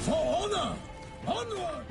For honor! Onward!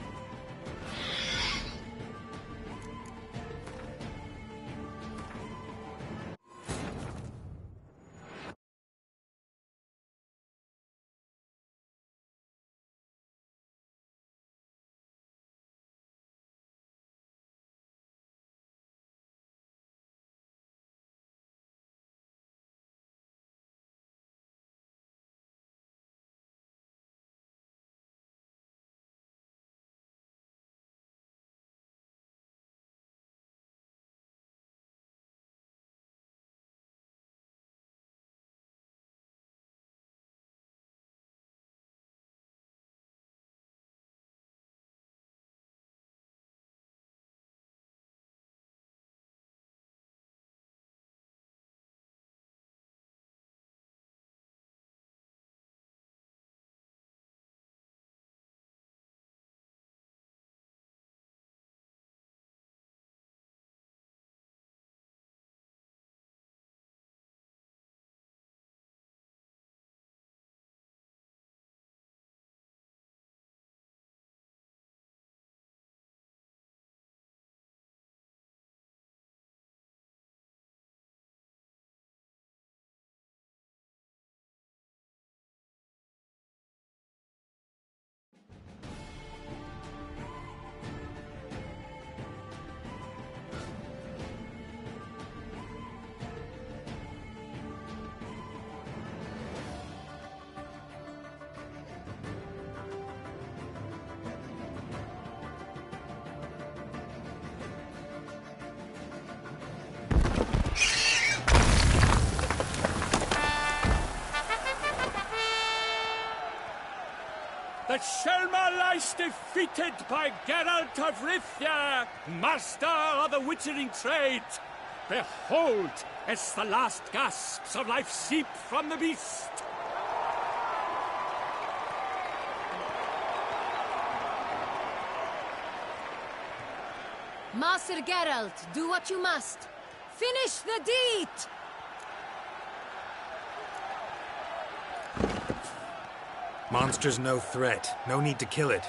The Shelma lies defeated by Geralt of Rivia, master of the witchering trade. Behold, as the last gasps of life seep from the beast. Master Geralt, do what you must. Finish the deed! Monster's no threat. No need to kill it.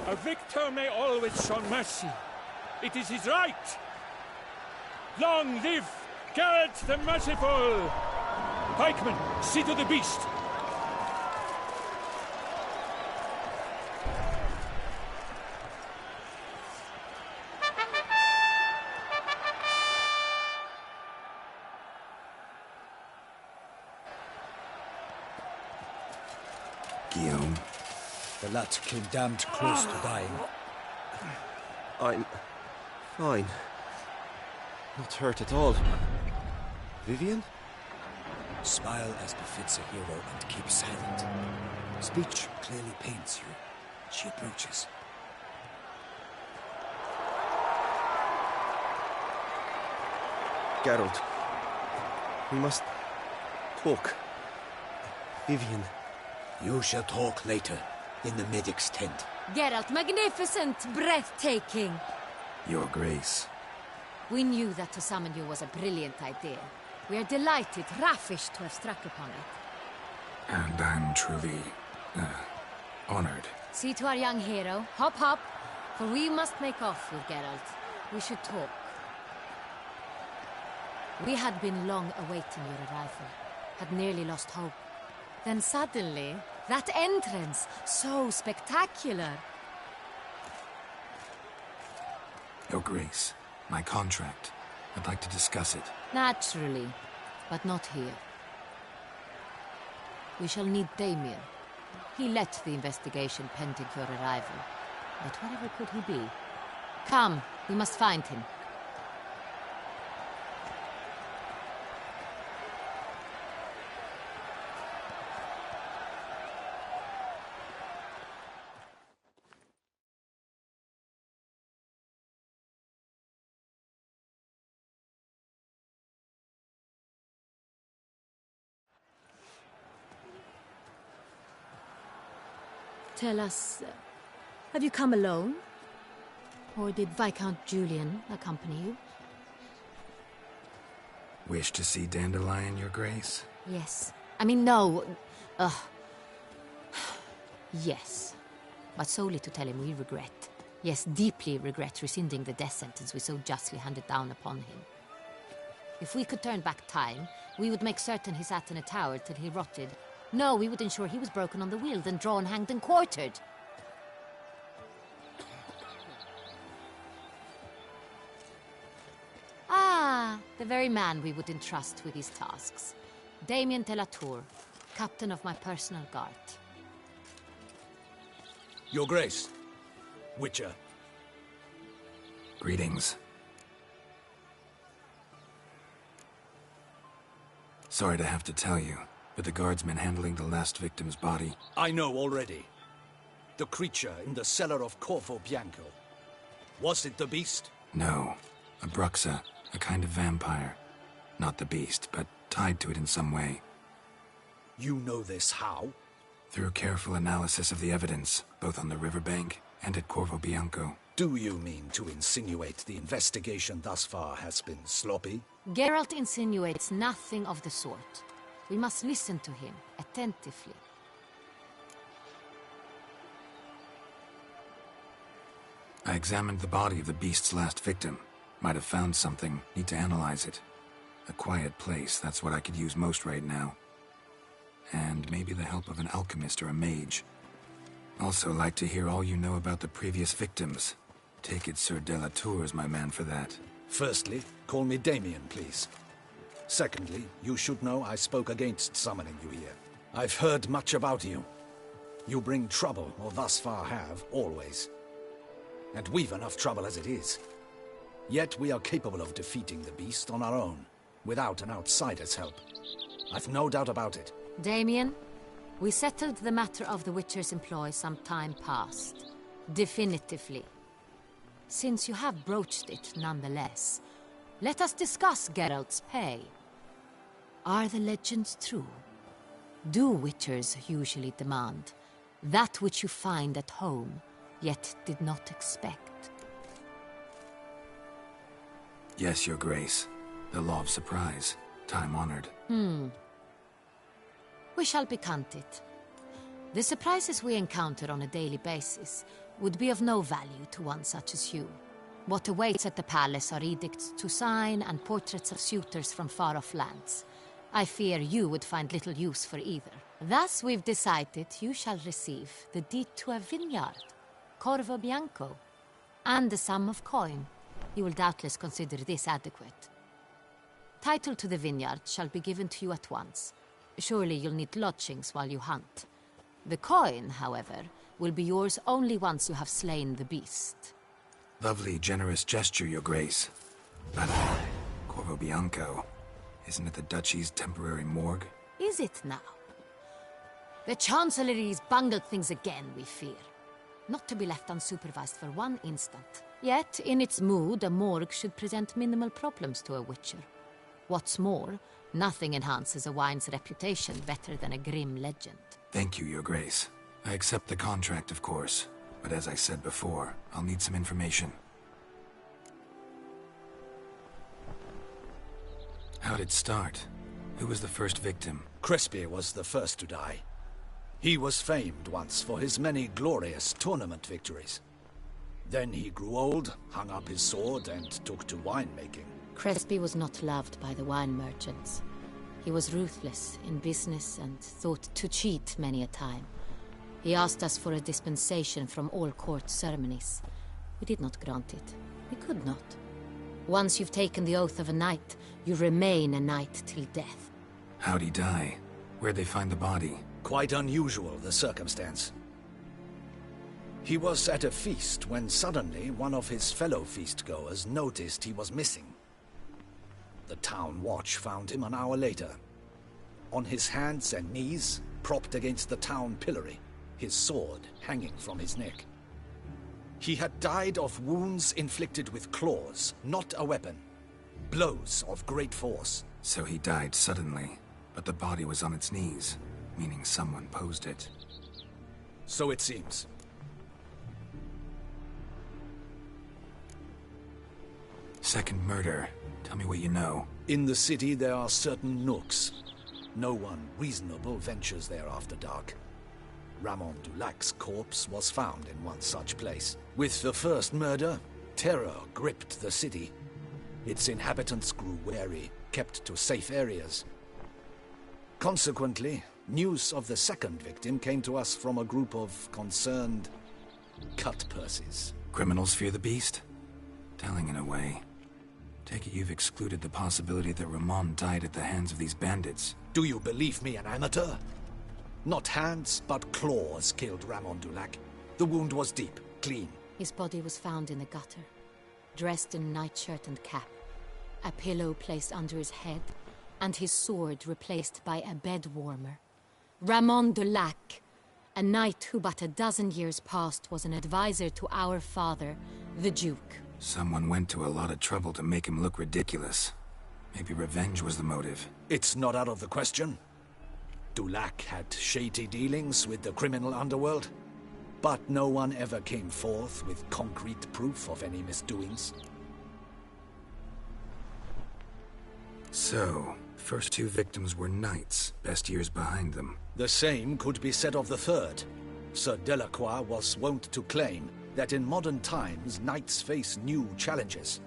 A victor may always show mercy. It is his right. Long live Geralt the Merciful! Pikemen, see to the beast. Guillaume. The lad came damned close to dying. I'm fine. Not hurt at all. Vivian? Smile as befits a hero and keep silent. Speech clearly paints you. She approaches. Geralt. We must talk. Vivian. You shall talk later, in the medic's tent. Geralt, magnificent, breathtaking. Your Grace. We knew that to summon you was a brilliant idea. We are delighted, ravished to have struck upon it. And I'm truly, honored. See to our young hero. Hop, hop. For we must make off with Geralt. We should talk. We had been long awaiting your arrival. Had nearly lost hope. Then suddenly, that entrance, so spectacular. Your Grace, my contract. I'd like to discuss it. Naturally, but not here. We shall need Damien. He led the investigation pending your arrival. But wherever could he be? Come, we must find him. Tell us, have you come alone? Or did Viscount Julian accompany you? Wish to see Dandelion, Your Grace? Yes. I mean, no. Yes, but solely to tell him we regret. Yes, deeply regret rescinding the death sentence we so justly handed down upon him. If we could turn back time, we would make certain he sat in a tower till he rotted. No, we would ensure he was broken on the wheel, then drawn, hanged, and quartered. Ah, the very man we would entrust with these tasks. Damien de la Tour, captain of my personal guard. Your Grace. Witcher. Greetings. Sorry to have to tell you, but the guardsmen handling the last victim's body... I know already. The creature in the cellar of Corvo Bianco. Was it the beast? No. A Bruxa, a kind of vampire. Not the beast, but tied to it in some way. You know this how? Through careful analysis of the evidence, both on the riverbank and at Corvo Bianco. Do you mean to insinuate the investigation thus far has been sloppy? Geralt insinuates nothing of the sort. We must listen to him attentively. I examined the body of the beast's last victim. Might have found something. Need to analyze it. A quiet place, that's what I could use most right now. And maybe the help of an alchemist or a mage. Also like to hear all you know about the previous victims. Take it Sir de la Tour is my man for that. Firstly, call me Damien, please. Secondly, you should know I spoke against summoning you here. I've heard much about you. You bring trouble, or thus far have, always. And we've enough trouble as it is. Yet we are capable of defeating the beast on our own, without an outsider's help. I've no doubt about it. Damien, we settled the matter of the Witcher's employ some time past. Definitively. Since you have broached it nonetheless, let us discuss Geralt's pay. Are the legends true? Do Witchers usually demand that which you find at home, yet did not expect? Yes, Your Grace. The law of surprise. Time-honored. We shall becant it. The surprises we encounter on a daily basis would be of no value to one such as you. What awaits at the palace are edicts to sign and portraits of suitors from far-off lands. I fear you would find little use for either. Thus we've decided you shall receive the deed to a vineyard, Corvo Bianco, and the sum of coin. You will doubtless consider this adequate. Title to the vineyard shall be given to you at once. Surely you'll need lodgings while you hunt. The coin, however, will be yours only once you have slain the beast. Lovely, generous gesture, Your Grace. But Corvo Bianco, isn't it the Duchy's temporary morgue? Is it now? The Chancellery's bungled things again, we fear. Not to be left unsupervised for one instant. Yet, in its mood, a morgue should present minimal problems to a Witcher. What's more, nothing enhances a wine's reputation better than a grim legend. Thank you, Your Grace. I accept the contract, of course. But as I said before, I'll need some information. How'd it start? Who was the first victim? Crespi was the first to die. He was famed once for his many glorious tournament victories. Then he grew old, hung up his sword, and took to winemaking. Crespi was not loved by the wine merchants. He was ruthless in business and thought to cheat many a time. He asked us for a dispensation from all court ceremonies. We did not grant it. We could not. Once you've taken the oath of a knight, you remain a knight till death. How'd he die? Where'd they find the body? Quite unusual, the circumstance. He was at a feast when suddenly one of his fellow feastgoers noticed he was missing. The town watch found him an hour later. On his hands and knees, propped against the town pillory, his sword hanging from his neck. He had died of wounds inflicted with claws, not a weapon. Blows of great force. So he died suddenly, but the body was on its knees, meaning someone posed it. So it seems. Second murder. Tell me what you know. In the city there are certain nooks. No one reasonable ventures there after dark. Ramon Dulac's corpse was found in one such place. With the first murder, terror gripped the city. Its inhabitants grew wary, kept to safe areas. Consequently, news of the second victim came to us from a group of concerned cut-purses. Criminals fear the beast? Telling in a way. Take it you've excluded the possibility that Ramon died at the hands of these bandits. Do you believe me an amateur? Not hands, but claws killed Ramon Dulac. The wound was deep, clean. His body was found in the gutter, dressed in nightshirt and cap, a pillow placed under his head, and his sword replaced by a bed warmer. Ramon Dulac, a knight who but a dozen years past was an advisor to our father, the Duke. Someone went to a lot of trouble to make him look ridiculous. Maybe revenge was the motive. It's not out of the question. Dulac had shady dealings with the criminal underworld, but no one ever came forth with concrete proof of any misdoings. So, first two victims were knights, best years behind them. The same could be said of the third. Sir Delacroix was wont to claim that in modern times knights face new challenges,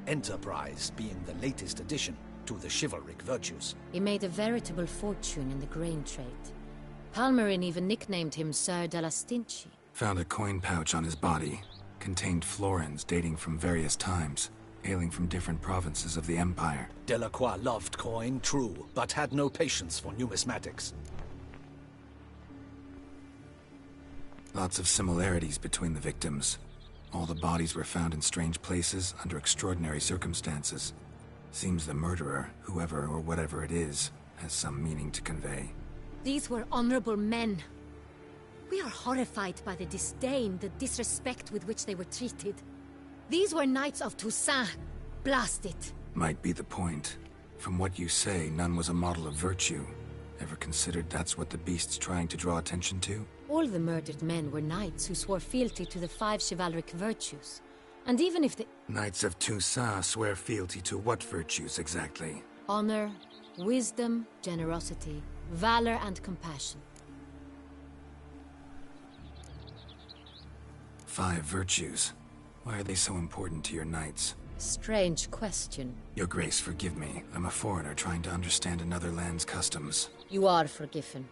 enterprise being the latest addition to the chivalric virtues. He made a veritable fortune in the grain trade. Palmerin even nicknamed him Sir de la Stinchi. Found a coin pouch on his body. Contained florins dating from various times, hailing from different provinces of the Empire. Delacroix loved coin, true, but had no patience for numismatics. Lots of similarities between the victims. All the bodies were found in strange places under extraordinary circumstances. Seems the murderer, whoever or whatever it is, has some meaning to convey. These were honorable men. We are horrified by the disdain, the disrespect with which they were treated. These were knights of Toussaint. Blast it. Might be the point. From what you say, none was a model of virtue. Ever considered that's what the beast's trying to draw attention to? All the murdered men were knights who swore fealty to the 5 chivalric virtues. And even if the... Knights of Toussaint swear fealty to what virtues exactly? Honor, wisdom, generosity, valor, and compassion. 5 virtues. Why are they so important to your knights? Strange question. Your Grace, forgive me. I'm a foreigner trying to understand another land's customs. You are forgiven.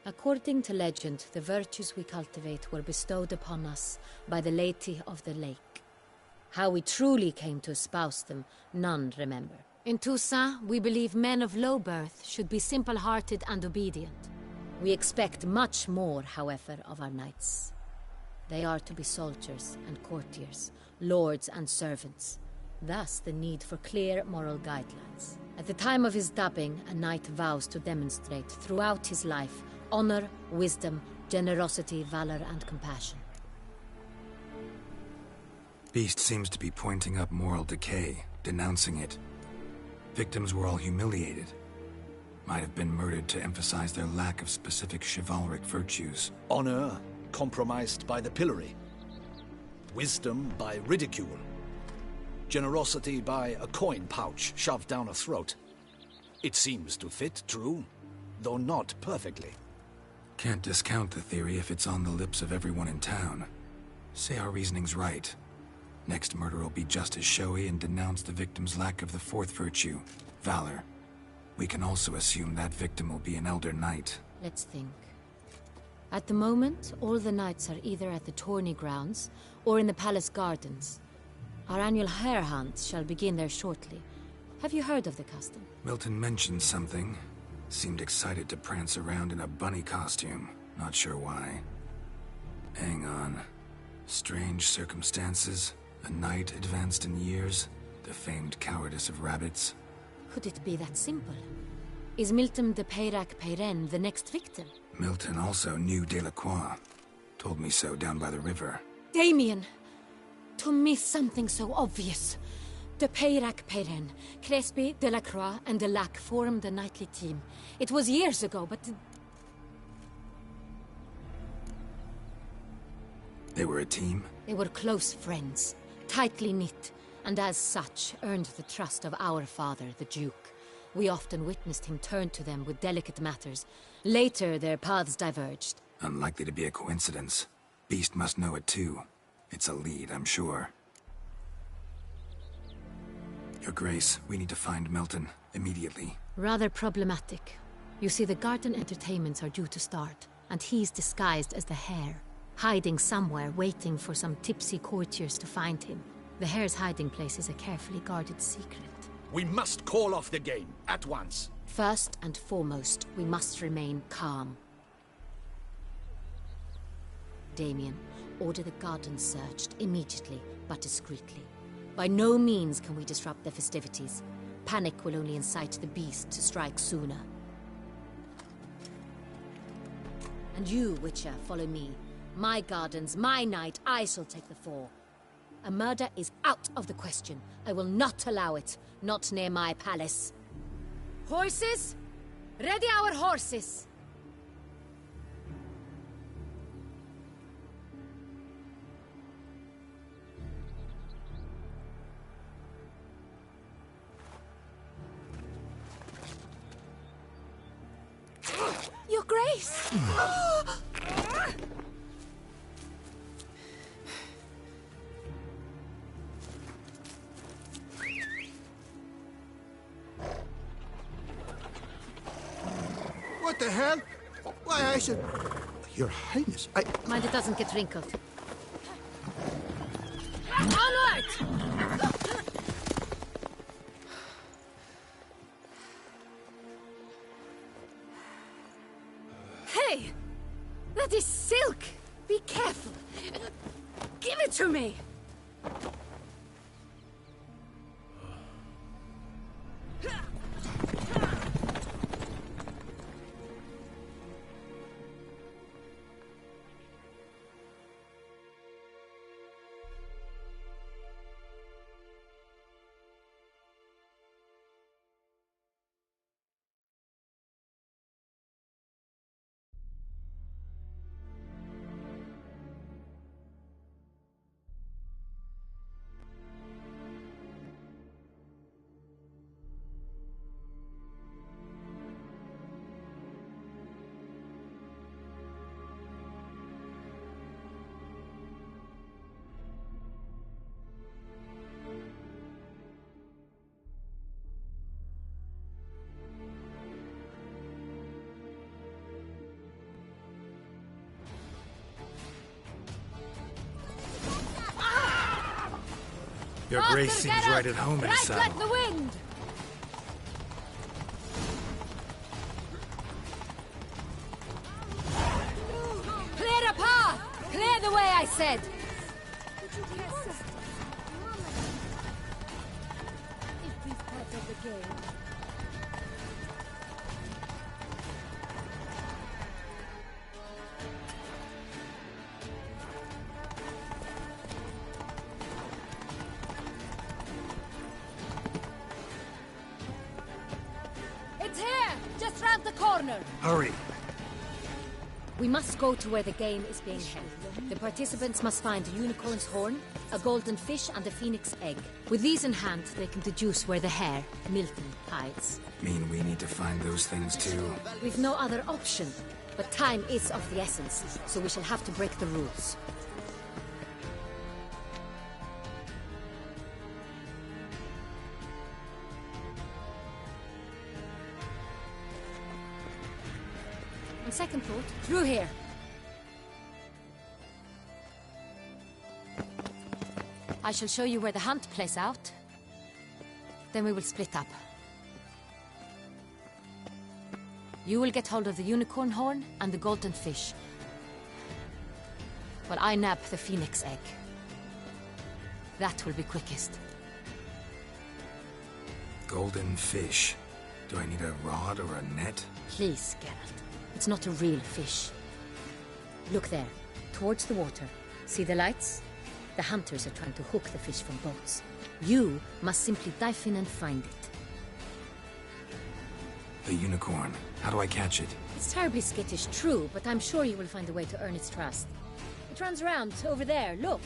According to legend, the virtues we cultivate were bestowed upon us by the Lady of the Lake. How we truly came to espouse them, none remember. In Toussaint, we believe men of low birth should be simple-hearted and obedient. We expect much more, however, of our knights. They are to be soldiers and courtiers, lords and servants. Thus, the need for clear moral guidelines. At the time of his dubbing, a knight vows to demonstrate throughout his life honor, wisdom, generosity, valor, and compassion. Beast seems to be pointing up moral decay, denouncing it. Victims were all humiliated. Might have been murdered to emphasize their lack of specific chivalric virtues. Honor compromised by the pillory. Wisdom by ridicule. Generosity by a coin pouch shoved down a throat. It seems to fit, true, though not perfectly. Can't discount the theory if it's on the lips of everyone in town. Say our reasoning's right. Next murder will be just as showy and denounce the victim's lack of the 4th virtue, valor. We can also assume that victim will be an elder knight. Let's think. At the moment, all the knights are either at the tourney grounds or in the palace gardens. Our annual hare hunt shall begin there shortly. Have you heard of the custom? Milton mentioned something. Seemed excited to prance around in a bunny costume. Not sure why. Hang on. Strange circumstances. A knight advanced in years. The famed cowardice of rabbits. Could it be that simple? Is Milton de Peyrac-Peyren the next victim? Milton also knew Delacroix. Told me so down by the river. Damien! To miss something so obvious. De Peyrac-Peyren, Crespi, Delacroix, and Delac formed a knightly team. It was years ago, but... They were a team? They were close friends, tightly knit, and as such earned the trust of our father, the Duke. We often witnessed him turn to them with delicate matters. Later, their paths diverged. Unlikely to be a coincidence. Beast must know it too. It's a lead, I'm sure. Your Grace, we need to find Milton, immediately. Rather problematic. You see, the garden entertainments are due to start, and he's disguised as the Hare, hiding somewhere, waiting for some tipsy courtiers to find him. The Hare's hiding place is a carefully guarded secret. We must call off the game, at once. First and foremost, we must remain calm. Damien, order the garden searched immediately, but discreetly. By no means can we disrupt the festivities. Panic will only incite the beast to strike sooner. And you, Witcher, follow me. My gardens, my night, I shall take the fall. A murder is out of the question. I will not allow it. Not near my palace. Horses? Ready our horses! Your Grace! What the hell? Why, I should... Your Highness, I... Mind it doesn't get wrinkled. Onward! Hey! That is silk! Be careful! Give it to me! Your Grace seems right at home in a right saddle. like the wind! Clear a path! Clear the way, I said! It's here! Just round the corner! Hurry! We must go to where the game is being held. The participants must find a unicorn's horn, a golden fish, and a phoenix egg. With these in hand, they can deduce where the Hare, Milton, hides. Mean we need to find those things too? We've no other option. But time is of the essence, so we shall have to break the rules. On second thought, through here. I shall show you where the hunt plays out. Then we will split up. You will get hold of the unicorn horn and the golden fish, while I nab the phoenix egg. That will be quickest. Golden fish. Do I need a rod or a net? Please, Geralt. It's not a real fish. Look there, towards the water. See the lights? The hunters are trying to hook the fish from boats. You must simply dive in and find it. The unicorn. How do I catch it? It's terribly skittish, true, but I'm sure you will find a way to earn its trust. It runs around over there, look.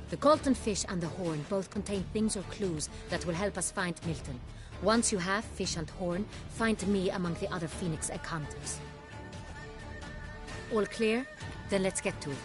The golden fish and the horn both contain things or clues that will help us find Milton. Once you have fish and horn, find me among the other phoenix egg hunters. All clear? Then let's get to it.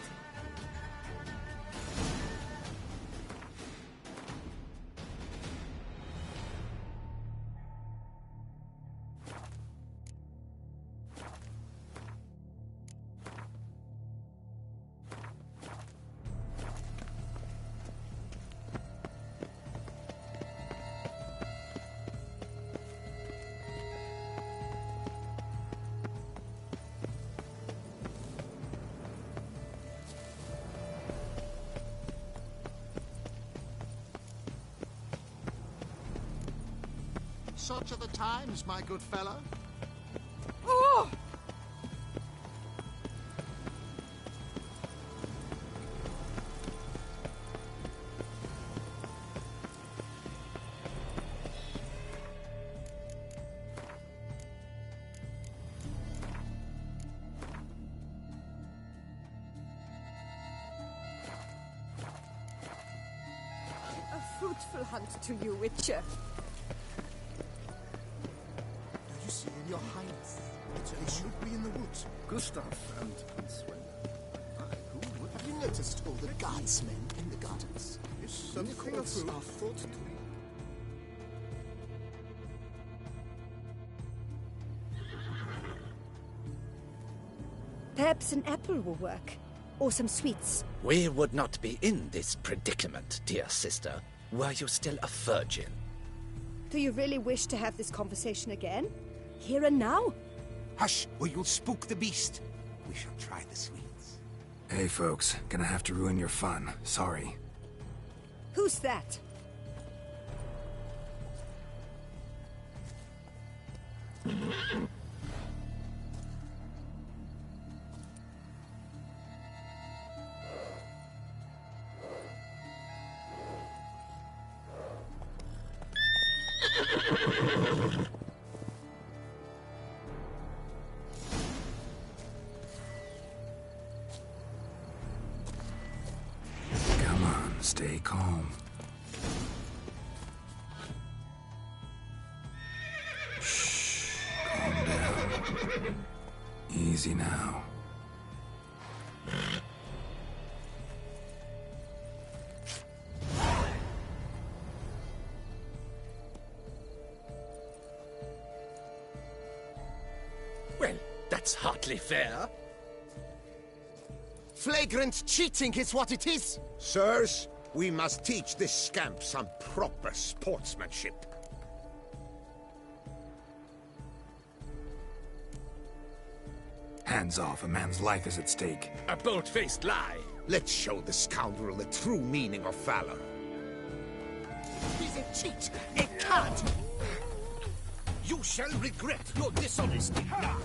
Such are the times, my good fellow. Oh! A fruitful hunt to you, Witcher. Do you see in your highness? They should be in the woods. Gustav and Prince Wendell. Who would Have you noticed all the guardsmen in the gardens? is something Nicholas of are thought to. Perhaps an apple will work. Or some sweets. We would not be in this predicament, dear sister, were you still a virgin. Do you really wish to have this conversation again? Here and now? Hush, or you'll spook the beast. We shall try the sweets. Hey folks, gonna have to ruin your fun. Sorry. Who's that? Come on, stay calm. Shh, calm down. Easy now. Well, that's hardly fair. Flagrant cheating is what it is. Sirs, we must teach this scamp some proper sportsmanship. Hands off, a man's life is at stake. A bold-faced lie. Let's show the scoundrel the true meaning of valor. He's a cheat, a cad. You shall regret your dishonesty now.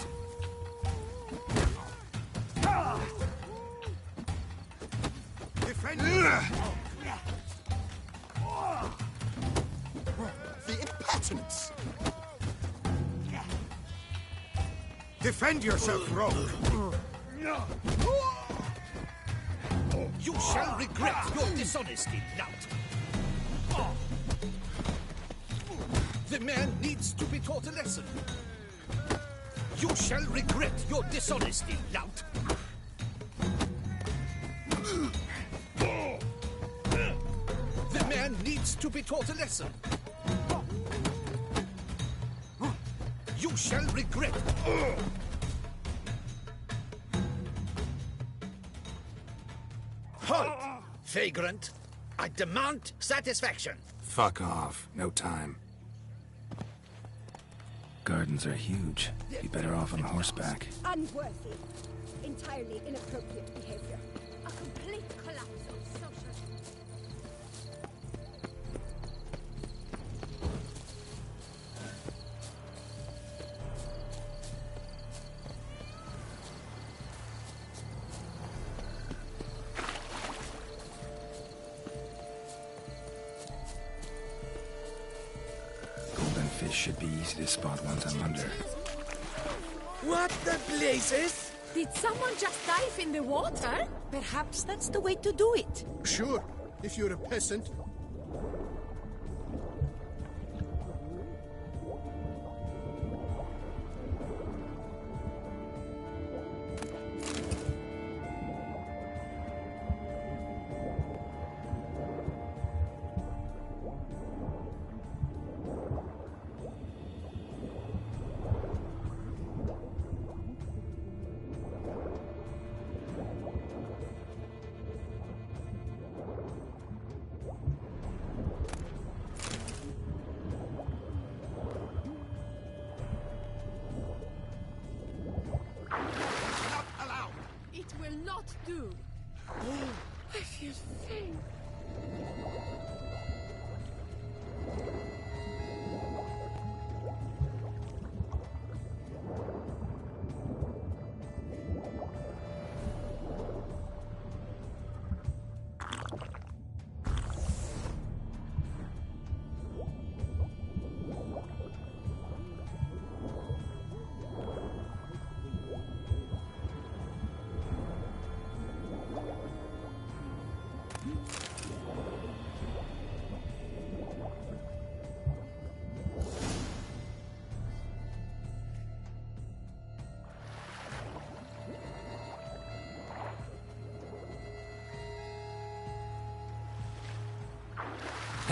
Defend The impertinence. Defend yourself, rogue! You shall regret your dishonesty, lout. The man needs to be taught a lesson. You shall regret your dishonesty, lout. The man needs to be taught a lesson. You shall regret. Halt! Vagrant, I demand satisfaction. Fuck off. No time. Gardens are huge. Be better off on horseback. Unworthy. Entirely inappropriate behavior. A complete collapse of social... Golden fish should be easy to spot once I'm under. What the blazes? Did someone just dive in the water? Perhaps that's the way to do it. Sure, if you're a peasant.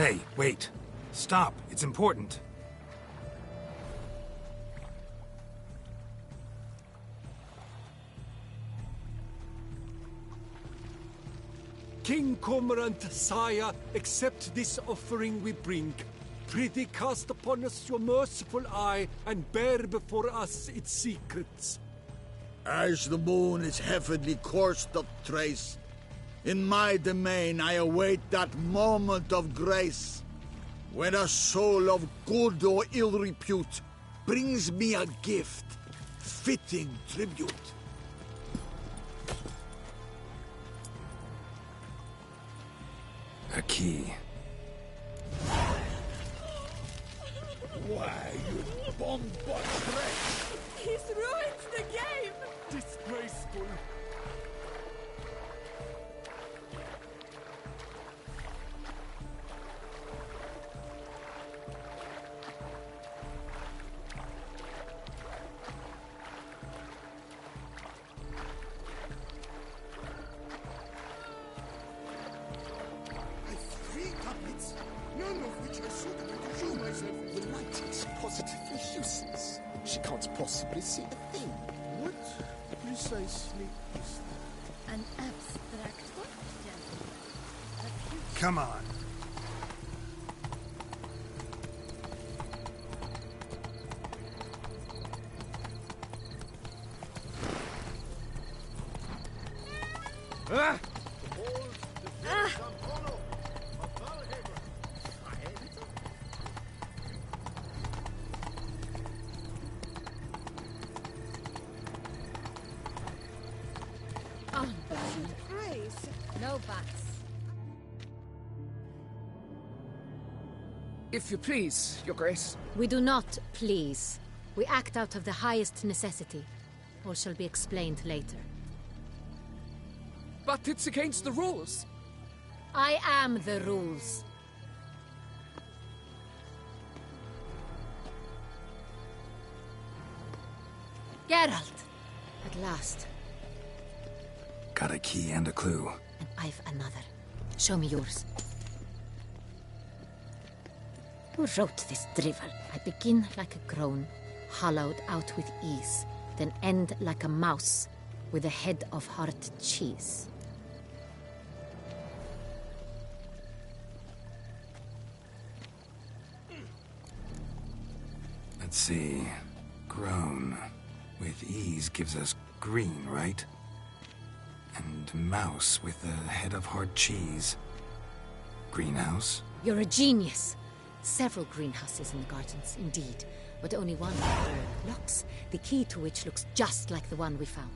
Hey, wait. Stop. It's important. King Cormorant, sire, accept this offering we bring. Prithee cast upon us your merciful eye, and bear before us its secrets. As the moon is heavenly coursed of trace, in my domain I await that moment of grace, when a soul of good or ill repute brings me a gift, fitting tribute. A key. Why, you bombot wretch! He's ruined the game! Disgraceful. None of which are suitable to show myself. The light is positively useless. She can't possibly see a thing. What precisely is that? An abstract what, gentlemen? Come on. No buts. If you please, Your Grace. We do not please. We act out of the highest necessity. All shall be explained later. But it's against the rules. I am the rules. Geralt! At last. Got a key and a clue. And I've another. Show me yours. Who wrote this drivel? I begin like a groan, hollowed out with ease, then end like a mouse, with a head of hard cheese. Let's see. Groan. With ease gives us green, right? And mouse with a head of hard cheese. Greenhouse? You're a genius. Several greenhouses in the gardens, indeed. But only one locks, the key to which looks just like the one we found.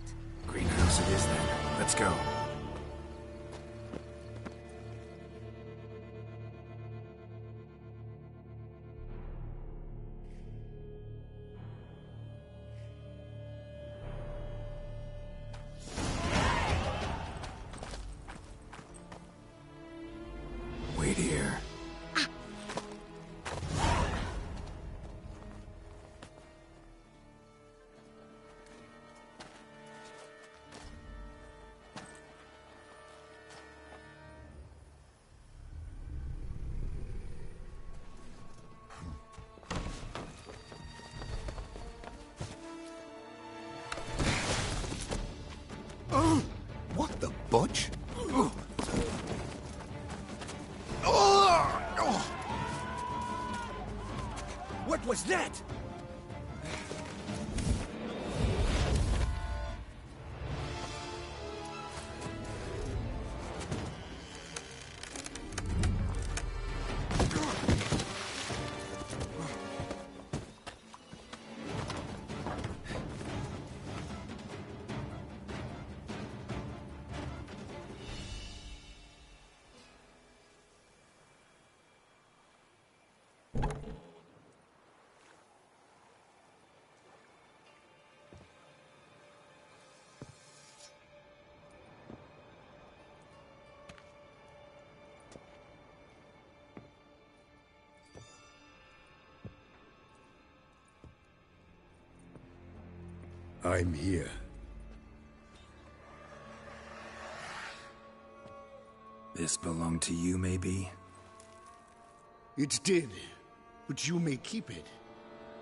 Greenhouse it is then. Let's go. Wait here. What the budge? What was that? I'm here. This belonged to you, maybe? It's dead, but you may keep it.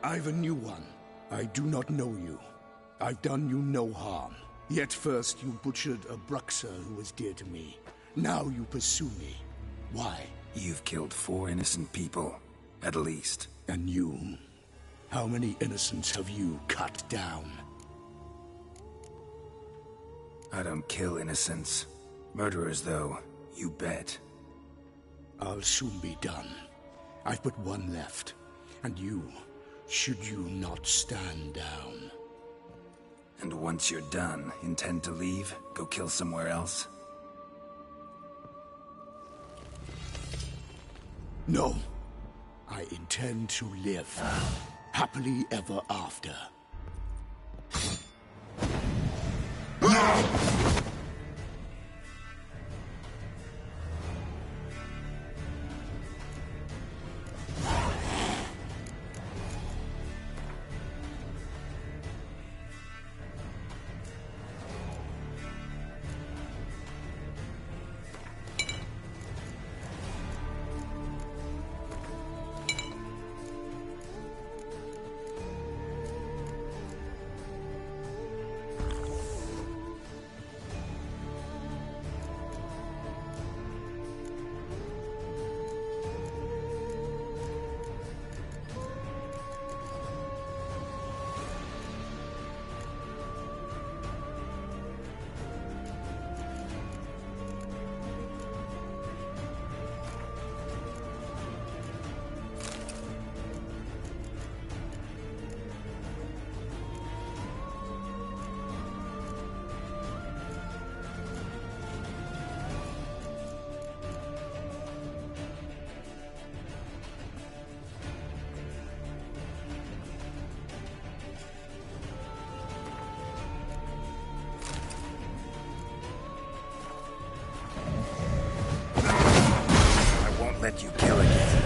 I've a new one. I do not know you. I've done you no harm. Yet first you butchered a Bruxer who was dear to me. Now you pursue me. Why? You've killed 4 innocent people, at least. And you? How many innocents have you cut down? I don't kill innocents. Murderers, though, you bet. I'll soon be done. I've but one left. And you, should you not stand down. And once you're done, intend to leave? Go kill somewhere else? No. I intend to live. Happily ever after. Let you kill again.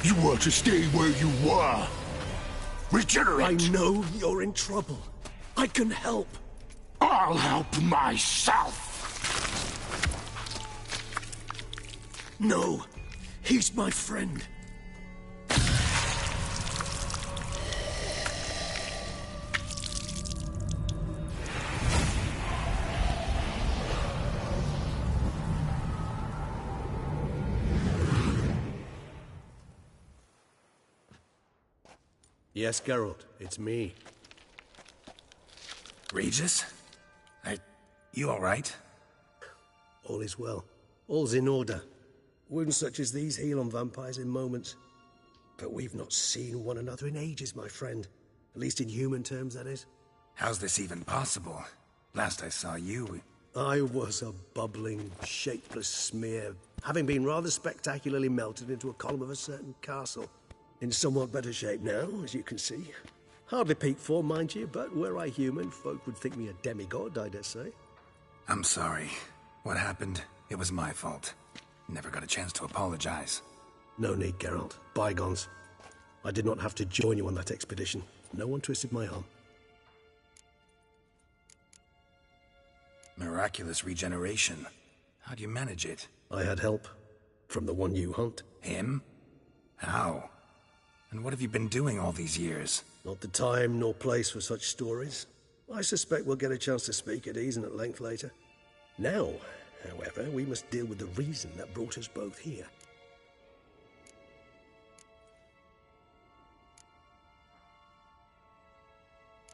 You were to stay where you were. Regenerate! I know you're in trouble. I can help. I'll help myself! No, he's my friend. Yes, Geralt, it's me. Regis? You alright? All is well. All's in order. Wounds such as these heal on vampires in moments. But we've not seen one another in ages, my friend. At least in human terms, that is. How's this even possible? Last I saw you... I was a bubbling, shapeless smear, having been rather spectacularly melted into a column of a certain castle. In somewhat better shape now, as you can see. Hardly peak form, mind you, but were I human, folk would think me a demigod, I dare say. I'm sorry. What happened, it was my fault. Never got a chance to apologize. No need, Geralt. Bygones. I did not have to join you on that expedition. No one twisted my arm. Miraculous regeneration. How do you manage it? I had help. From the one you hunt. Him? How? And what have you been doing all these years? Not the time nor place for such stories. I suspect we'll get a chance to speak at ease and at length later. Now, however, we must deal with the reason that brought us both here.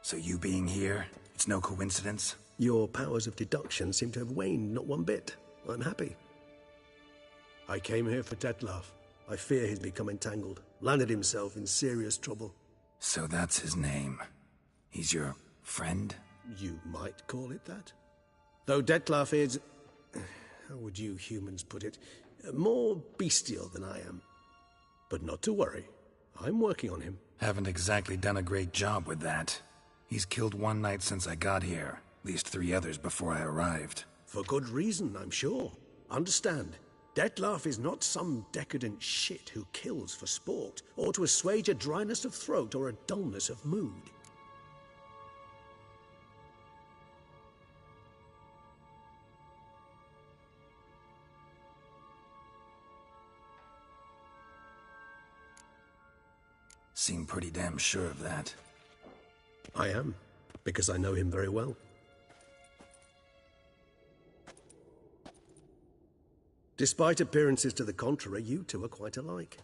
So you being here, it's no coincidence? Your powers of deduction seem to have waned not one bit. I'm happy. I came here for Dettlaff. I fear he's become entangled, landed himself in serious trouble. So that's his name. He's your friend? You might call it that. Though Dettlaff is... how would you humans put it? More bestial than I am. But not to worry. I'm working on him. Haven't exactly done a great job with that. He's killed one knight since I got here. At least 3 others before I arrived. For good reason, I'm sure. Understand, Dettlaff is not some decadent shit who kills for sport, or to assuage a dryness of throat or a dullness of mood. Seem pretty damn sure of that. I am, because I know him very well. Despite appearances to the contrary, you two are quite alike.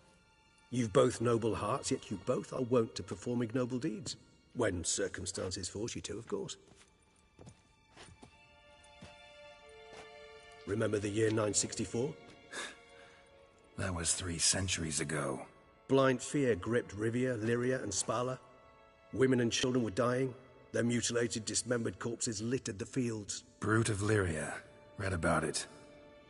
You've both noble hearts, yet you both are wont to perform ignoble deeds. When circumstances force you to, of course. Remember the year 964? That was 3 centuries ago. Blind fear gripped Rivia, Lyria, and Spala. Women and children were dying. Their mutilated, dismembered corpses littered the fields. Brute of Lyria. Read about it.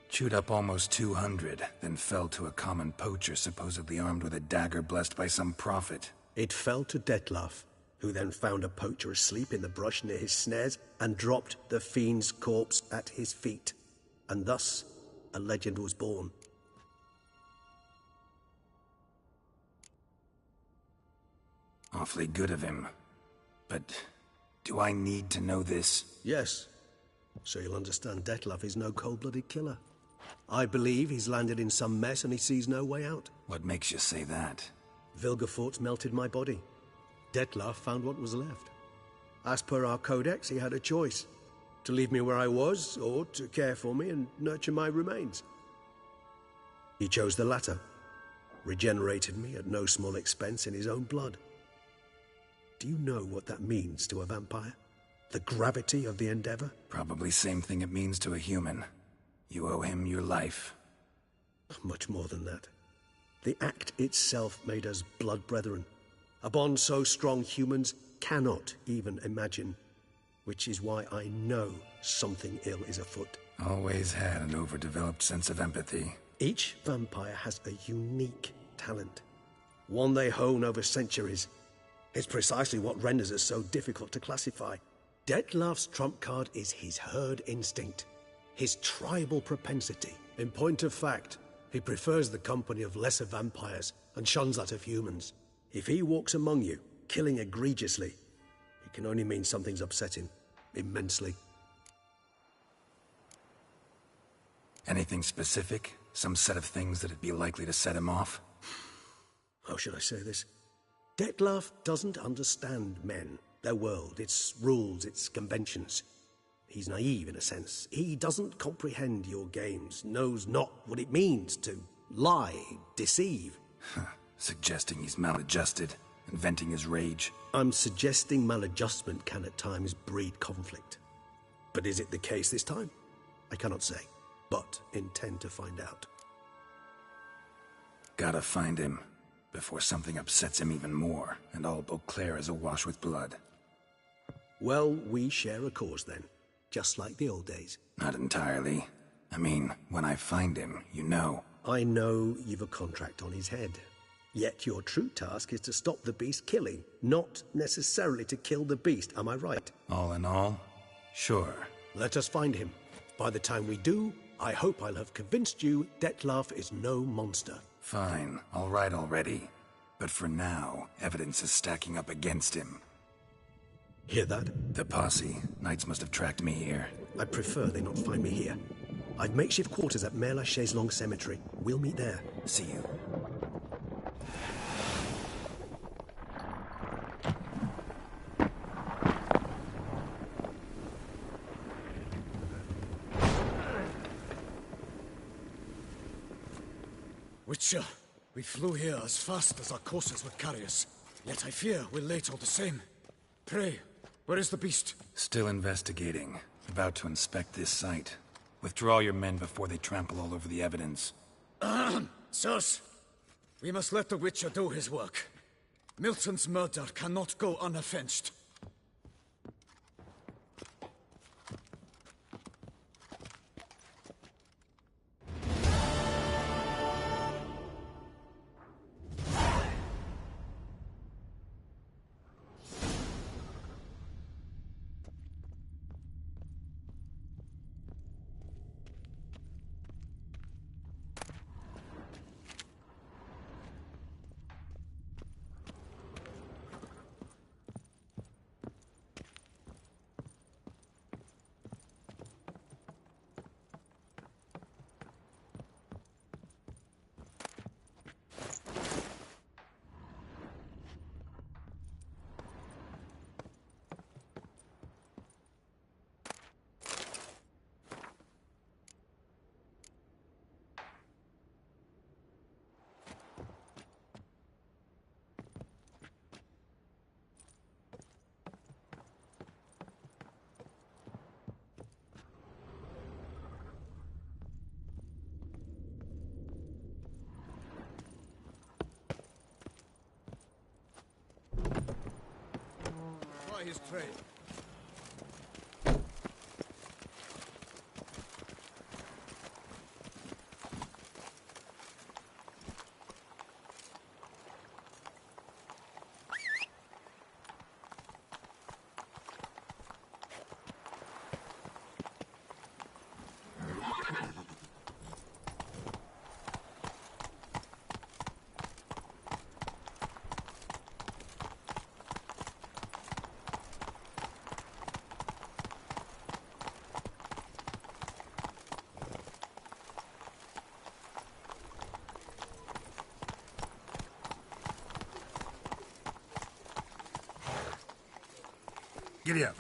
Chewed up almost 200, then fell to a common poacher supposedly armed with a dagger blessed by some prophet. It fell to Dettlaff, who then found a poacher asleep in the brush near his snares and dropped the fiend's corpse at his feet. And thus, a legend was born. Awfully good of him. But do I need to know this? Yes. So you'll understand Dettlaff is no cold-blooded killer. I believe he's landed in some mess and he sees no way out. What makes you say that? Vilgefortz melted my body. Dettlaff found what was left. As per our codex, he had a choice. To leave me where I was, or to care for me and nurture my remains. He chose the latter. Regenerated me at no small expense in his own blood. Do you know what that means to a vampire? The gravity of the endeavor? Probably same thing it means to a human. You owe him your life. Much more than that. The act itself made us blood brethren. A bond so strong humans cannot even imagine. Which is why I know something ill is afoot. Always had an overdeveloped sense of empathy. Each vampire has a unique talent. One they hone over centuries. It's precisely what renders us so difficult to classify. Dettlaff's trump card is his herd instinct, his tribal propensity. In point of fact, he prefers the company of lesser vampires and shuns that of humans. If he walks among you, killing egregiously, it can only mean something's upset him, immensely. Anything specific? Some set of things that'd be likely to set him off? How should I say this? Dettlaff doesn't understand men, their world, its rules, its conventions. He's naive in a sense. He doesn't comprehend your games, knows not what it means to lie, deceive. Suggesting he's maladjusted and venting his rage. I'm suggesting maladjustment can at times breed conflict. But is it the case this time? I cannot say, but intend to find out. Gotta find him. Before something upsets him even more, and all Beauclair is awash with blood. Well, we share a cause then, just like the old days. Not entirely. I mean, when I find him, you know. I know you've a contract on his head. Yet your true task is to stop the beast killing, not necessarily to kill the beast, am I right? All in all, sure. Let us find him. By the time we do, I hope I'll have convinced you Dettlaff is no monster. Fine, all right already. But for now, evidence is stacking up against him. Hear that? The posse. Knights must have tracked me here. I prefer they not find me here. I've makeshift quarters at Mère la Chaise-Longue Cemetery. We'll meet there. See you. Witcher, we flew here as fast as our courses would carry us. Yet I fear we're late all the same. Pray, where is the beast? Still investigating. About to inspect this site. Withdraw your men before they trample all over the evidence. Sirs, we must let the Witcher do his work. Milton's murder cannot go unavenged. His trade. Giddy up.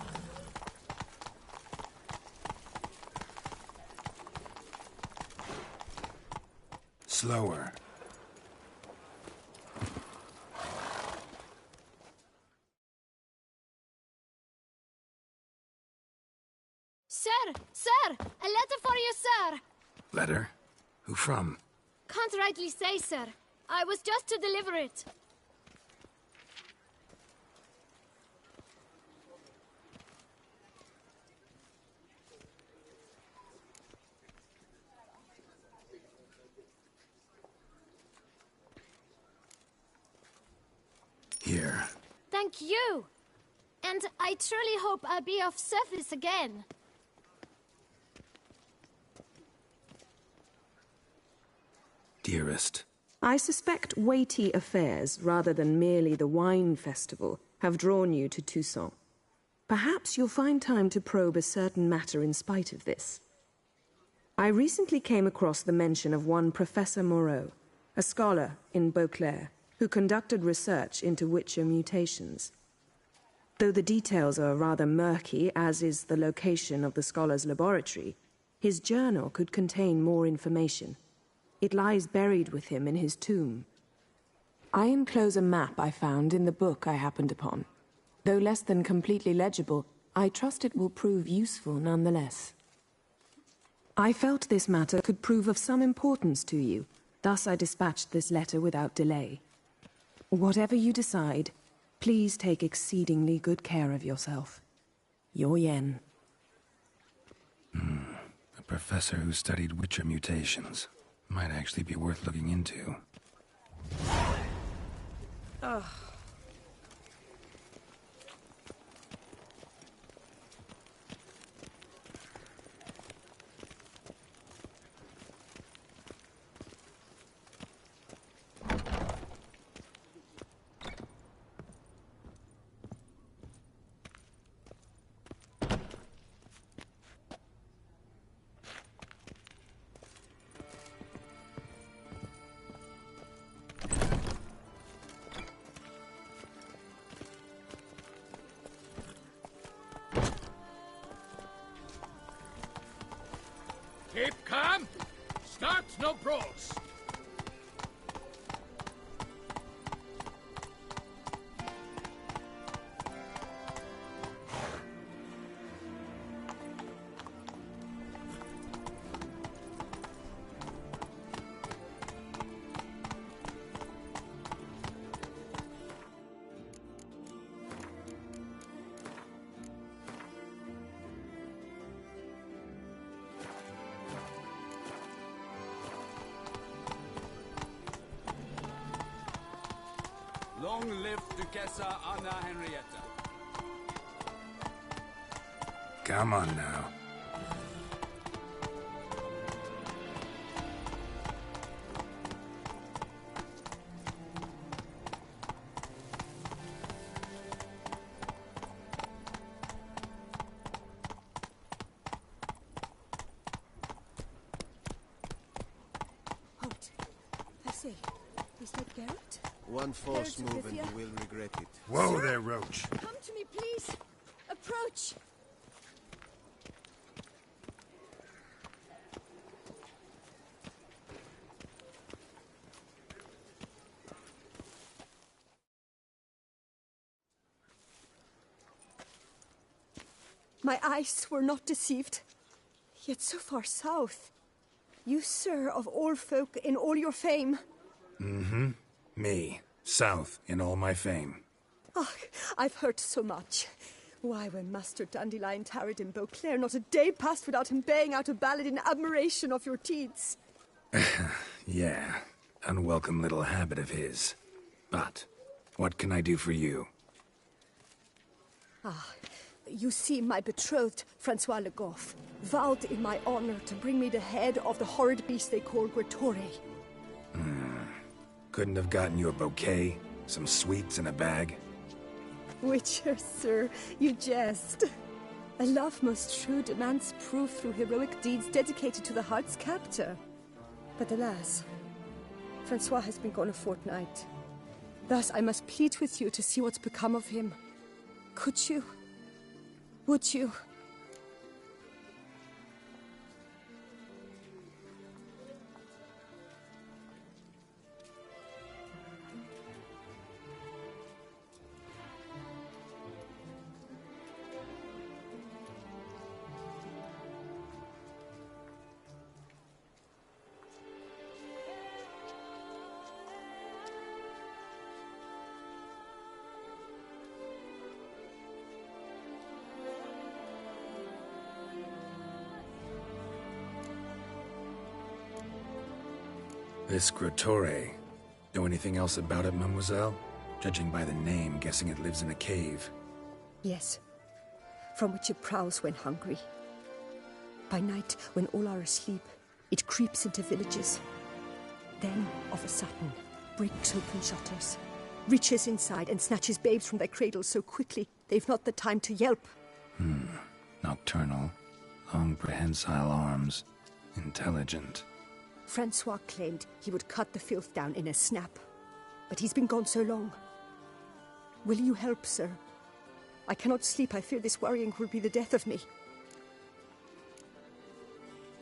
Slower. Sir! Sir! A letter for you, sir! Letter? Who from? Can't rightly say, sir. I was just to deliver it. Here. Thank you! And I truly hope I'll be of service again. Dearest. I suspect weighty affairs, rather than merely the wine festival, have drawn you to Toussaint. Perhaps you'll find time to probe a certain matter in spite of this. I recently came across the mention of one Professor Moreau, a scholar in Beauclair, who conducted research into Witcher mutations. Though the details are rather murky, as is the location of the scholar's laboratory, his journal could contain more information. It lies buried with him in his tomb. I enclose a map I found in the book I happened upon. Though less than completely legible, I trust it will prove useful nonetheless. I felt this matter could prove of some importance to you, thus I dispatched this letter without delay. Whatever you decide, please take exceedingly good care of yourself. Your Yen. A professor who studied Witcher mutations. Might actually be worth looking into. Ugh. Keep calm. Start no brawls. Long live Duquesa Anna Henrietta. Come on now. Halt. I say, is that Garrett? One false Garrett move and Rithia? you will regret it. Whoa there, Roach. Come to me, please. Approach. My eyes were not deceived. Yet so far south. You, sir, of all folk in all your fame. Mm-hmm. Me. South in all my fame. Oh, I've heard so much. Why, when Master Dandelion tarried in Beauclair, not a day passed without him baying out a ballad in admiration of your deeds. Yeah. Unwelcome little habit of his. But, what can I do for you? You see, my betrothed, Francois Le Goff, vowed in my honor to bring me the head of the horrid beast they call Gretore. Couldn't have gotten you a bouquet? Some sweets in a bag? Witcher, sir, you jest. A love most true demands proof through heroic deeds dedicated to the heart's captor. But alas, Francois has been gone a fortnight. Thus I must plead with you to see what's become of him. Could you? Would you? This Gretore. Know anything else about it, mademoiselle? Judging by the name, guessing it lives in a cave. Yes, from which it prowls when hungry. By night, when all are asleep, it creeps into villages. Then, of a sudden, breaks open shutters, reaches inside and snatches babes from their cradles so quickly they've not the time to yelp. Nocturnal. Long prehensile arms. Intelligent. Francois claimed he would cut the filth down in a snap. But he's been gone so long. Will you help, sir? I cannot sleep. I fear this worrying will be the death of me.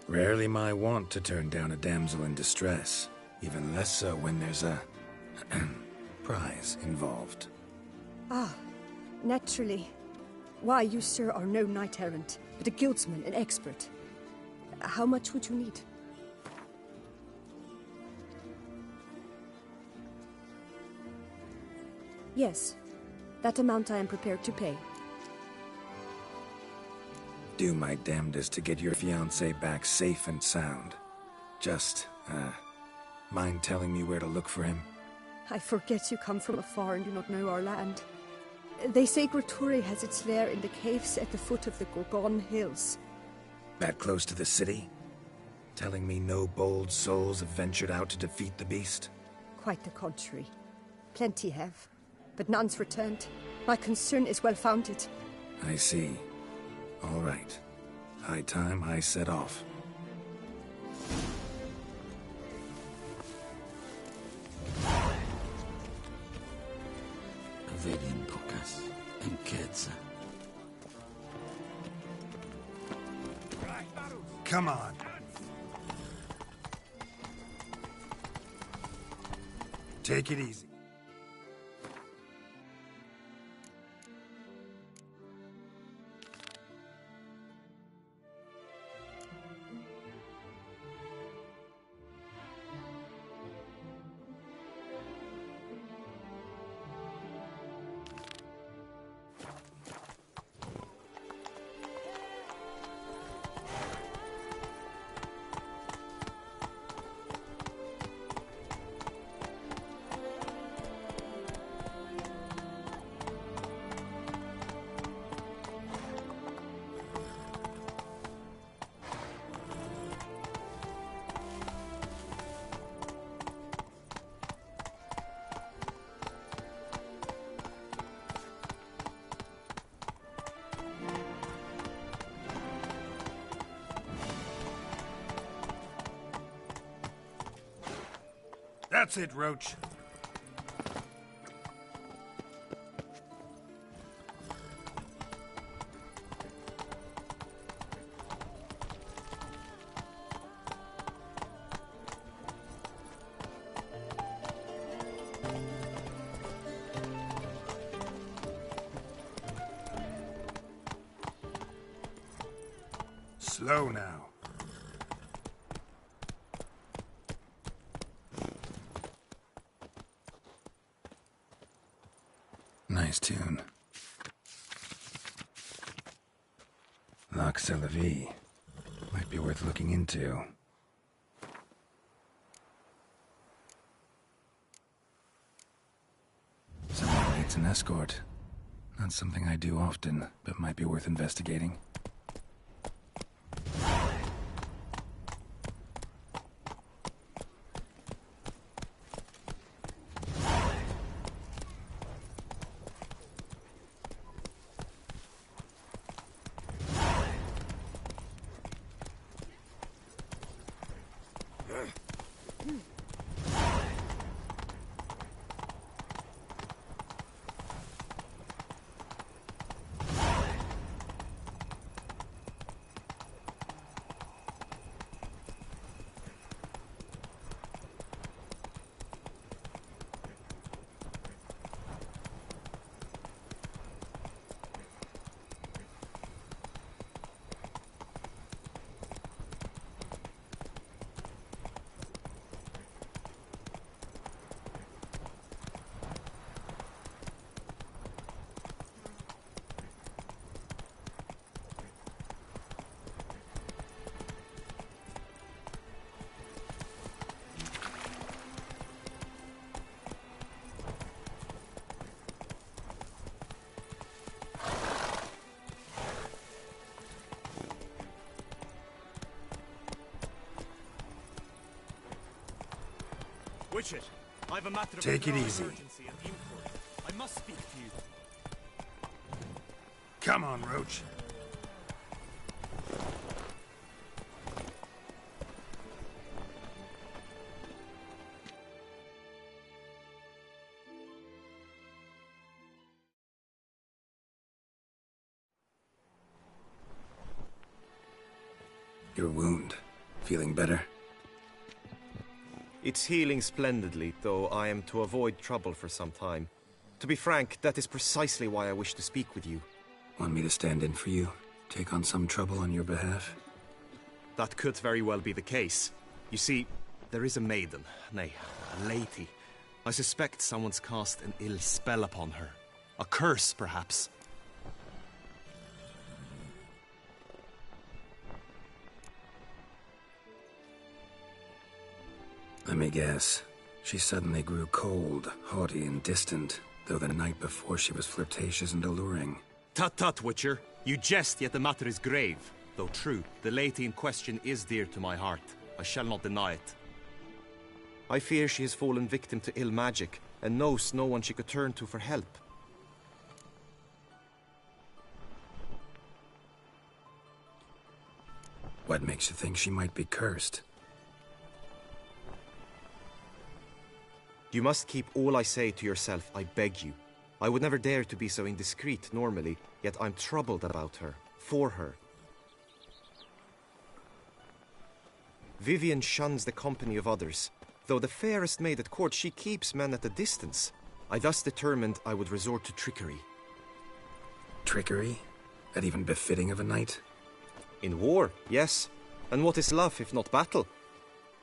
Rarely my wont to turn down a damsel in distress. Even less so when there's a prize involved. Ah, naturally. Why, you, sir, are no knight-errant, but a guildsman, an expert. How much would you need? Yes, that amount I am prepared to pay. Do my damnedest to get your fiancé back safe and sound. Just, mind telling me where to look for him? I forget you come from afar and do not know our land. They say Gretore has its lair in the caves at the foot of the Gorgon Hills. That close to the city? Telling me no bold souls have ventured out to defeat the beast? Quite the contrary. Plenty have, but none's returned. My concern is well-founded. I see. All right. High time I set off. Avelin pocas en Quetzal. Come on. Take it easy. That's it, Roach. Slow now. Nice tune. Lac Selavie. Might be worth looking into. Someone needs an escort. Not something I do often, but might be worth investigating. Witcher, I have a matter of Take it easy. urgency and import. I must speak to you. Come on, Roach. Your wound. Feeling better? It's healing splendidly, though I am to avoid trouble for some time. To be frank, that is precisely why I wish to speak with you. Want me to stand in for you? Take on some trouble on your behalf? That could very well be the case. You see, there is a maiden, nay, a lady. I suspect someone's cast an ill spell upon her. A curse, perhaps. Let me guess. She suddenly grew cold, haughty, and distant, though the night before she was flirtatious and alluring. Tut tut, Witcher. You jest, yet the matter is grave. Though true, the lady in question is dear to my heart. I shall not deny it. I fear she has fallen victim to ill magic, and knows no one she could turn to for help. What makes you think she might be cursed? You must keep all I say to yourself, I beg you. I would never dare to be so indiscreet normally, yet I'm troubled about her, for her. Vivienne shuns the company of others. Though the fairest maid at court, she keeps men at a distance. I thus determined I would resort to trickery. Trickery? That even befitting of a knight? In war, yes. And what is love if not battle?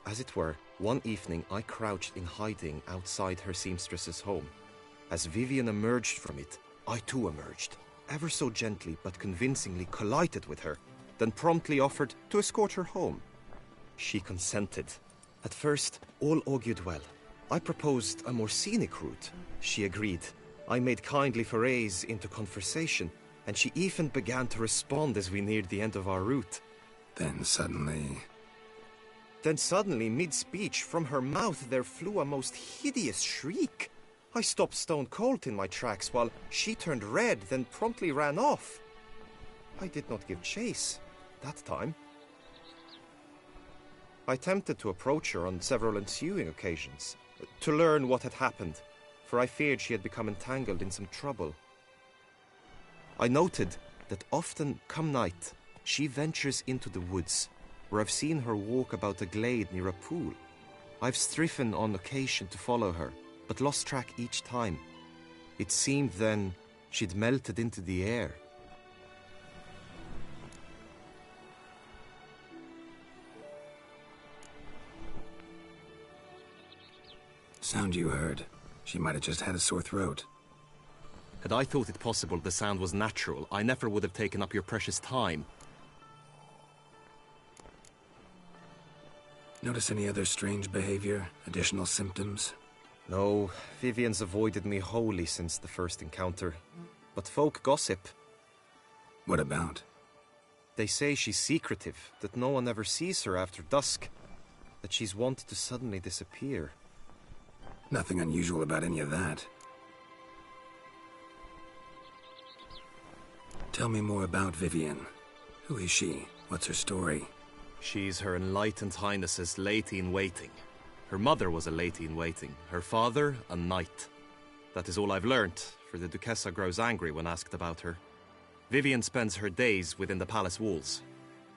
As it were, one evening I crouched in hiding outside her seamstress's home. As Vivienne emerged from it, I too emerged, ever so gently but convincingly collided with her, then promptly offered to escort her home. She consented. At first, all augured well. I proposed a more scenic route. She agreed. I made kindly forays into conversation, and she even began to respond as we neared the end of our route. Then suddenly, mid-speech, from her mouth there flew a most hideous shriek. I stopped stone cold in my tracks while she turned red, then promptly ran off. I did not give chase that time. I attempted to approach her on several ensuing occasions, to learn what had happened, for I feared she had become entangled in some trouble. I noted that often, come night, she ventures into the woods, where I've seen her walk about a glade near a pool. I've striven on occasion to follow her, but lost track each time. It seemed then she'd melted into the air. Sound you heard. She might have just had a sore throat. Had I thought it possible the sound was natural, I never would have taken up your precious time. Notice any other strange behavior? Additional symptoms? No, Vivian's avoided me wholly since the first encounter. But folk gossip. What about? They say she's secretive, that no one ever sees her after dusk, that she's wont to suddenly disappear. Nothing unusual about any of that. Tell me more about Vivian. Who is she? What's her story? She's Her Enlightened Highness's lady-in-waiting. Her mother was a lady-in-waiting, her father a knight. That is all I've learnt, for the Duchessa grows angry when asked about her. Vivian spends her days within the palace walls.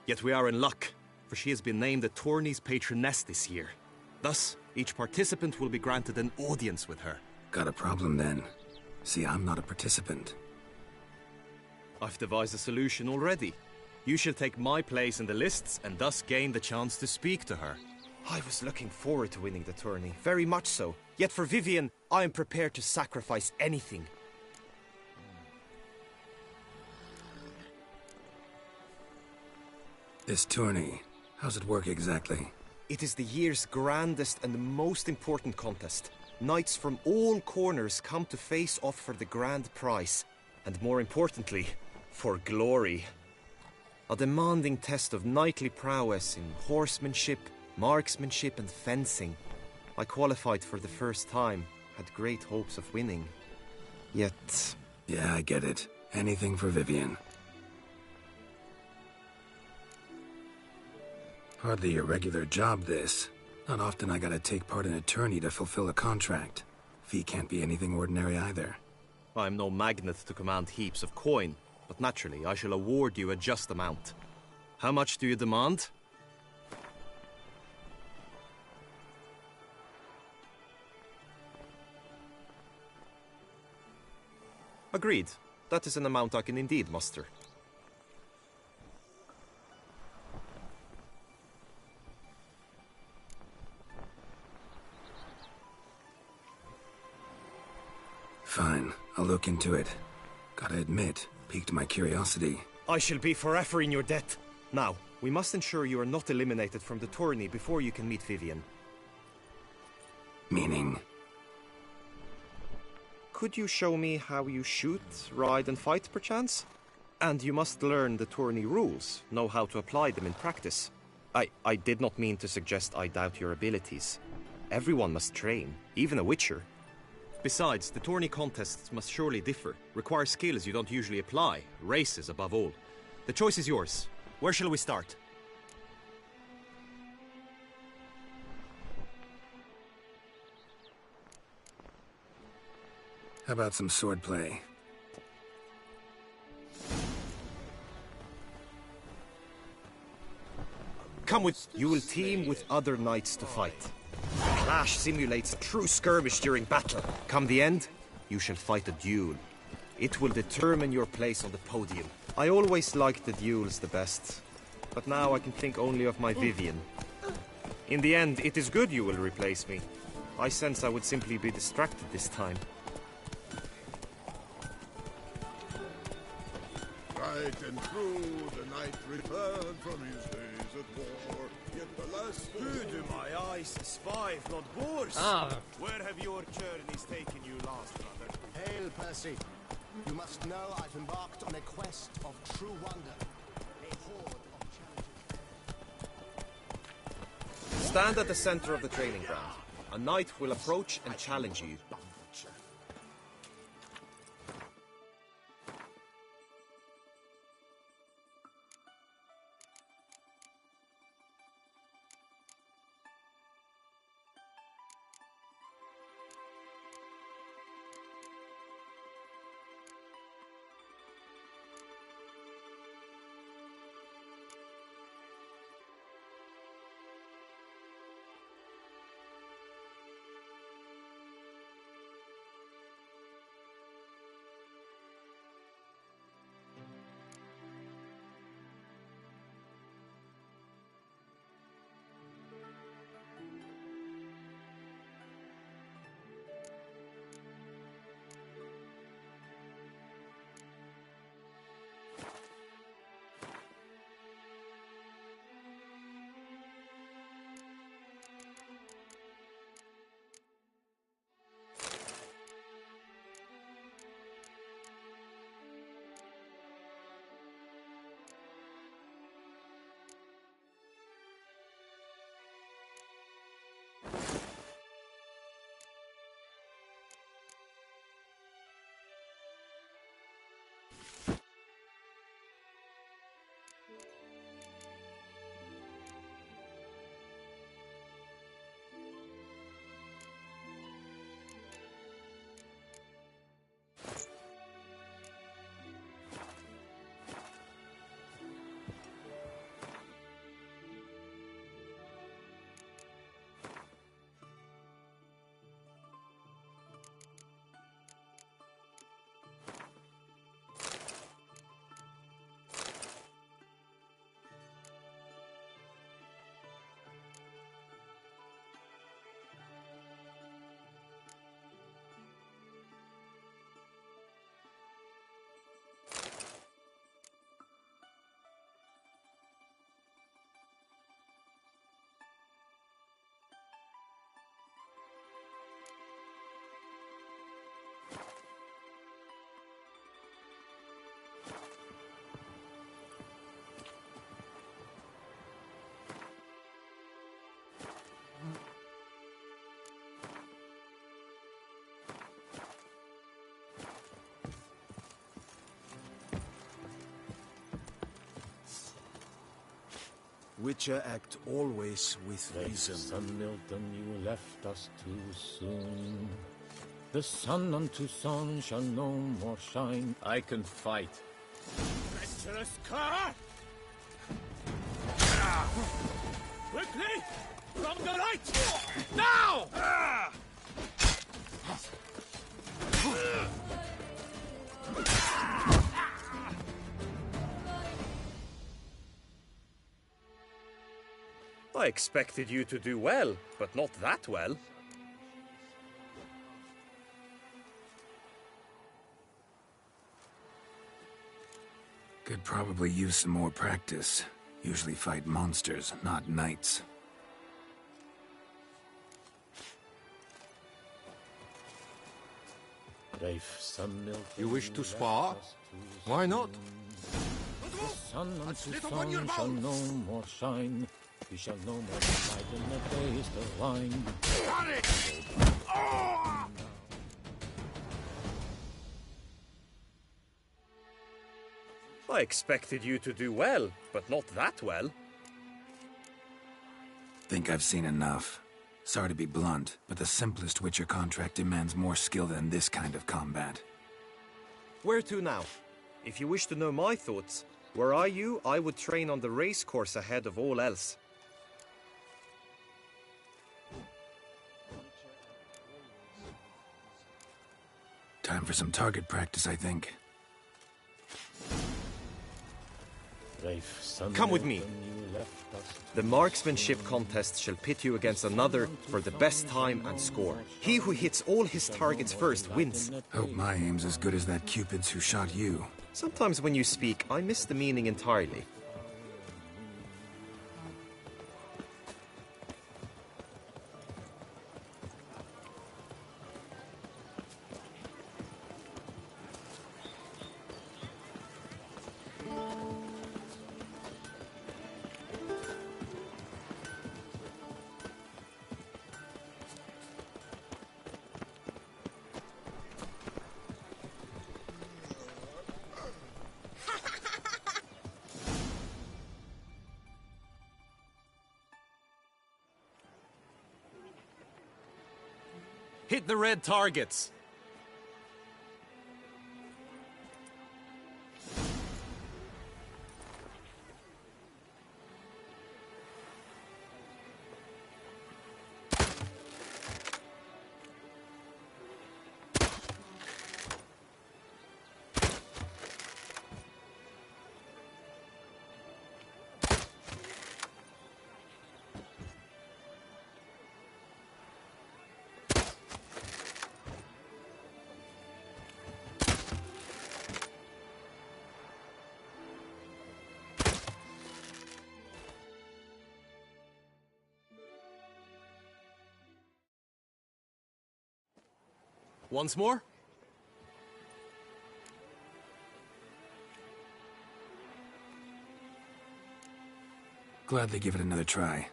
Yet we are in luck, for she has been named the tourney's patroness this year. Thus, each participant will be granted an audience with her. Got a problem then. See, I'm not a participant. I've devised a solution already. You shall take my place in the lists and thus gain the chance to speak to her. I was looking forward to winning the tourney, very much so. Yet for Vivian, I am prepared to sacrifice anything. This tourney, how's it work exactly? It is the year's grandest and most important contest. Knights from all corners come to face off for the grand prize. And more importantly, for glory. A demanding test of knightly prowess in horsemanship, marksmanship and fencing. I qualified for the first time, had great hopes of winning. Yet... Yeah, I get it. Anything for Vivian. Hardly a regular job, this. Not often I gotta take part in a tourney to fulfill a contract. Fee can't be anything ordinary either. I'm no magnet to command heaps of coin, but naturally I shall award you a just amount. How much do you demand? Agreed. That is an amount I can indeed muster. Fine, I'll look into it. Gotta admit, piqued my curiosity. I shall be forever in your debt. Now, we must ensure you are not eliminated from the tourney before you can meet Vivian. Meaning? Could you show me how you shoot, ride and fight, perchance? And you must learn the tourney rules, know how to apply them in practice. I did not mean to suggest I doubt your abilities. Everyone must train, even a witcher. Besides, the tourney contests must surely differ, require skills you don't usually apply, races above all. The choice is yours. Where shall we start? How about some swordplay? Come with... You will team with other knights to fight. The clash simulates a true skirmish during battle. Come the end, you shall fight a duel. It will determine your place on the podium. I always liked the duels the best, but now I can think only of my Vivian. In the end, it is good you will replace me. I sense I would simply be distracted this time. Right and true, the knight returned from his days at war. Yet the last who do my eyes spy if not boors? Where have your journeys taken you last, brother? Hail, Percy. You must know I've embarked on a quest of true wonder. A horde of challenges. Stand at the center of the training ground. A knight will approach and challenge you. Witcher act always with reason. Son Milton, you left us too soon. The sun unto sun shall no more shine. I can fight. Treacherous cur! Quickly! From the right! Now! I expected you to do well, but not that well. Could probably use some more practice. Usually fight monsters, not knights. You wish to spar? Why not? The sun unto sun shall no more shine. We shall no more light in the taste of wine. I expected you to do well, but not that well. Think I've seen enough. Sorry to be blunt, but the simplest Witcher contract demands more skill than this kind of combat. Where to now? If you wish to know my thoughts, were I you, I would train on the race course ahead of all else. Time for some target practice, I think. Come with me. The marksmanship contest shall pit you against another for the best time and score. He who hits all his targets first wins. Hope my aim's as good as that Cupid's who shot you. Sometimes when you speak, I miss the meaning entirely. Hit the red targets! Once more? Glad they give it another try.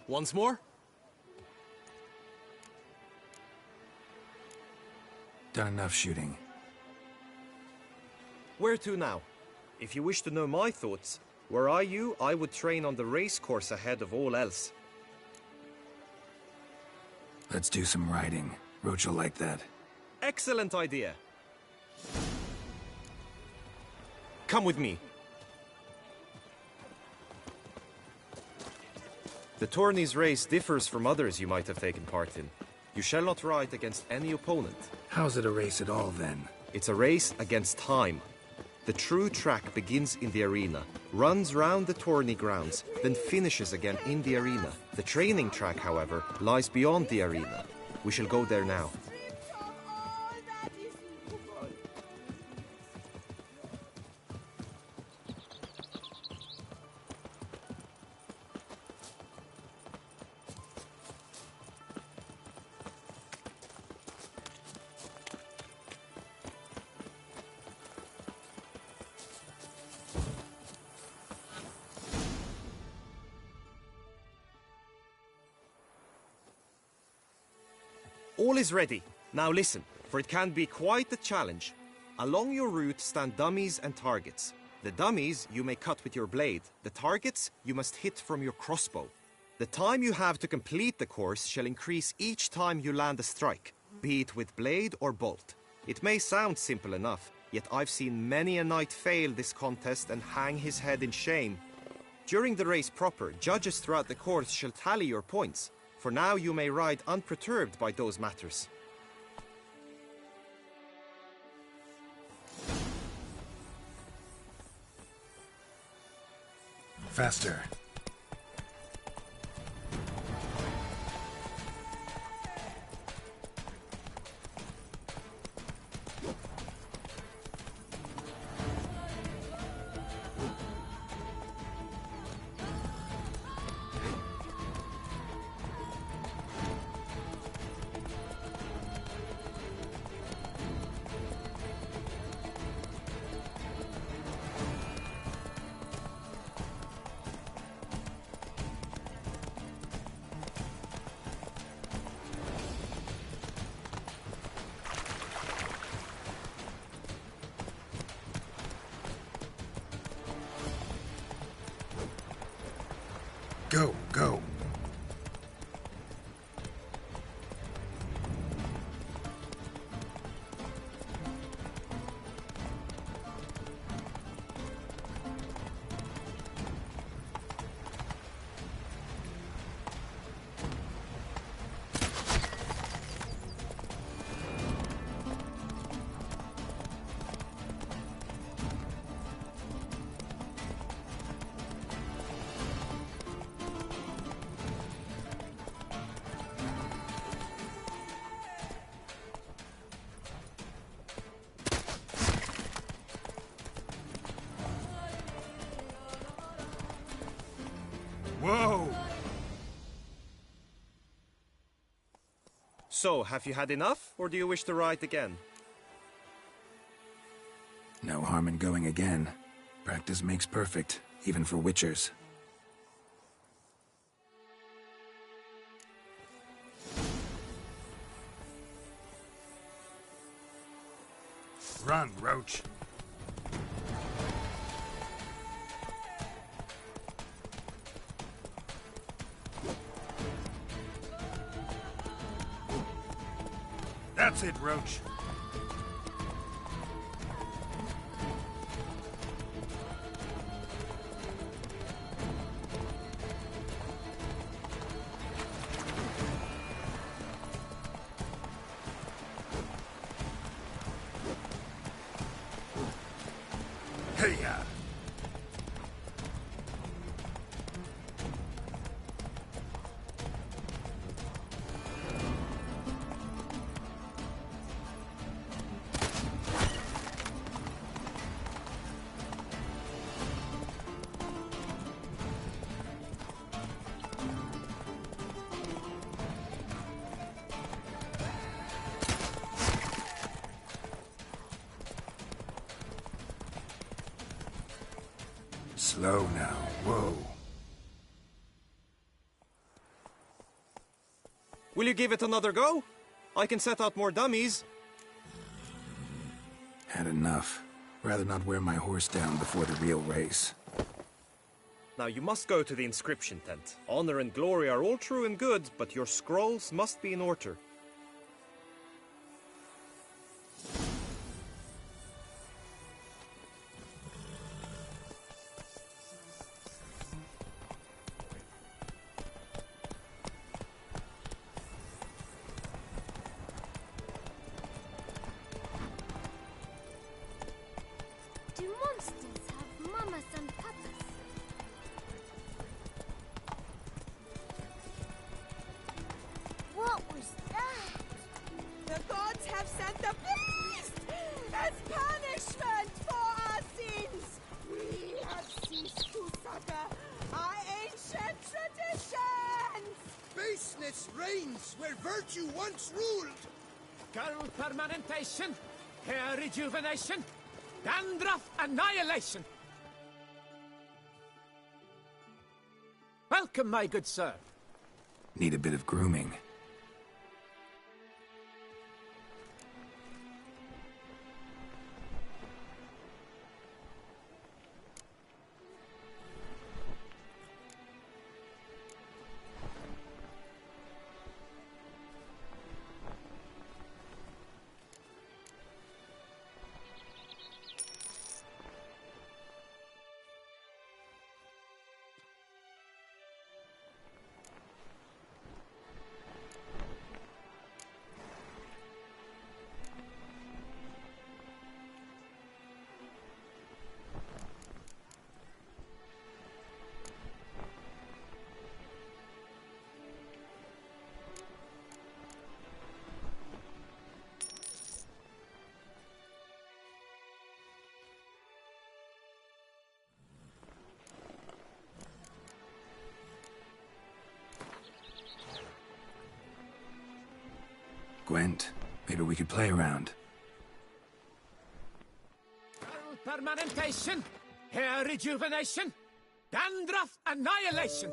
Once more? Done enough shooting. Where to now? If you wish to know my thoughts, were I you, I would train on the race course ahead of all else. Let's do some riding. Roach will like that. Excellent idea. Come with me. The tourney's race differs from others you might have taken part in. You shall not ride against any opponent. How's it a race at all, then? It's a race against time. The true track begins in the arena, runs round the tourney grounds, then finishes again in the arena. The training track, however, lies beyond the arena. We shall go there now. All is ready. Now listen, for it can be quite a challenge. Along your route stand dummies and targets. The dummies you may cut with your blade. The targets you must hit from your crossbow. The time you have to complete the course shall increase each time you land a strike, be it with blade or bolt. It may sound simple enough, yet I've seen many a knight fail this contest and hang his head in shame. During the race proper, judges throughout the course shall tally your points, for now you may ride unperturbed by those matters. Faster. Go, go. Whoa! So, have you had enough, or do you wish to ride again? No harm in going again. Practice makes perfect, even for witchers. Run, Roach. That's it, Roach. Hey-ya! Slow now. Whoa. Will you give it another go? I can set out more dummies. Had enough. Rather not wear my horse down before the real race. Now you must go to the inscription tent. Honor and glory are all true and good, but your scrolls must be in order. Do monsters have mamas and papas? What was that? The gods have sent the beast as punishment for our sins. We have ceased to succor our ancient traditions. Baseness reigns where virtue once ruled. Girl permanentation, hair rejuvenation, dandruff annihilation. Welcome, my good sir. Need a bit of grooming. Gwent, maybe we could play around. Permanentation, hair rejuvenation, dandruff annihilation.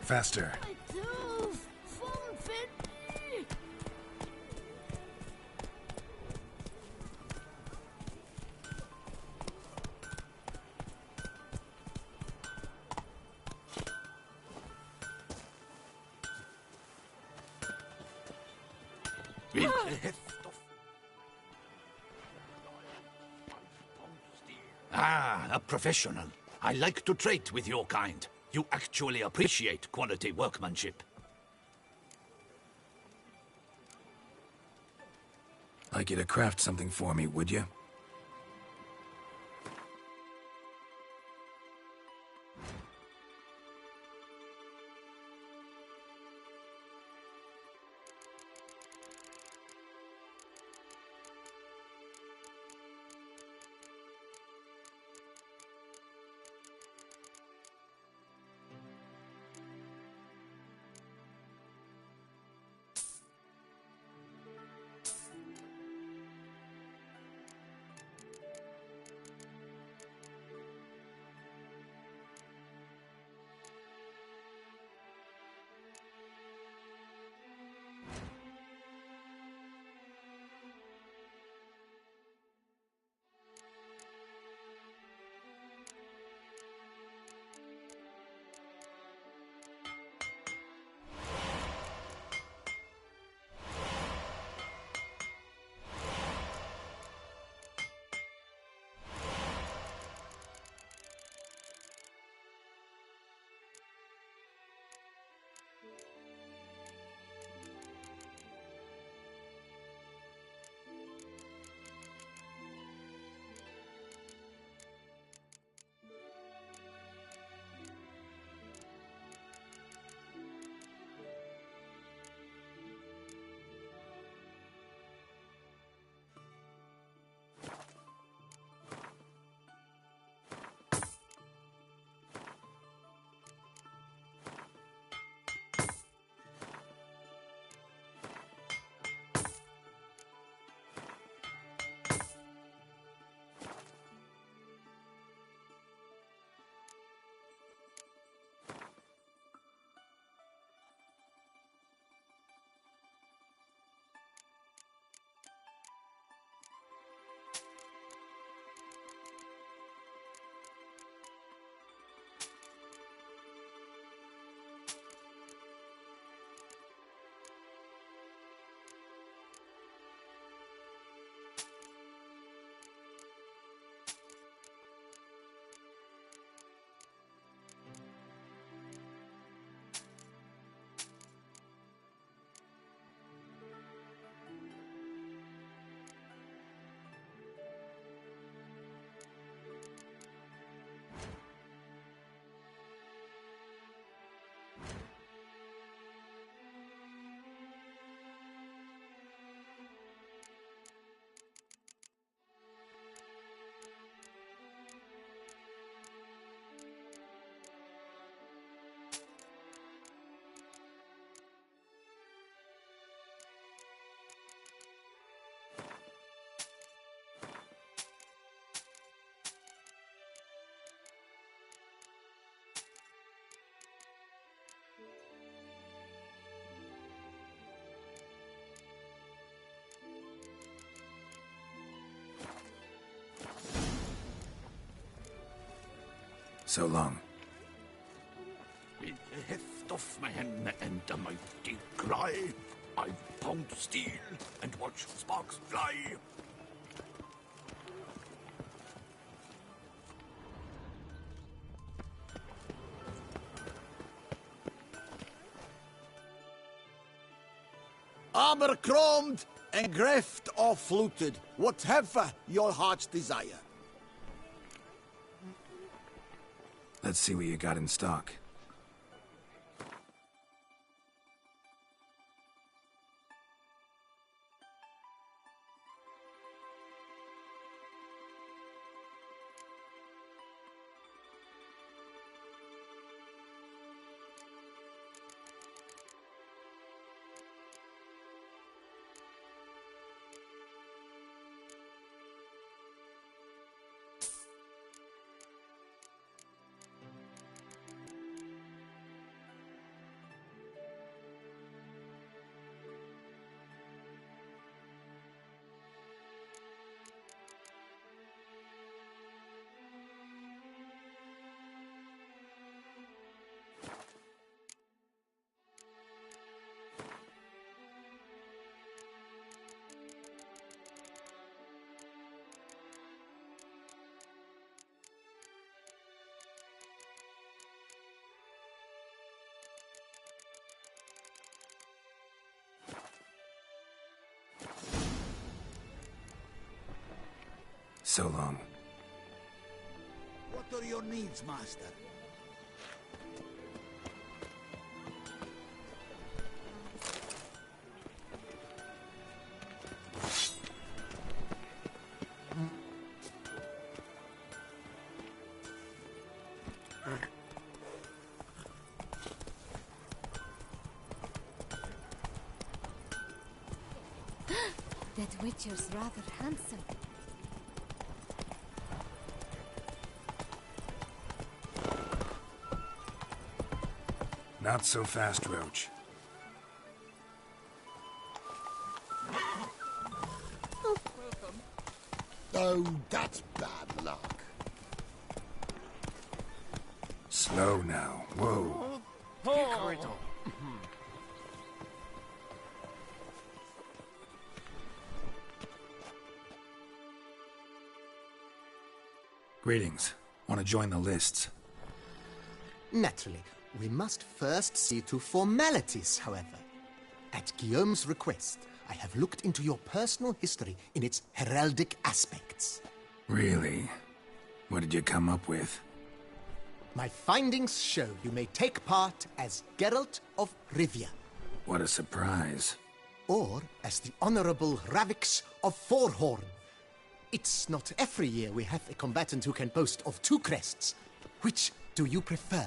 Faster. Ah, a professional. I like to trade with your kind. You actually appreciate quality workmanship. Like you to craft something for me, would you? So long. With the heft of man and a mighty cry, I pound steel and watch sparks fly. Abercrombed, engreft or fluted, whatever your heart's desire. Let's see what you got in stock. so long. What are your needs, master? That Witcher's rather handsome. Not so fast, Roach. Oh, that's bad luck. Slow now. Whoa. Greetings. Want to join the lists? Naturally. We must first see to formalities, however. At Guillaume's request, I have looked into your personal history in its heraldic aspects. Really? What did you come up with? My findings show you may take part as Geralt of Rivia. What a surprise. Or as the Honorable Ravix of Forhorn. It's not every year we have a combatant who can boast of 2 crests. Which do you prefer?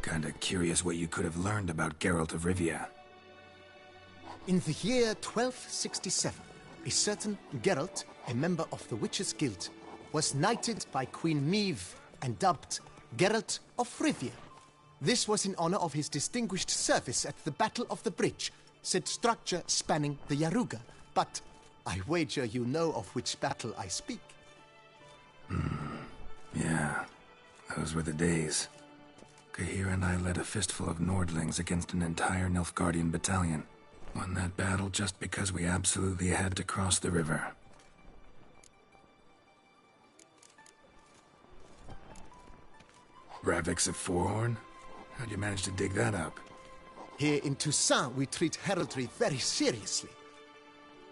Kinda curious what you could have learned about Geralt of Rivia. In the year 1267, a certain Geralt, a member of the Witches' Guild, was knighted by Queen Meve and dubbed Geralt of Rivia. This was in honor of his distinguished service at the Battle of the Bridge, said structure spanning the Yaruga. But I wager you know of which battle I speak. Yeah, those were the days. Kahir and I led a fistful of Nordlings against an entire Nilfgaardian battalion. Won that battle just because we absolutely had to cross the river. Ravix of Forhorn? How'd you manage to dig that up? Here in Toussaint, we treat heraldry very seriously.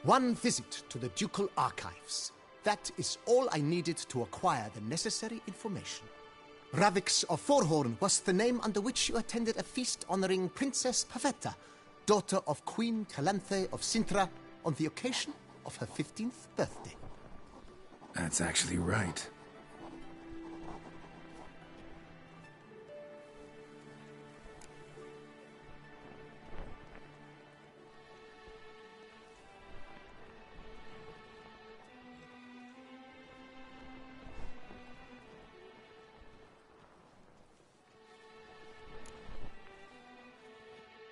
One visit to the Ducal Archives. That is all I needed to acquire the necessary information. Ravix of Forhorn was the name under which you attended a feast honoring Princess Pavetta, daughter of Queen Calanthe of Sintra, on the occasion of her 15th birthday. That's actually right.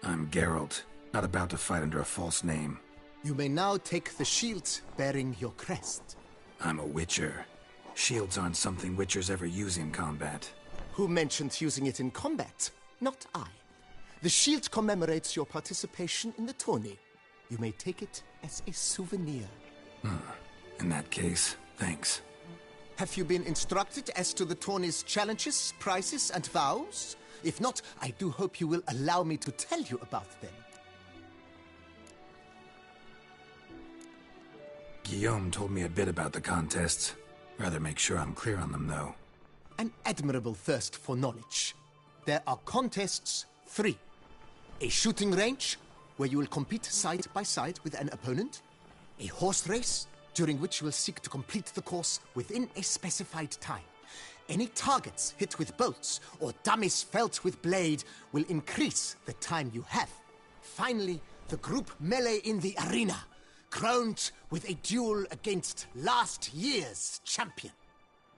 I'm Geralt, not about to fight under a false name. You may now take the shield bearing your crest. I'm a Witcher. Shields aren't something Witchers ever use in combat. Who mentioned using it in combat? Not I. The shield commemorates your participation in the tourney. You may take it as a souvenir. In that case, thanks. Have you been instructed as to the tourney's challenges, prizes, and vows? If not, I do hope you will allow me to tell you about them. Guillaume told me a bit about the contests. Rather make sure I'm clear on them, though. An admirable thirst for knowledge. There are contests 3. A shooting range, where you will compete side by side with an opponent. A horse race, during which you will seek to complete the course within a specified time. Any targets hit with bolts or dummies felt with blade will increase the time you have. Finally, the group melee in the arena, crowned with a duel against last year's champion.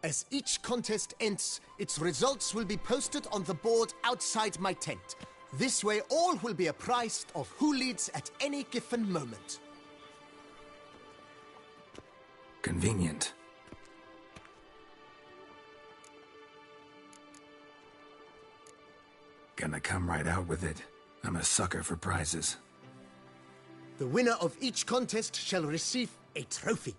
As each contest ends, its results will be posted on the board outside my tent. This way all will be apprised of who leads at any given moment. Convenient. Gonna come right out with it. I'm a sucker for prizes. The winner of each contest shall receive a trophy.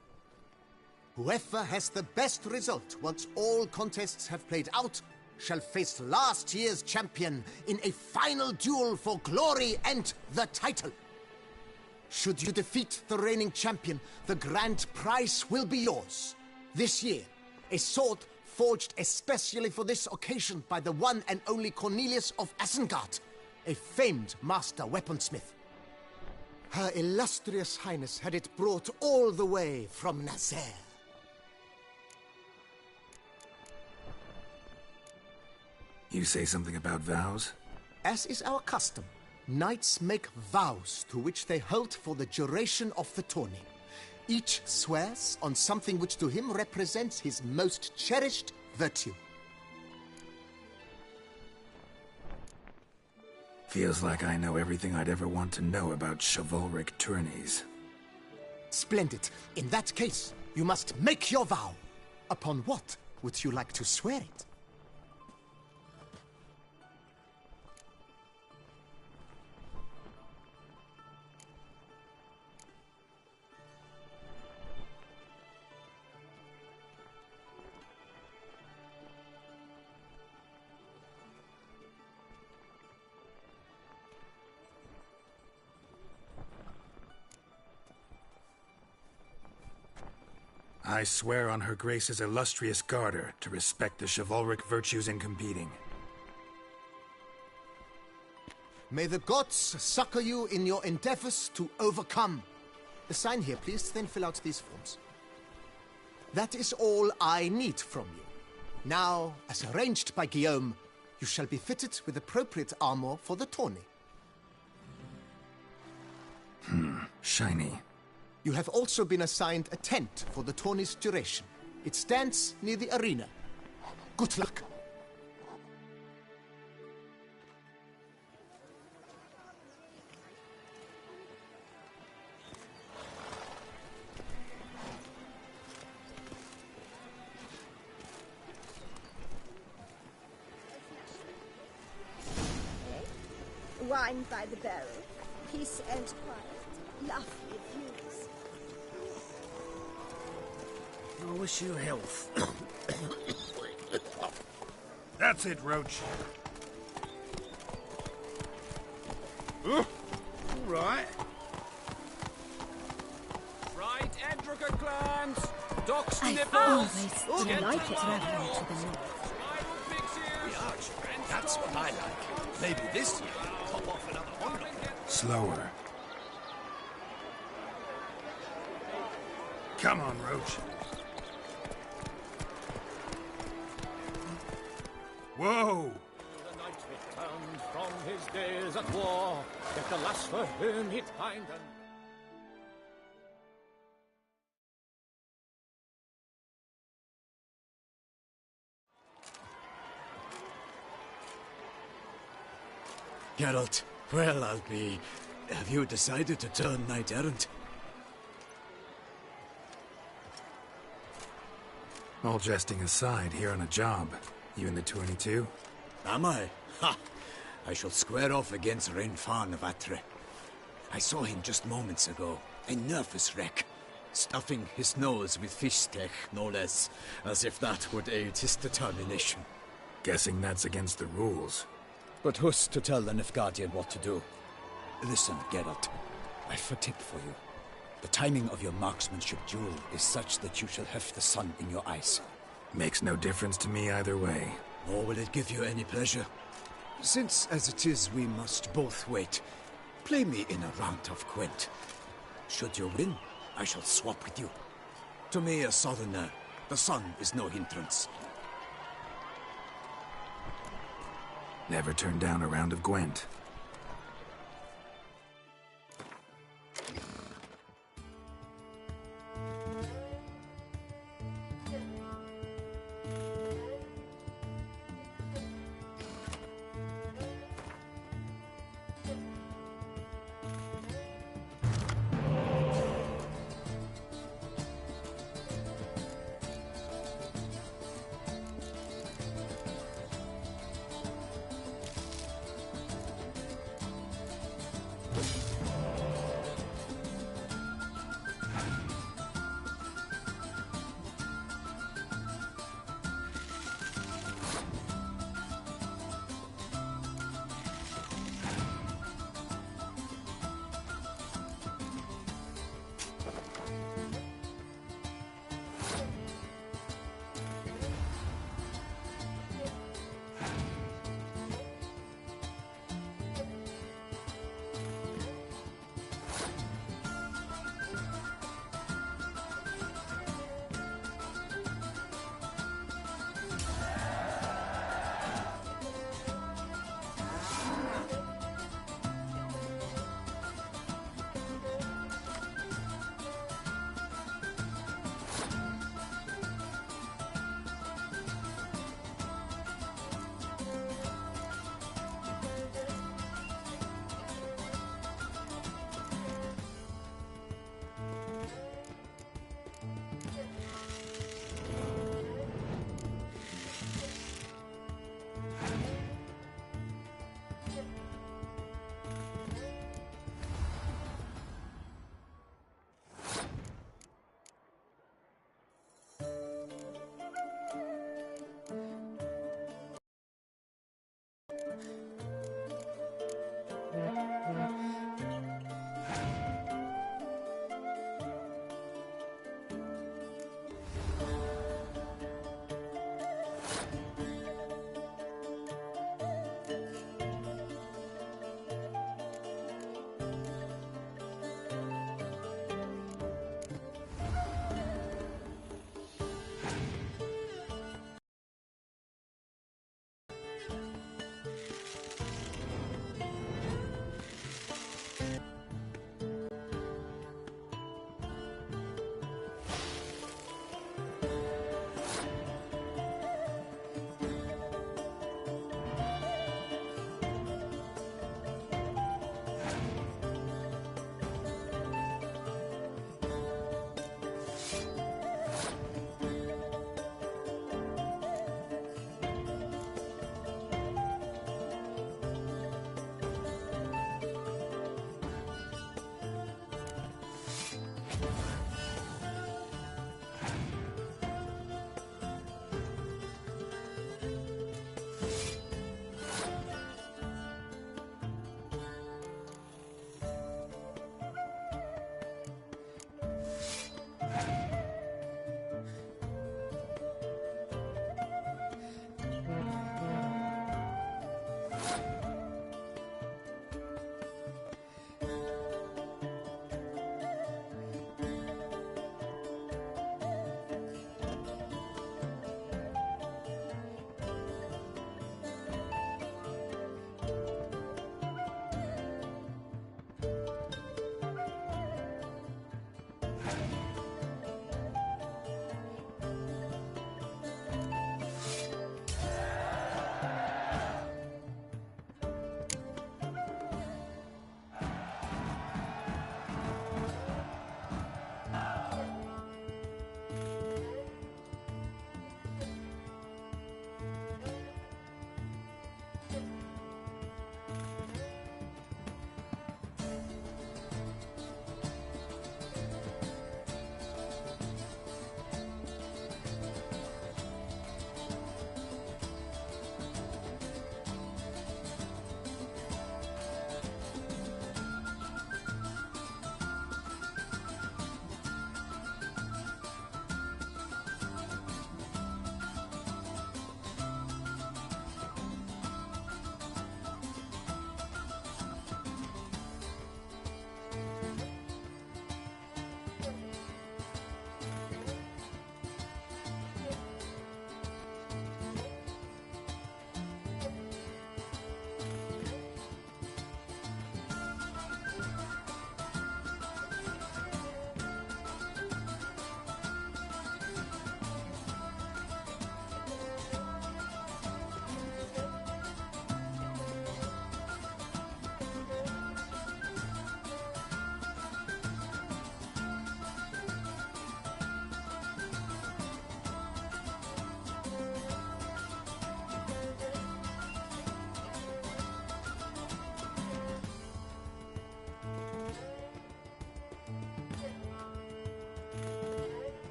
Whoever has the best result once all contests have played out shall face last year's champion in a final duel for glory and the title. Should you defeat the reigning champion, the grand prize will be yours. This year, a sword forged especially for this occasion by the one and only Cornelius of Isengard, a famed master weaponsmith. Her illustrious highness had it brought all the way from Nazaire. You say something about vows? As is our custom, knights make vows to which they hold for the duration of the tourney. Each swears on something which to him represents his most cherished virtue. Feels like I know everything I'd ever want to know about chivalric tourneys. Splendid. In that case, you must make your vow. Upon what would you like to swear it? I swear on Her Grace's illustrious garter to respect the chivalric virtues in competing. May the gods succor you in your endeavors to overcome. Sign here, please, then fill out these forms. That is all I need from you. Now, as arranged by Guillaume, you shall be fitted with appropriate armor for the tourney. Shiny. You have also been assigned a tent for the tourney's duration. It stands near the arena. Good luck. Wine by the barrel, peace and quiet, lovely views. I wish you health. That's it, Roach. All right. Right, Edrica clans! Docks I nipples! always like it traveling to the north. The arch. That's what I like. Maybe this year, pop off another one. Slower. Come on, Roach. Whoa! The knight returned from his days at war, yet alas for him he'd find an... Geralt, well, I'll be... Have you decided to turn knight-errant? All jesting aside, here on a job. You in the 22? Am I? Ha! I shall square off against Rainfan of Atre. I saw him just moments ago. A nervous wreck. Stuffing his nose with fish steak, no less. As if that would aid his determination. Guessing that's against the rules. But who's to tell the Nilfgaardian what to do? Listen, Geralt. I've a tip for you. The timing of your marksmanship duel is such that you shall have the sun in your eyes. Makes no difference to me either way. Nor will it give you any pleasure. Since, as it is, we must both wait, play me in a round of Gwent. Should you win, I shall swap with you. To me, a southerner, the sun is no hindrance. Never turn down a round of Gwent.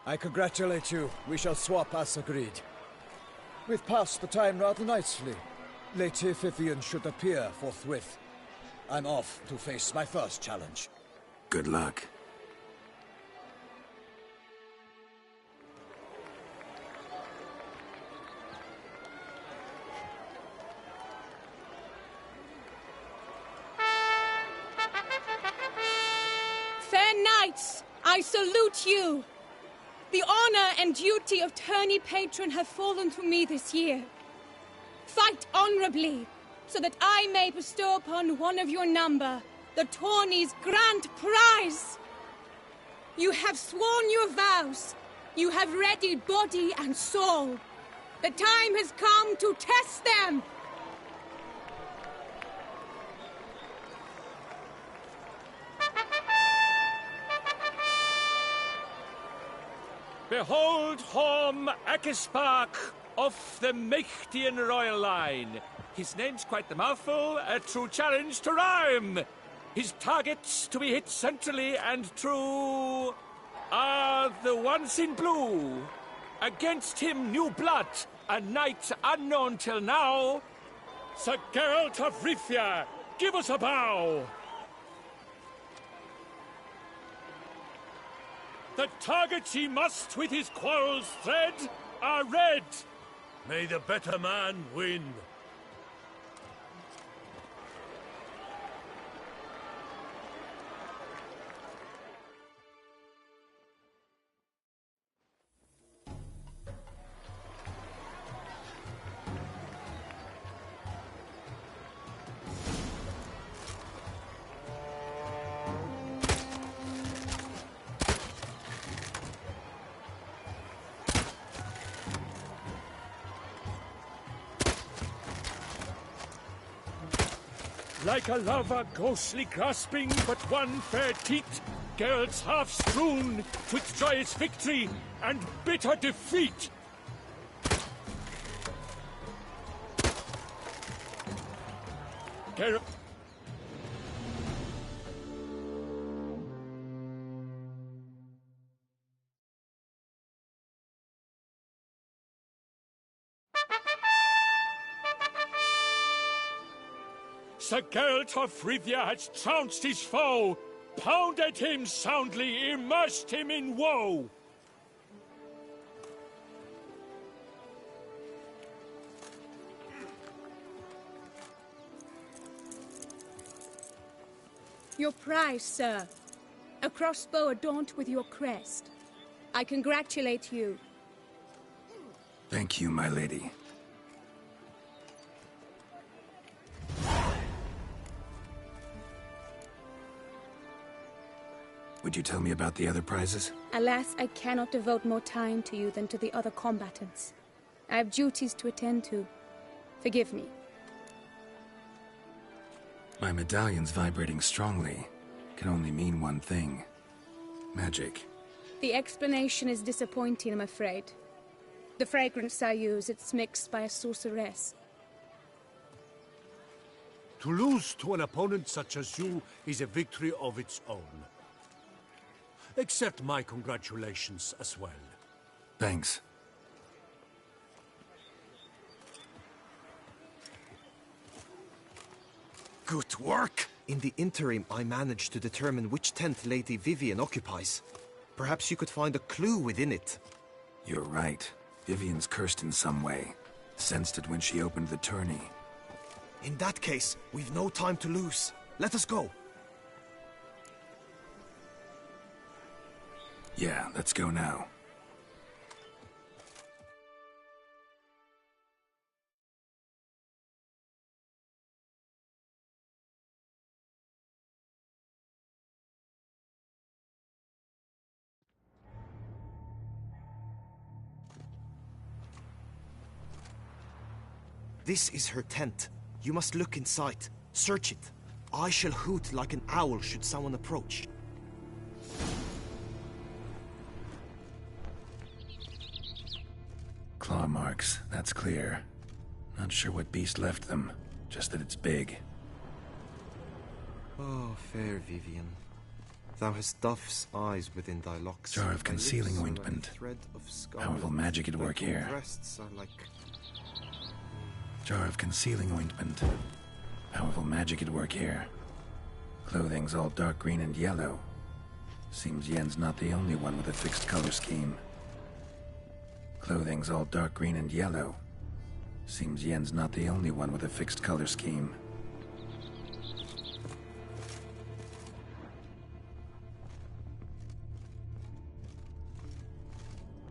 I congratulate you. We shall swap as agreed. We've passed the time rather nicely. Lady Vivian should appear forthwith. I'm off to face my first challenge. Good luck. Fair knights, I salute you. The honor and duty of tourney patron have fallen to me this year. Fight honorably, so that I may bestow upon one of your number the tourney's grand prize. You have sworn your vows. You have readied body and soul. The time has come to test them. Behold Horm Akispark of the Mechtian royal line. His name's quite the mouthful, a true challenge to rhyme. His targets to be hit centrally and true are the ones in blue. Against him new blood, a knight unknown till now. Sir Geralt of Rivia, give us a bow. The targets he must with his quarrels thread are red. May the better man win. Like a lover ghostly grasping but one fair teat, Geralt's half strewn twixt joyous victory and bitter defeat. Geralt... Sir Geralt of Rivia has trounced his foe, pounded him soundly, immersed him in woe. Your prize, sir. A crossbow adorned with your crest. I congratulate you. Thank you, my lady. Would you tell me about the other prizes? Alas, I cannot devote more time to you than to the other combatants. I have duties to attend to. Forgive me. My medallion's vibrating strongly. Can only mean one thing. Magic. The explanation is disappointing, I'm afraid. The fragrance I use, it's mixed by a sorceress. To lose to an opponent such as you is a victory of its own. Accept my congratulations as well. Thanks. Good work! In the interim, I managed to determine which tent Lady Vivian occupies. Perhaps you could find a clue within it. You're right. Vivian's cursed in some way. Sensed it when she opened the tourney. In that case, we've no time to lose. Let us go. Yeah, let's go now. This is her tent. You must look inside. Search it. I shall hoot like an owl should someone approach. Claw marks, that's clear. Not sure what beast left them, just that it's big. Oh, fair Vivian. Thou hast dove's eyes within thy locks. Jar of concealing ointment. Powerful magic at work here. Breasts are like... Jar of concealing ointment. Powerful magic at work here. Clothing's all dark green and yellow. Seems Yen's not the only one with a fixed color scheme. Clothing's all dark green and yellow. Seems Yen's not the only one with a fixed color scheme.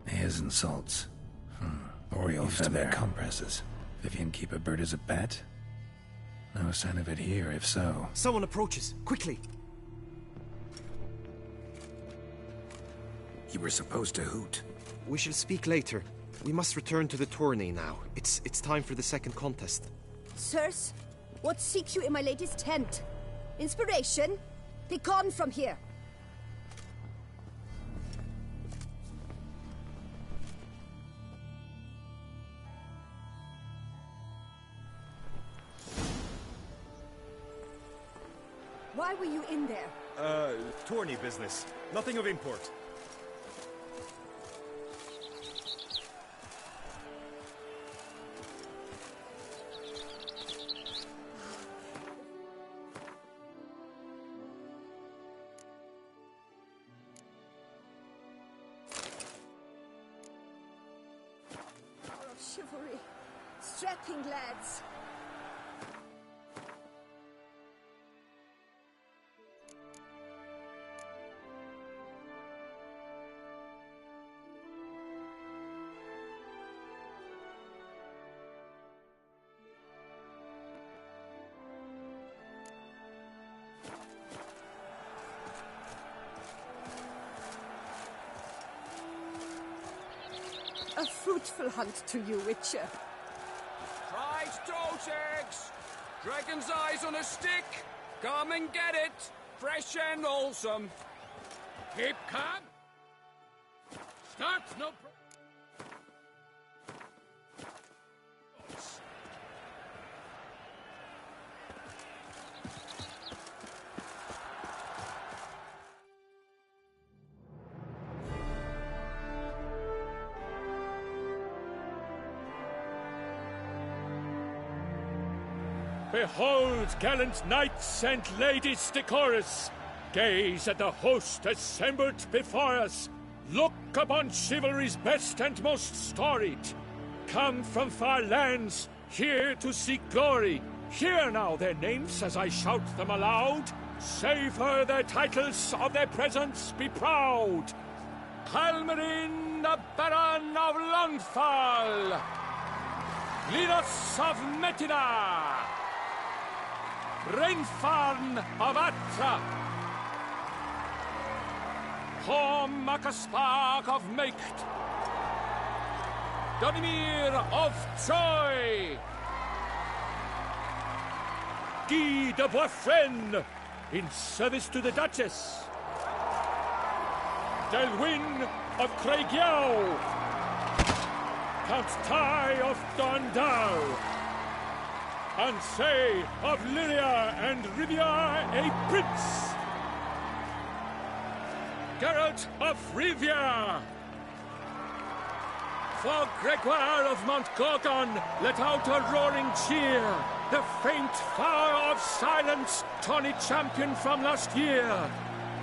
Hairs and salts. Oriole feather compresses. Vivian keep a bird as a pet? No sign of it here, if so. Someone approaches. Quickly! You were supposed to hoot. We shall speak later. We must return to the tourney now. It's time for the second contest. Sirs, what seeks you in my lady's tent? Inspiration? Be gone from here! Why were you in there? Tourney business. Nothing of import. Power of chivalry. Strapping lads. A fruitful hunt to you, Witcher. Fried toast eggs! Dragon's eyes on a stick! Come and get it! Fresh and wholesome! Keep calm! Start no... Behold, gallant knights and ladies decorous! Gaze at the host assembled before us! Look upon chivalry's best and most storied! Come from far lands, here to seek glory! Hear now their names as I shout them aloud! Savor their titles, of their presence be proud! Halmarin, the Baron of Longfall! Linos of Metina! Rainfarn of Atra! Horm Makaspark of Maked! Donimir of Troy! Guy de Boisfren, in service to the Duchess! Delwyn of Craigiau! Count Tai of Dondal! Ansay of Lyria and Rivia a prince! Geralt of Rivia! For Gregoire of Montgorgon, let out a roaring cheer! The faint fire of silence, tawny champion from last year!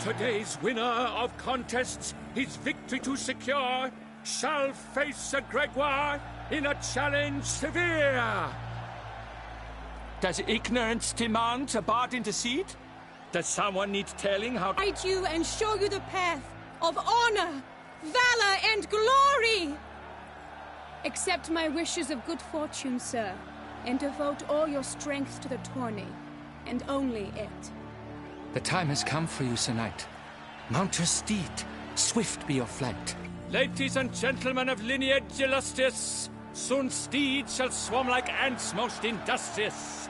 Today's winner of contests, his victory to secure, shall face a Gregoire in a challenge severe! Does ignorance demand a bard intercede? Does someone need telling how to guide you and show you the path of honor, valor, and glory? Accept my wishes of good fortune, sir, and devote all your strength to the tourney, and only it. The time has come for you, Sir Knight. Mount your steed. Swift be your flight. Ladies and gentlemen of lineage illustrious, soon steeds shall swarm like ants most industrious.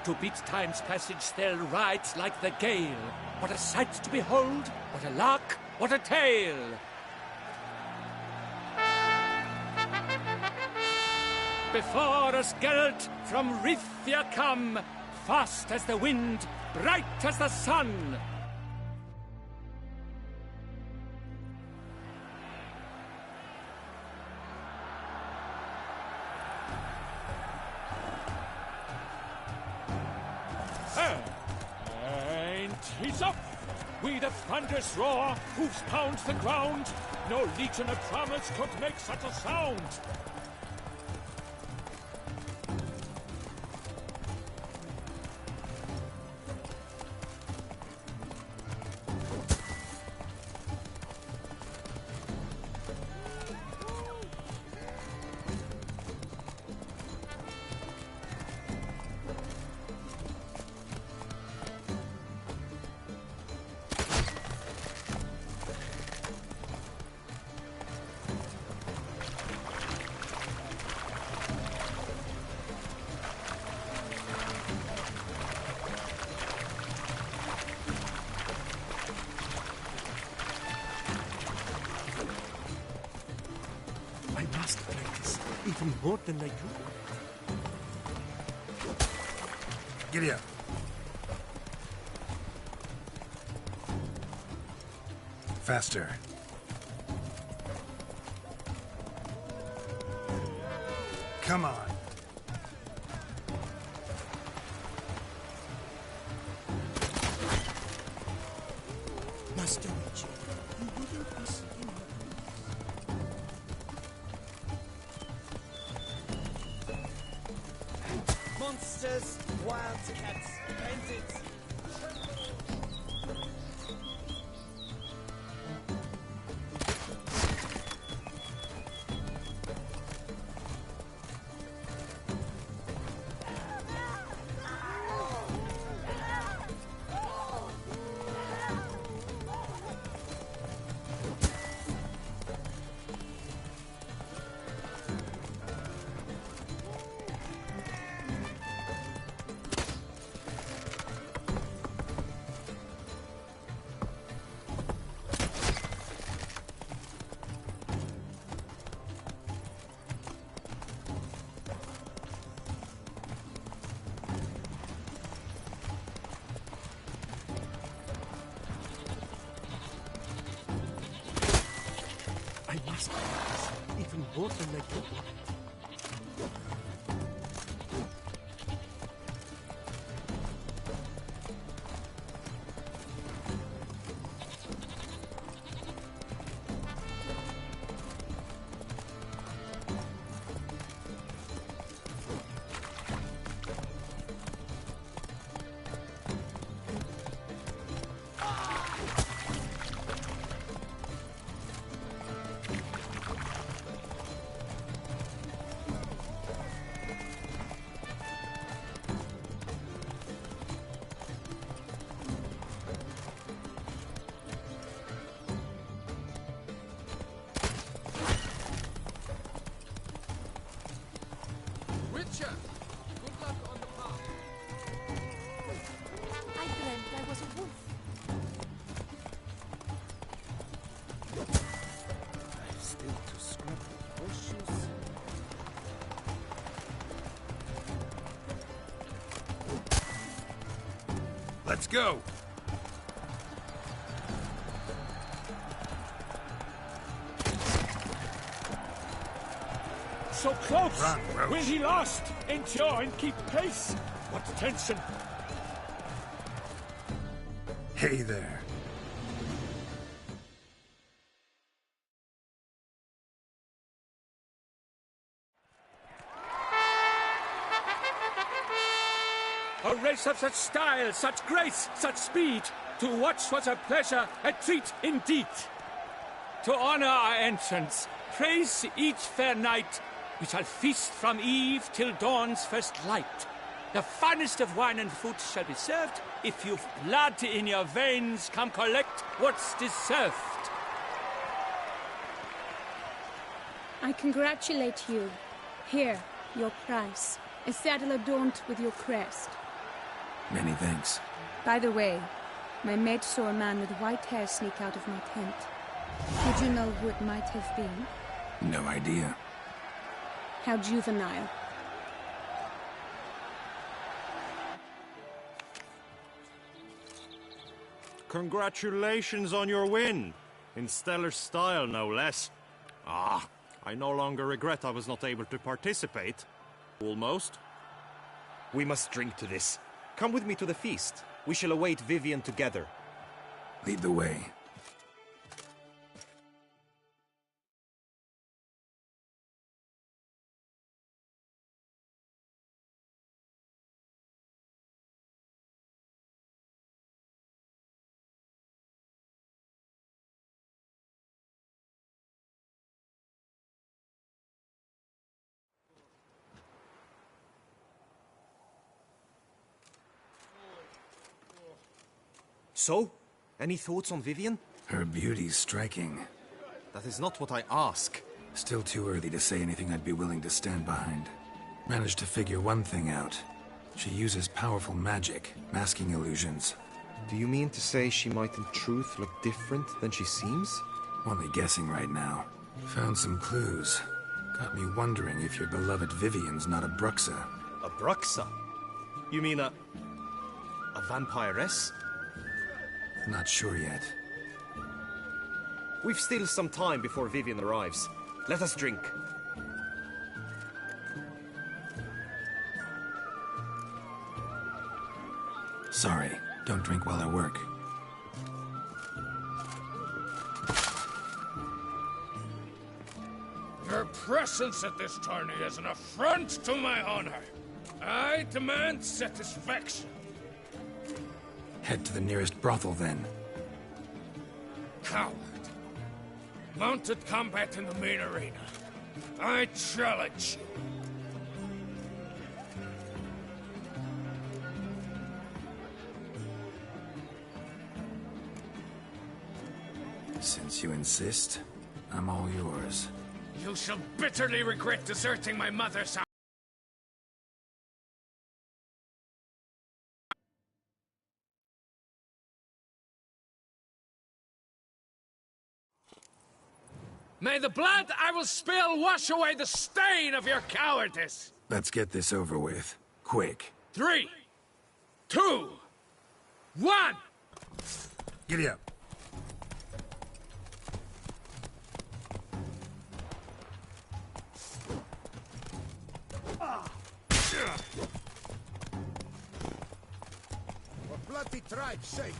To beat time's passage they'll ride like the gale. What a sight to behold, what a lark, what a tale! Before us Geralt from Rithia come, fast as the wind, bright as the sun. He's up! With a thunderous roar, hoofs pound the ground. No legion of drummers could make such a sound. Even more than I do. Giddy up. Faster. Come on. Master Richard, you wouldn't be seen. Monsters, wildcats, bandits. I must practice even more than I do. Witcher! Good luck on the path. I dreamt I was a wolf. I've still to scrub the horseshoes. Let's go! So close! Run, Roach. Will he last? Endure and keep pace? What tension! Hey there. A race of such style, such grace, such speed. To watch was a pleasure, a treat indeed. To honor our entrance, praise each fair knight. We shall feast from eve till dawn's first light. The finest of wine and food shall be served. If you've blood in your veins, come collect what's deserved. I congratulate you. Here, your prize. A saddle adorned with your crest. Many thanks. By the way, my maid saw a man with white hair sneak out of my tent. Would you know who it might have been? No idea. How juvenile. Congratulations on your win. In stellar style, no less. Ah, I no longer regret I was not able to participate. Almost. We must drink to this. Come with me to the feast. We shall await Vivian together. Lead the way. So? Any thoughts on Vivian? Her beauty's striking. That is not what I ask. Still too early to say anything I'd be willing to stand behind. Managed to figure one thing out. She uses powerful magic, masking illusions. Do you mean to say she might in truth look different than she seems? Only guessing right now. Found some clues. Got me wondering if your beloved Vivian's not a Bruxa. A Bruxa? You mean a vampiress? Not sure yet. We've still some time before Vivian arrives. Let us drink. Sorry, don't drink while I work. Your presence at this tourney is an affront to my honor. I demand satisfaction. Head to the nearest brothel, then. Coward. Mounted combat in the main arena. I challenge you. Since you insist, I'm all yours. You shall bitterly regret deserting my mother's house. May the blood I will spill wash away the stain of your cowardice! Let's get this over with. Quick. 3, 2, 1! Giddy up. For bloody tribe's sake!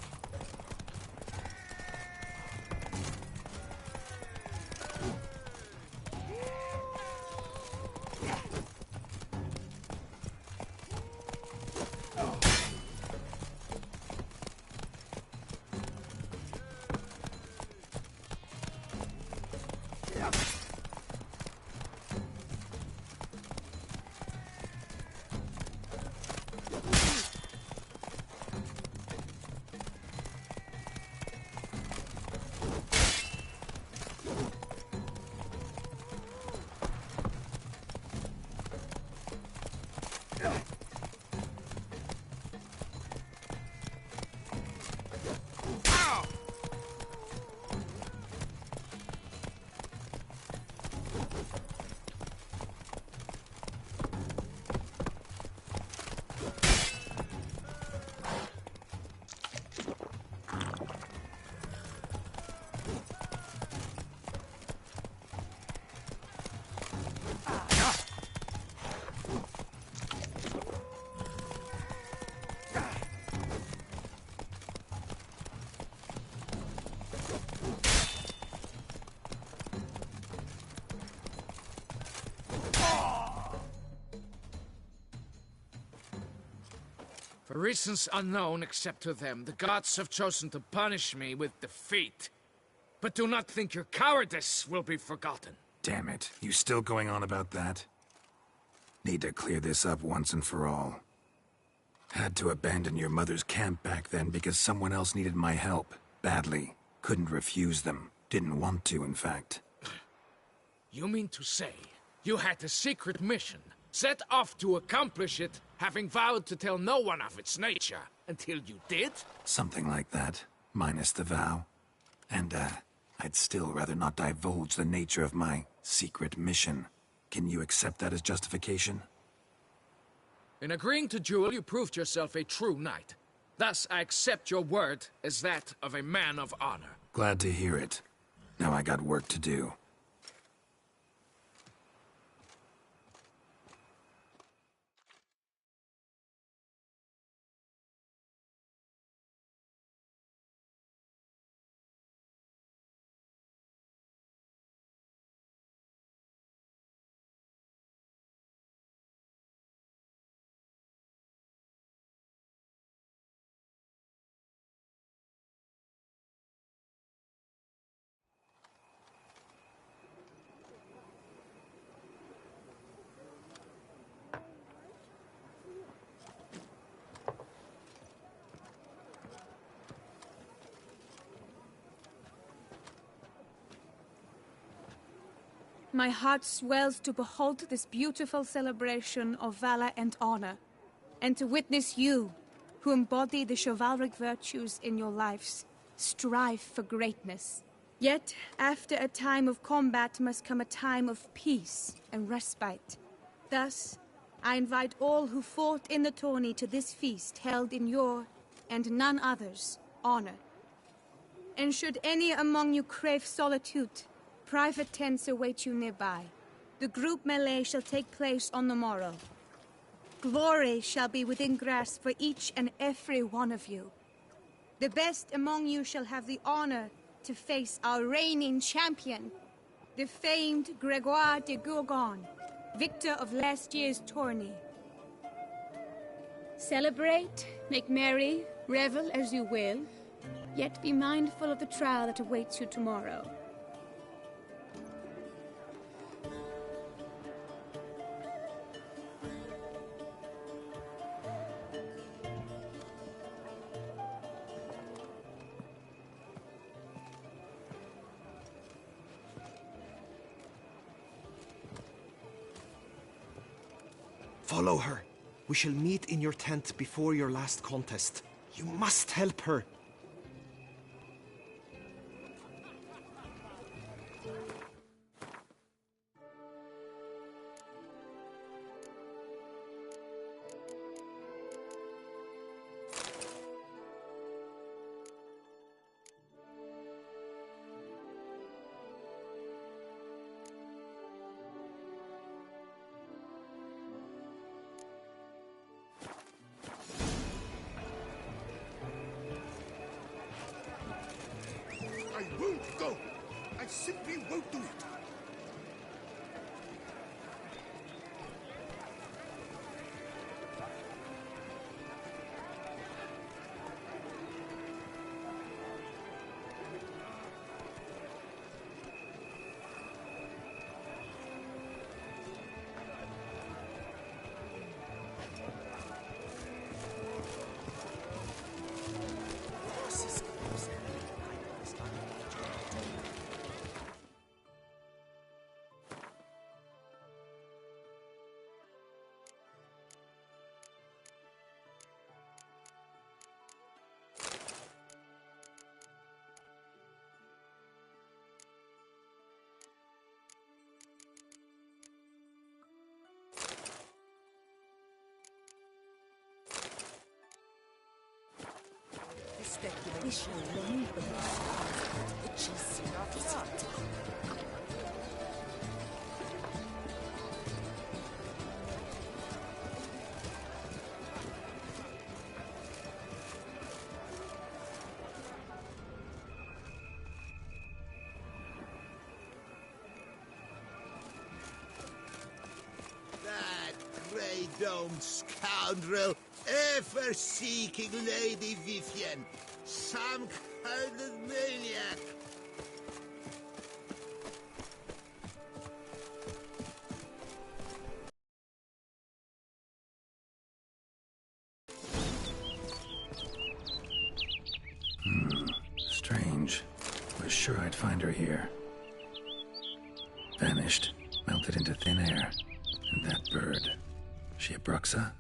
For reasons unknown except to them, the gods have chosen to punish me with defeat. But do not think your cowardice will be forgotten. Damn it. You still going on about that? Need to clear this up once and for all. Had to abandon your mother's camp back then because someone else needed my help. Badly. Couldn't refuse them. Didn't want to, in fact. You mean to say you had a secret mission, set off to accomplish it, having vowed to tell no one of its nature, until you did? Something like that. Minus the vow. And, I'd still rather not divulge the nature of my secret mission. Can you accept that as justification? In agreeing to duel, you proved yourself a true knight. Thus, I accept your word as that of a man of honor. Glad to hear it. Now I got work to do. My heart swells to behold this beautiful celebration of valor and honor, and to witness you, who embody the chivalric virtues in your lives, strive for greatness. Yet, after a time of combat must come a time of peace and respite. Thus, I invite all who fought in the tourney to this feast held in your, and none other's, honor. And should any among you crave solitude, private tents await you nearby. The group melee shall take place on the morrow. Glory shall be within grasp for each and every one of you. The best among you shall have the honor to face our reigning champion, the famed Gregoire de Gourgon, victor of last year's tourney. Celebrate, make merry, revel as you will, yet be mindful of the trial that awaits you tomorrow. Follow her. We shall meet in your tent before your last contest. You must help her. I won't go! I simply won't do it! Speculation long believed, which is visit. That grey-domed scoundrel, ever seeking Lady Vivienne. Some kind of maniac. Strange. Was sure I'd find her here. Vanished, melted into thin air. And that bird. She a Bruxa?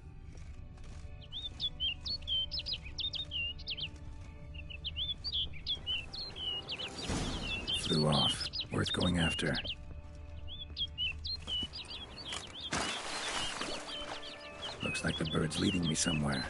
Flew off. Worth going after. Looks like the bird's leading me somewhere.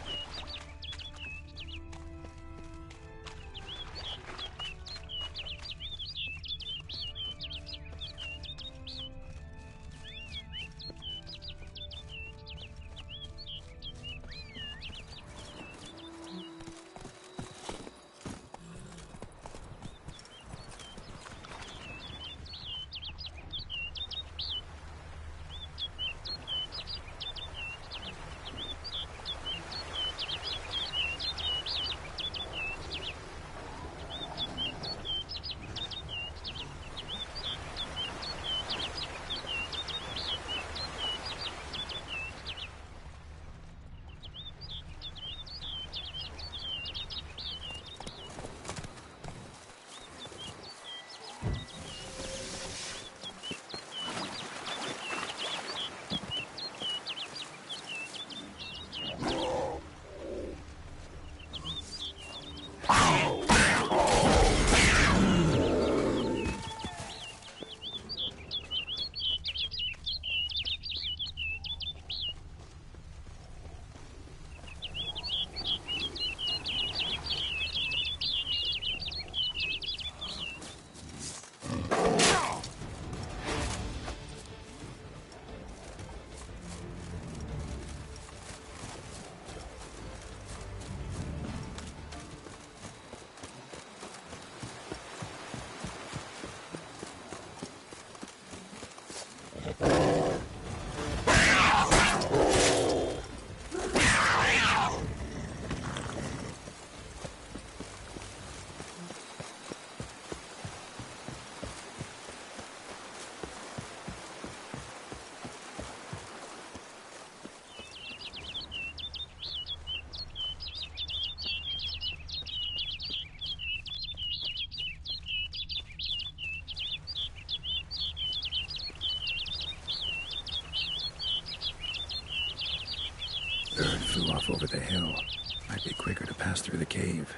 over the hill. Might be quicker to pass through the cave.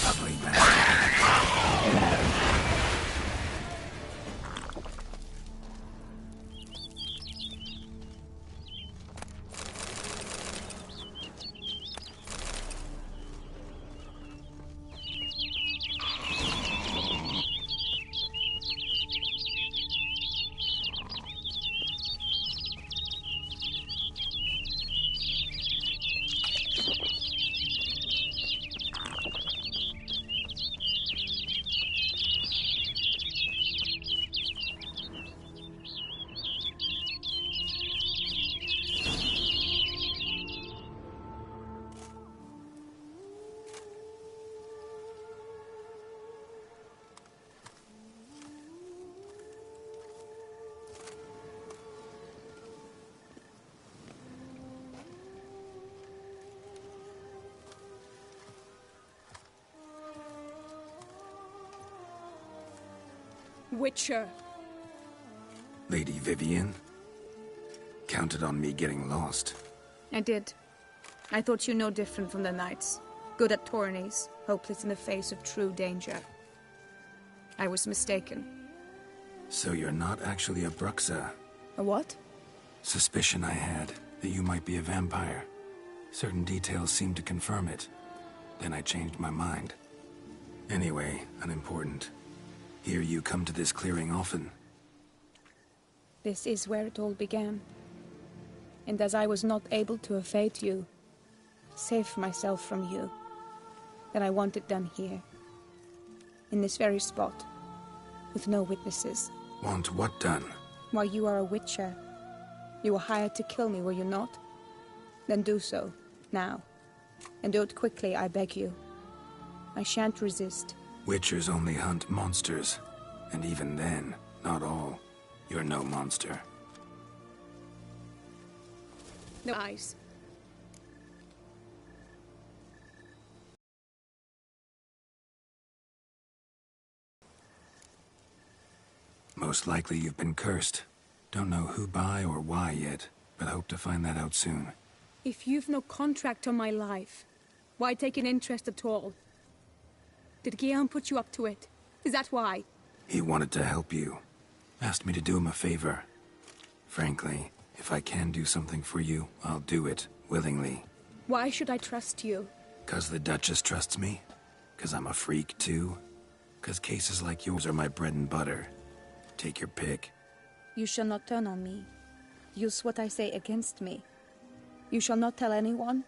Lovely magic. Witcher. Lady Vivienne? Counted on me getting lost. I did. I thought you no different from the knights. Good at tourneys, hopeless in the face of true danger. I was mistaken. So you're not actually a Bruxa? A what? Suspicion I had, that you might be a vampire. Certain details seemed to confirm it. Then I changed my mind. Anyway, unimportant. Hear you come to this clearing often. This is where it all began. And as I was not able to evade you, save myself from you, then I want it done here. In this very spot. With no witnesses. Want what done? Why, you are a witcher. You were hired to kill me, were you not? Then do so, now. And do it quickly, I beg you. I shan't resist. Witchers only hunt monsters. And even then, not all. You're no monster. No eyes. Most likely you've been cursed. Don't know who by or why yet, but hope to find that out soon. If you've no contract on my life, why take an interest at all? Did Guillaume put you up to it? Is that why? He wanted to help you. Asked me to do him a favor. Frankly, if I can do something for you, I'll do it, willingly. Why should I trust you? 'Cause the Duchess trusts me? 'Cause I'm a freak, too? 'Cause cases like yours are my bread and butter. Take your pick. You shall not turn on me. Use what I say against me. You shall not tell anyone?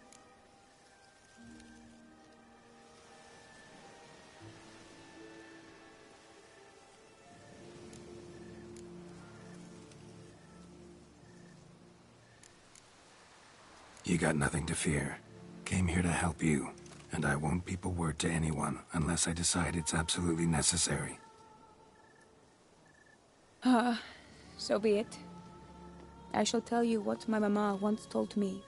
You got nothing to fear. Came here to help you, and I won't peep a word to anyone unless I decide it's absolutely necessary. So be it. I shall tell you what my mama once told me.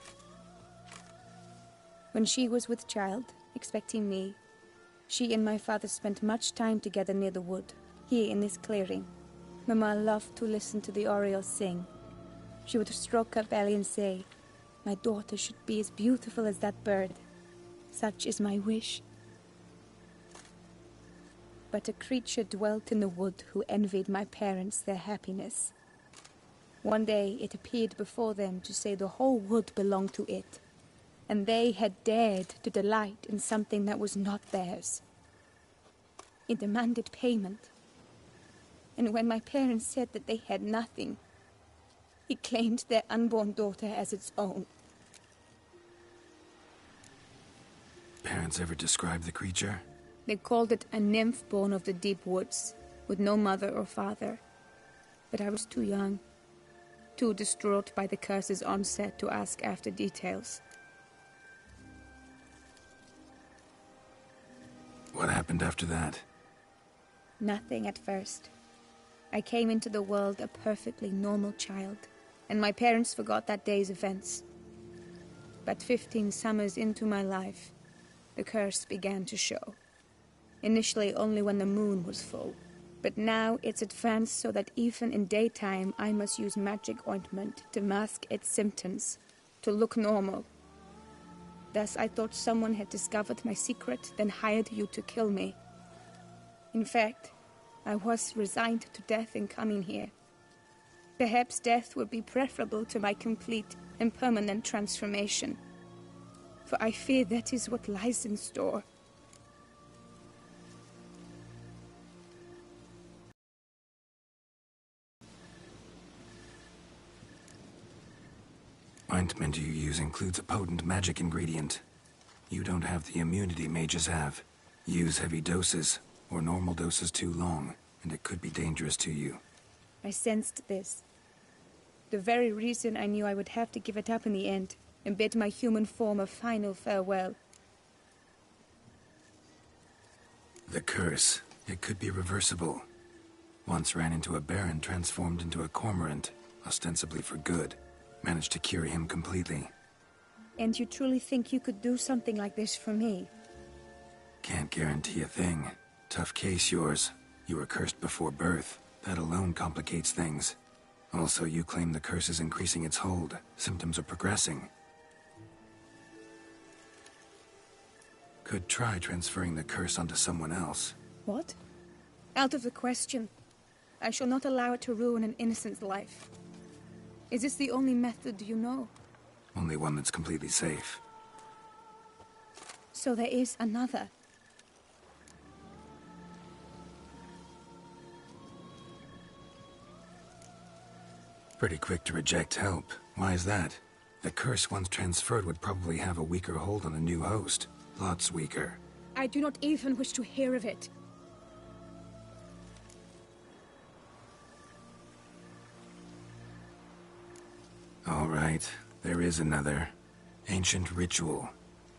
When she was with child, expecting me, she and my father spent much time together near the wood, here in this clearing. Mama loved to listen to the orioles sing. She would stroke her belly and say, "My daughter should be as beautiful as that bird. Such is my wish." But a creature dwelt in the wood who envied my parents their happiness. One day it appeared before them to say the whole wood belonged to it, and they had dared to delight in something that was not theirs. It demanded payment. And when my parents said that they had nothing, it claimed their unborn daughter as its own. Parents ever describe the creature? They called it a nymph born of the deep woods, with no mother or father. But I was too young, too distraught by the curse's onset to ask after details. What happened after that? Nothing at first. I came into the world a perfectly normal child, and my parents forgot that day's events. But 15 summers into my life, the curse began to show. Initially only when the moon was full, but now it's advanced so that even in daytime I must use magic ointment to mask its symptoms, to look normal. Thus I thought someone had discovered my secret, then hired you to kill me. In fact, I was resigned to death in coming here. Perhaps death would be preferable to my complete and permanent transformation, for I fear that is what lies in store. Ointment you use includes a potent magic ingredient. You don't have the immunity mages have. Use heavy doses, or normal doses too long, and it could be dangerous to you. I sensed this. The very reason I knew I would have to give it up in the end, and bid my human form a final farewell. The curse, it could be reversible. Once ran into a baron transformed into a cormorant, ostensibly for good. Managed to cure him completely. And you truly think you could do something like this for me? Can't guarantee a thing. Tough case, yours. You were cursed before birth. That alone complicates things. Also, you claim the curse is increasing its hold. Symptoms are progressing. Could try transferring the curse onto someone else. What? Out of the question. I shall not allow it to ruin an innocent's life. Is this the only method you know? Only one that's completely safe. So there is another. Pretty quick to reject help. Why is that? The curse once transferred would probably have a weaker hold on the new host. Lots weaker. I do not even wish to hear of it. All right, there is another. Ancient ritual.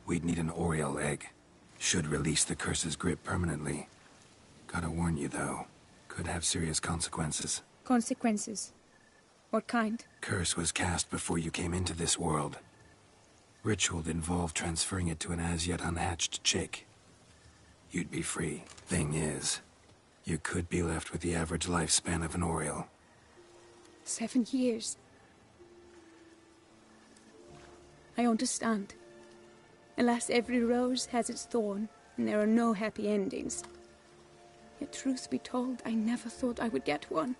We'd need an Oriole egg. Should release the curse's grip permanently. Gotta warn you, though. Could have serious consequences. Consequences? What kind? Curse was cast before you came into this world. Ritual involved transferring it to an as-yet unhatched chick. You'd be free. Thing is, you could be left with the average lifespan of an Oriole. 7 years. I understand. Alas, every rose has its thorn, and there are no happy endings. Yet truth be told, I never thought I would get one.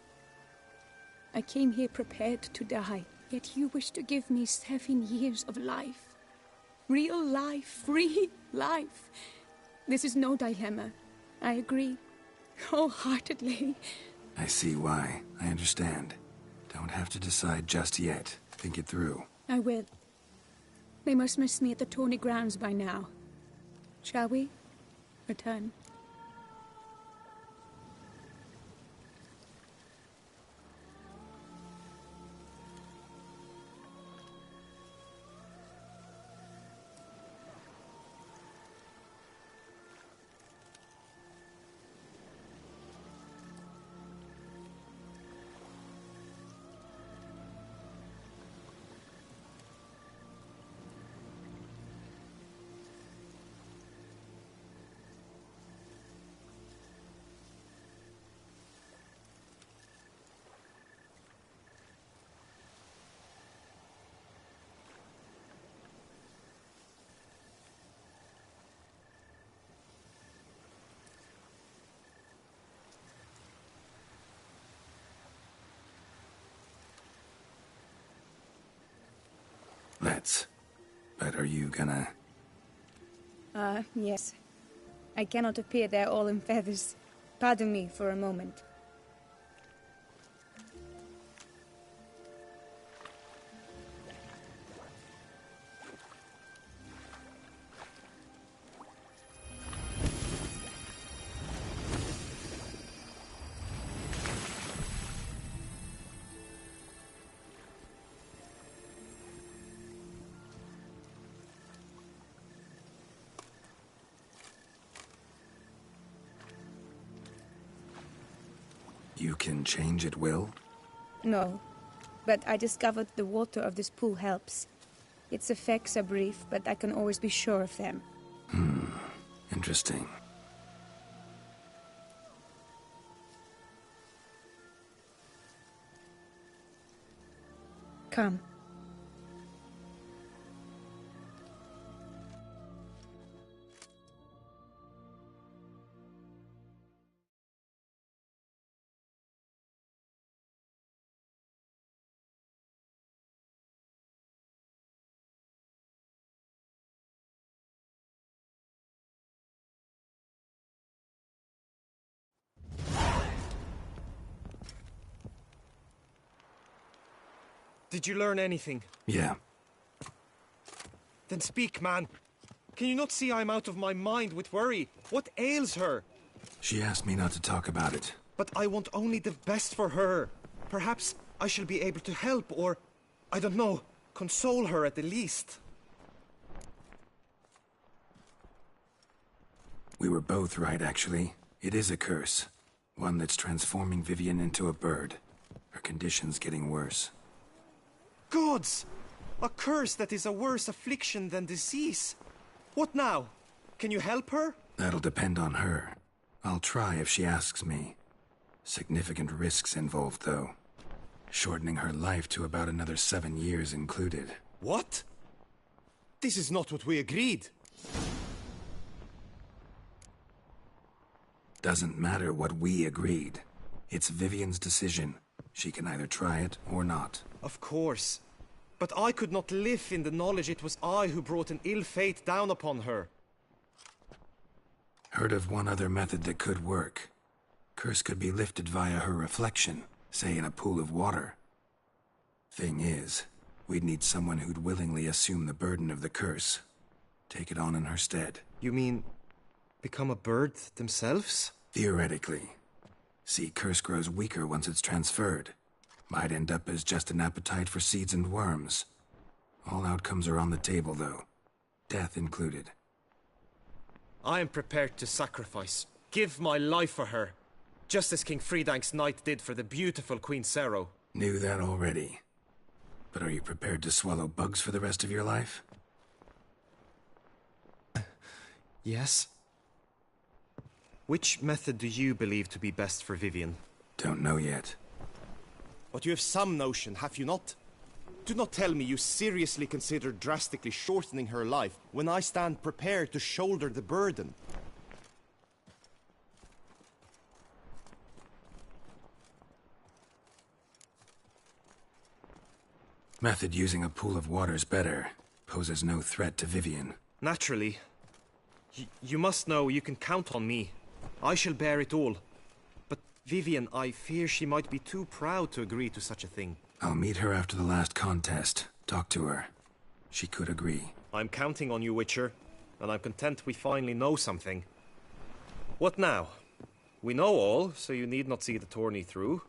I came here prepared to die, yet you wish to give me 7 years of life. Real life, free life. This is no dilemma. I agree. Wholeheartedly. I see why. I understand. Don't have to decide just yet. Think it through. I will. They must miss me at the tourney grounds by now. Shall we? Return. Let's. But are you gonna... Yes. I cannot appear there all in feathers. Pardon me for a moment. You can change at will? No, but I discovered the water of this pool helps. Its effects are brief, but I can always be sure of them. Interesting. Come. Did you learn anything? Yeah. Then speak, man. Can you not see I'm out of my mind with worry? What ails her? She asked me not to talk about it. But I want only the best for her. Perhaps I shall be able to help, or, I don't know, console her at the least. We were both right, actually. It is a curse. One that's transforming Vivian into a bird. Her condition's getting worse. Gods! A curse that is a worse affliction than disease. What now? Can you help her? That'll depend on her. I'll try if she asks me. Significant risks involved, though. Shortening her life to about another 7 years included. What? This is not what we agreed. Doesn't matter what we agreed. It's Vivian's decision. She can either try it or not. Of course. But I could not live in the knowledge it was I who brought an ill fate down upon her. Heard of one other method that could work. Curse could be lifted via her reflection, say in a pool of water. Thing is, we'd need someone who'd willingly assume the burden of the curse. Take it on in her stead. You mean, become a bird themselves? Theoretically. See, curse grows weaker once it's transferred. Might end up as just an appetite for seeds and worms. All outcomes are on the table, though. Death included. I am prepared to sacrifice. Give my life for her. Just as King Fridank's knight did for the beautiful Queen Sero. Knew that already. But are you prepared to swallow bugs for the rest of your life? Yes. Which method do you believe to be best for Vivian? Don't know yet. But you have some notion, have you not? Do not tell me you seriously consider drastically shortening her life when I stand prepared to shoulder the burden. Method using a pool of water's better. Poses no threat to Vivian. Naturally. You must know you can count on me. I shall bear it all. But Vivian, I fear she might be too proud to agree to such a thing. I'll meet her after the last contest. Talk to her. She could agree. I'm counting on you, Witcher. And I'm content we finally know something. What now? We know all, so you need not see the tourney through.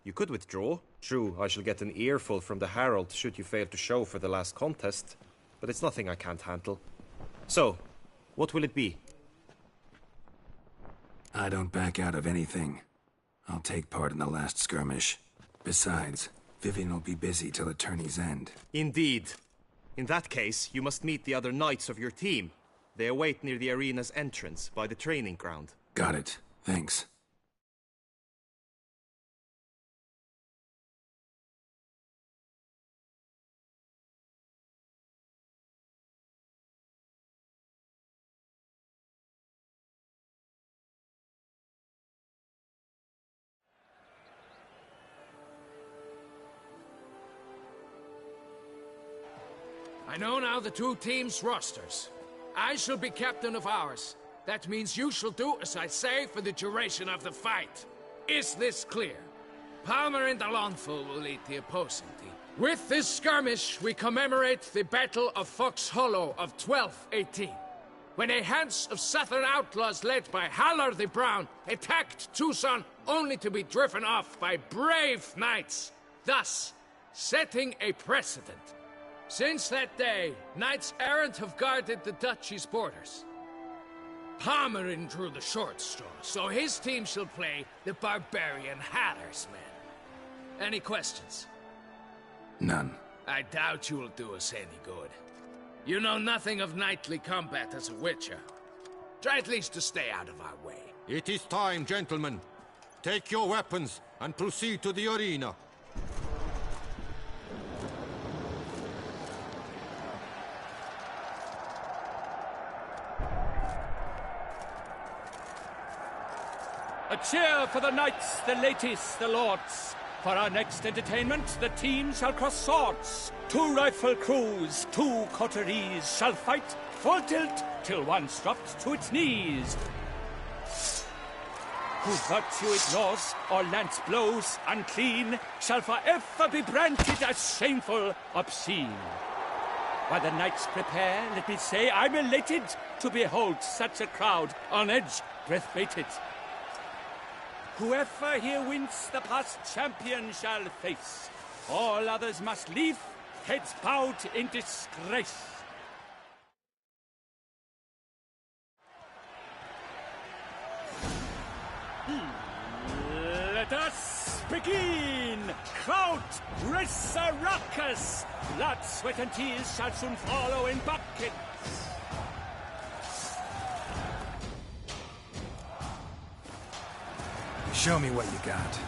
You could withdraw. True, I shall get an earful from the Herald should you fail to show for the last contest. But it's nothing I can't handle. So, what will it be? I don't back out of anything. I'll take part in the last skirmish. Besides, Vivian will be busy till the tourney's end. Indeed. In that case, you must meet the other knights of your team. They await near the arena's entrance, by the training ground. Got it. Thanks. I know now the two teams' rosters. I shall be captain of ours. That means you shall do as I say for the duration of the fight. Is this clear? Palmer and Alonfo will lead the opposing team. With this skirmish, we commemorate the Battle of Fox Hollow of 1218, when a Hans of Southern outlaws led by Halar the Brown attacked Tucson only to be driven off by brave knights, thus setting a precedent. Since that day, knights-errant have guarded the duchy's borders. Palmerin drew the short straw, so his team shall play the barbarian Halar's men. Any questions? None. I doubt you will do us any good. You know nothing of knightly combat as a witcher. Try at least to stay out of our way. It is time, gentlemen. Take your weapons and proceed to the arena. A cheer for the knights, the ladies, the lords. For our next entertainment, the teams shall cross swords. 2 rifle crews, 2 coteries shall fight full tilt till one's dropped to its knees. Who virtue ignores or lance blows unclean shall forever be branded as shameful, obscene. While the knights prepare, let me say I'm elated to behold such a crowd on edge, breath-baited. Whoever here wins the past champion shall face. All others must leave, heads bowed in disgrace. Let us begin! Crowd, raise a ruckus! Blood, sweat and tears shall soon follow in buckets. Show me what you got.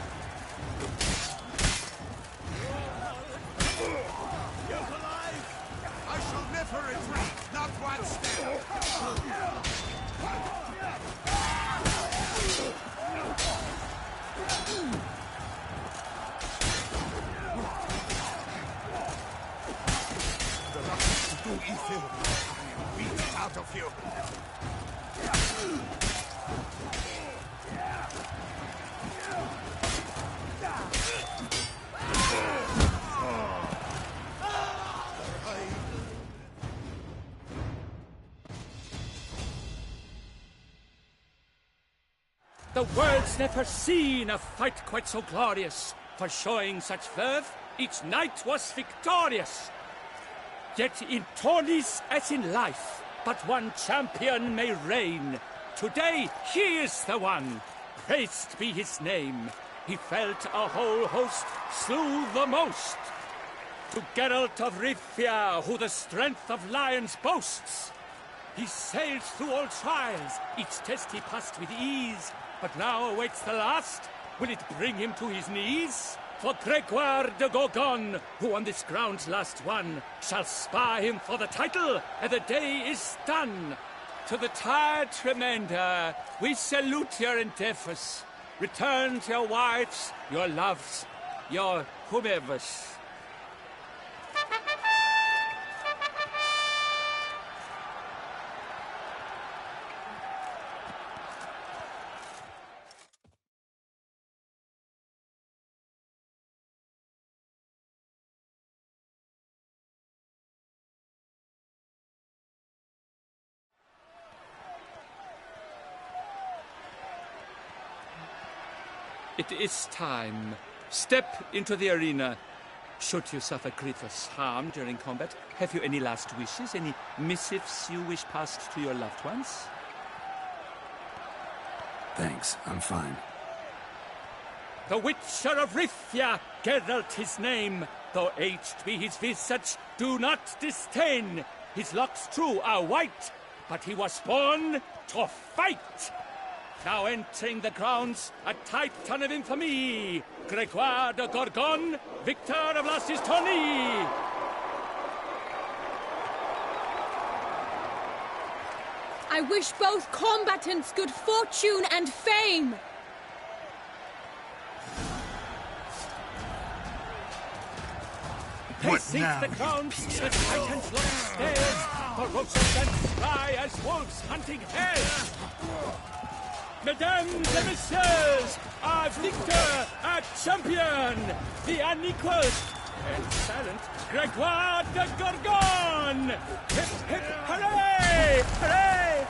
I shall never retreat, not one step. The luck to do evil. I am beat it out of you. The world's never seen a fight quite so glorious. For showing such verve, each knight was victorious. Yet in tourneys as in life, but one champion may reign. Today he is the one, praised be his name. He felt a whole host, slew the most. To Geralt of Rivia, who the strength of lions boasts. He sailed through all trials, each test he passed with ease. But now awaits the last. Will it bring him to his knees? For Gregoire de Gorgon, who on this ground last won, shall spar him for the title, and the day is done. To the tired remainder, we salute your endeavors. Return to your wives, your loves, your whomevers. It is time. Step into the arena. Should you suffer grievous harm during combat, have you any last wishes, any missives you wish passed to your loved ones? Thanks, I'm fine. The Witcher of Rivia, Geralt his name. Though aged be his visage, do not disdain. His locks true are white, but he was born to fight. Now entering the grounds, a titan of infamy, Gregoire de Gorgon, victor of Lasses Tourney. I wish both combatants good fortune and fame. Pacing the grounds, the titans look stairs, ferocious and spry as wolves hunting hares. Mesdames et messieurs, our victor, our champion, the unequaled and silent Gregoire de Gorgon! Hip, hip, hooray! Hooray!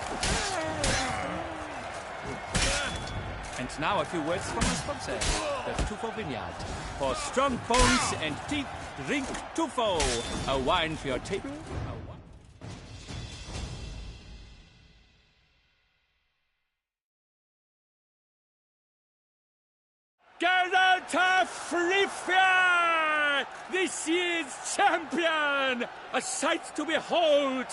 And now a few words from our sponsor, the Tufo Vineyard. For strong bones and teeth, drink Tufo. A wine for your table. Geralt of Rivia, the this year's champion! A sight to behold!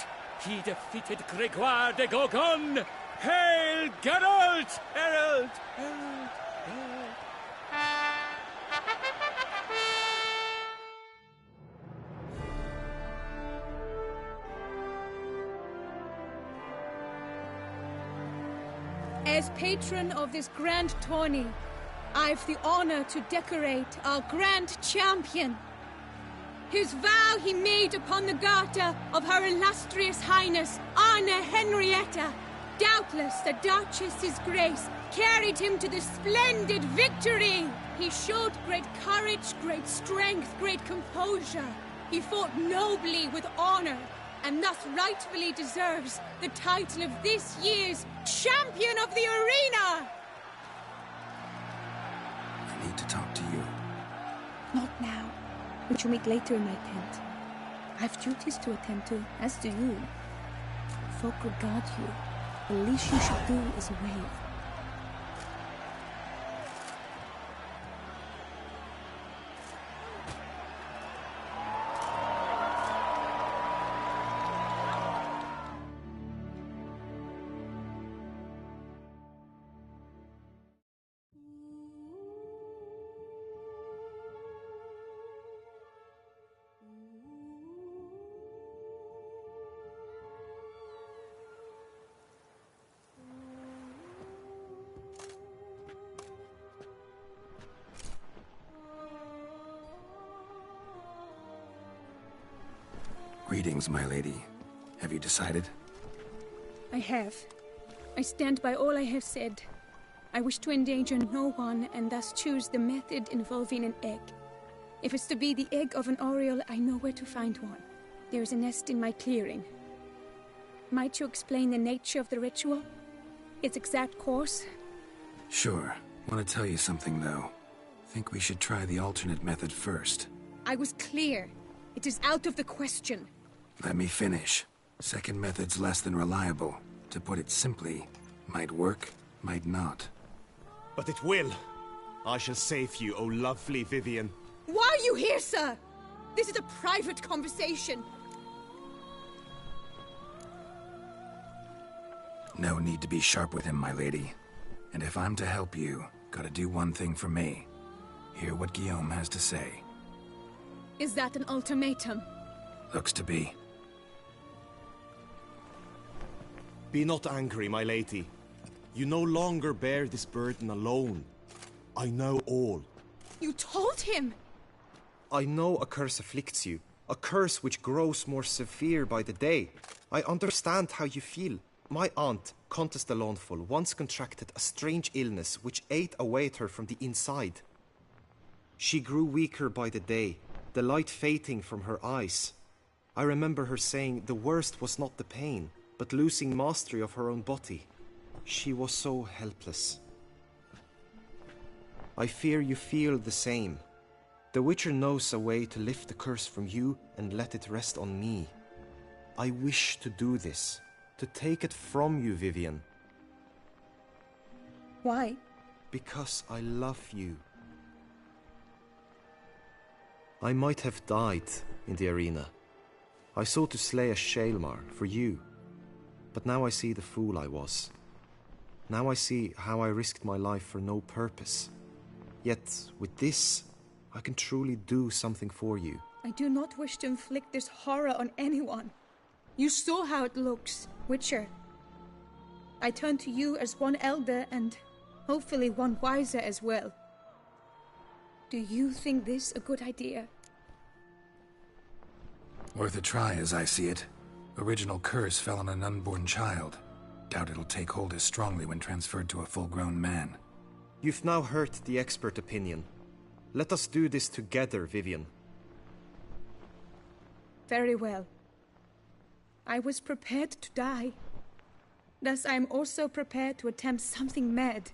He defeated Gregoire de Gorgon! Hail Geralt! Herald! Herald! Herald! As patron of this grand tourney, I've the honor to decorate our grand champion. His vow he made upon the garter of Her Illustrious Highness Anna Henrietta. Doubtless the Duchess's grace carried him to the splendid victory. He showed great courage, great strength, great composure. He fought nobly with honor, and thus rightfully deserves the title of this year's Champion of the Arena! I need to talk to you. Not now. We shall meet later in my tent. I have duties to attend to, as do you. Folk regard you. The least you should do is wave. Greetings, my lady. Have you decided? I have. I stand by all I have said. I wish to endanger no one, and thus choose the method involving an egg. If it's to be the egg of an oriole, I know where to find one. There is a nest in my clearing. Might you explain the nature of the ritual? Its exact course? Sure. Want to tell you something, though. Think we should try the alternate method first. I was clear. It is out of the question. Let me finish. Second method's less than reliable. To put it simply, might work, might not. But it will. I shall save you, O lovely Vivian. Why are you here, sir? This is a private conversation. No need to be sharp with him, my lady. And if I'm to help you, gotta do one thing for me. Hear what Guillaume has to say. Is that an ultimatum? Looks to be. Be not angry, my lady. You no longer bear this burden alone. I know all. You told him! I know a curse afflicts you. A curse which grows more severe by the day. I understand how you feel. My aunt, Countess de Launfal, once contracted a strange illness which ate away at her from the inside. She grew weaker by the day, the light fading from her eyes. I remember her saying the worst was not the pain, but losing mastery of her own body. She was so helpless. I fear you feel the same. The Witcher knows a way to lift the curse from you and let it rest on me. I wish to do this, to take it from you, Vivian. Why? Because I love you. I might have died in the arena. I sought to slay a Shaelmar for you. But now I see the fool I was. Now I see how I risked my life for no purpose. Yet, with this, I can truly do something for you. I do not wish to inflict this horror on anyone. You saw how it looks, Witcher. I turn to you as one elder and hopefully one wiser as well. Do you think this a good idea? Worth a try, as I see it. Original curse fell on an unborn child. Doubt it'll take hold as strongly when transferred to a full-grown man. You've now heard the expert opinion. Let us do this together, Vivian. Very well. I was prepared to die. Thus I am also prepared to attempt something mad.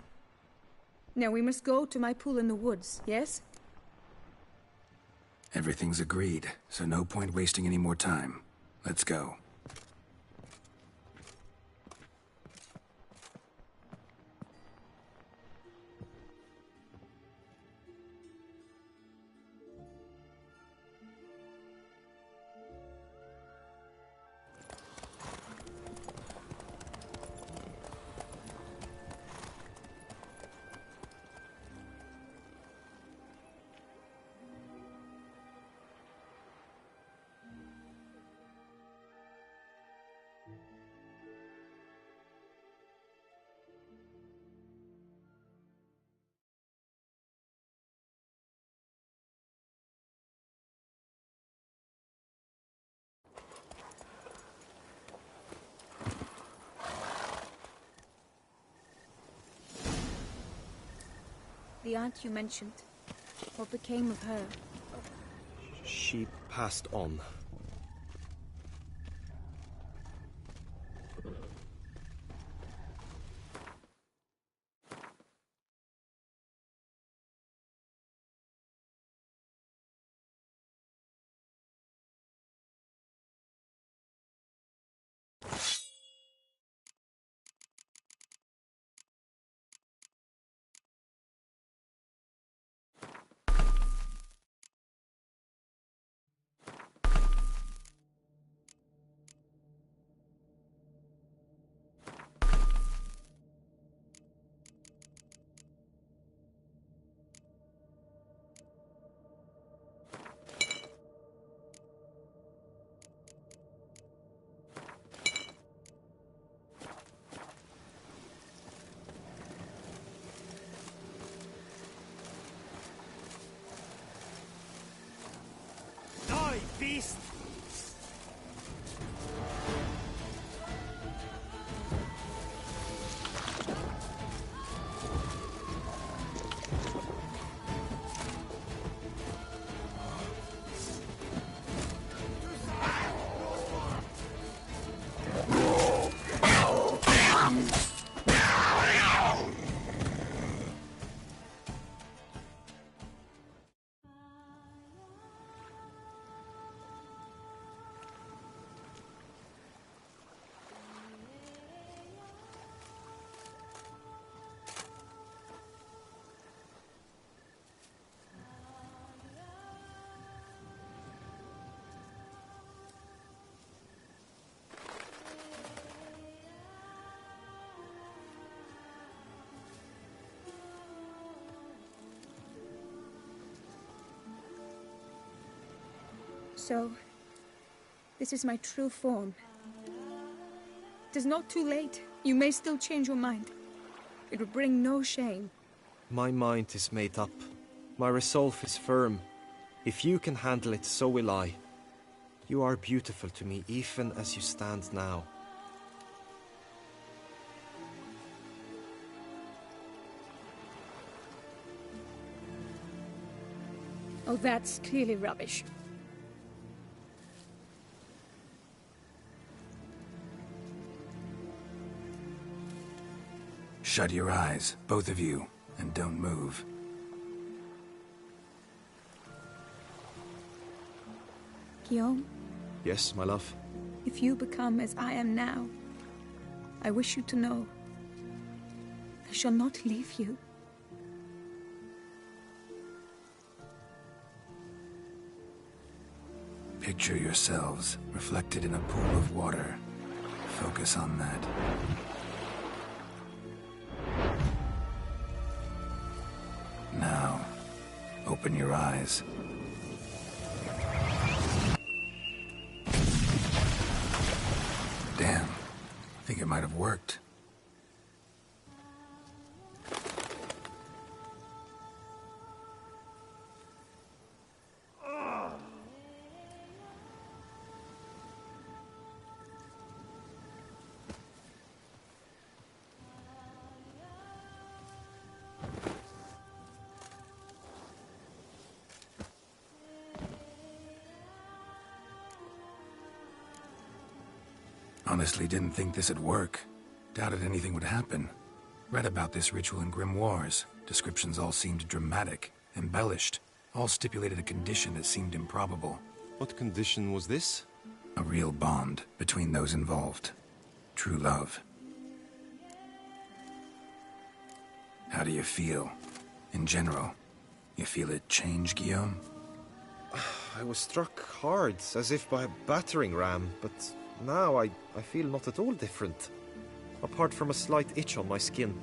Now we must go to my pool in the woods, yes? Everything's agreed, so no point wasting any more time. Let's go. the aunt you mentioned? What became of her? She passed on. Beast! So, this is my true form. It is not too late. You may still change your mind. It will bring no shame. My mind is made up. My resolve is firm. If you can handle it, so will I. You are beautiful to me, even as you stand now. Oh, that's clearly rubbish. Shut your eyes, both of you, and don't move. Guillaume, Yes, my love? if you become as I am now, I wish you to know I shall not leave you. Picture yourselves reflected in a pool of water. Focus on that. Now, open your eyes. Damn, I think it might have worked. Honestly didn't think this'd work. Doubted anything would happen. Read about this ritual in grimoires. Descriptions all seemed dramatic, embellished. All stipulated a condition that seemed improbable. What condition was this? A real bond between those involved. True love. How do you feel? In general, you feel it change, Guillaume? I was struck hard, as if by a battering ram, but now I feel not at all different. Apart from a slight itch on my skin.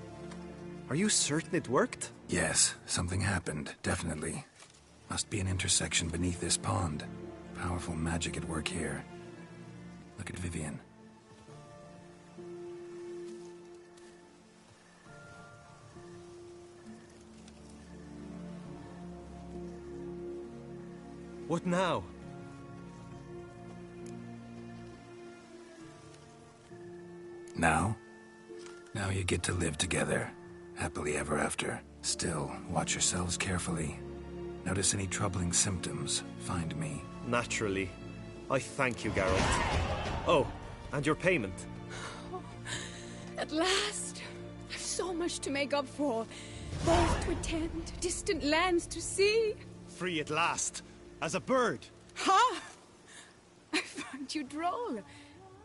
Are you certain it worked? Yes, something happened, definitely. Must be an intersection beneath this pond. Powerful magic at work here. Look at Vivian. What now? Now? Now you get to live together, happily ever after. Still, watch yourselves carefully. Notice any troubling symptoms, find me. Naturally. I thank you, Geralt. Oh, and your payment. At last! I've so much to make up for. Balls to attend, distant lands to see. Free at last, as a bird. Ha! I find you droll.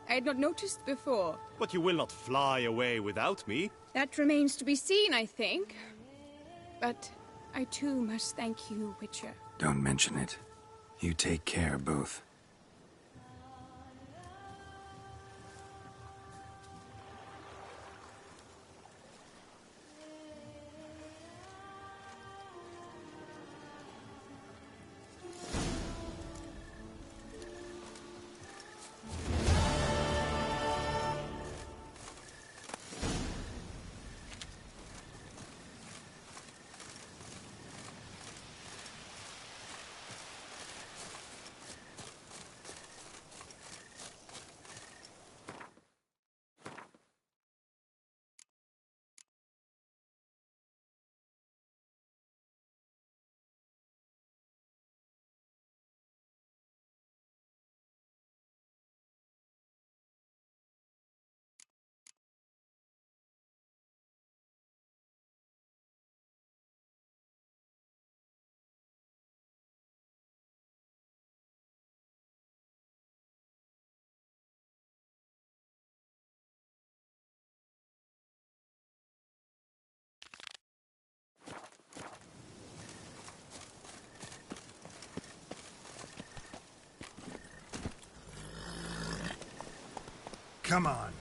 I had not noticed before. But you will not fly away without me. That remains to be seen, I think. But I too must thank you, Witcher. Don't mention it. You take care, both. Come on.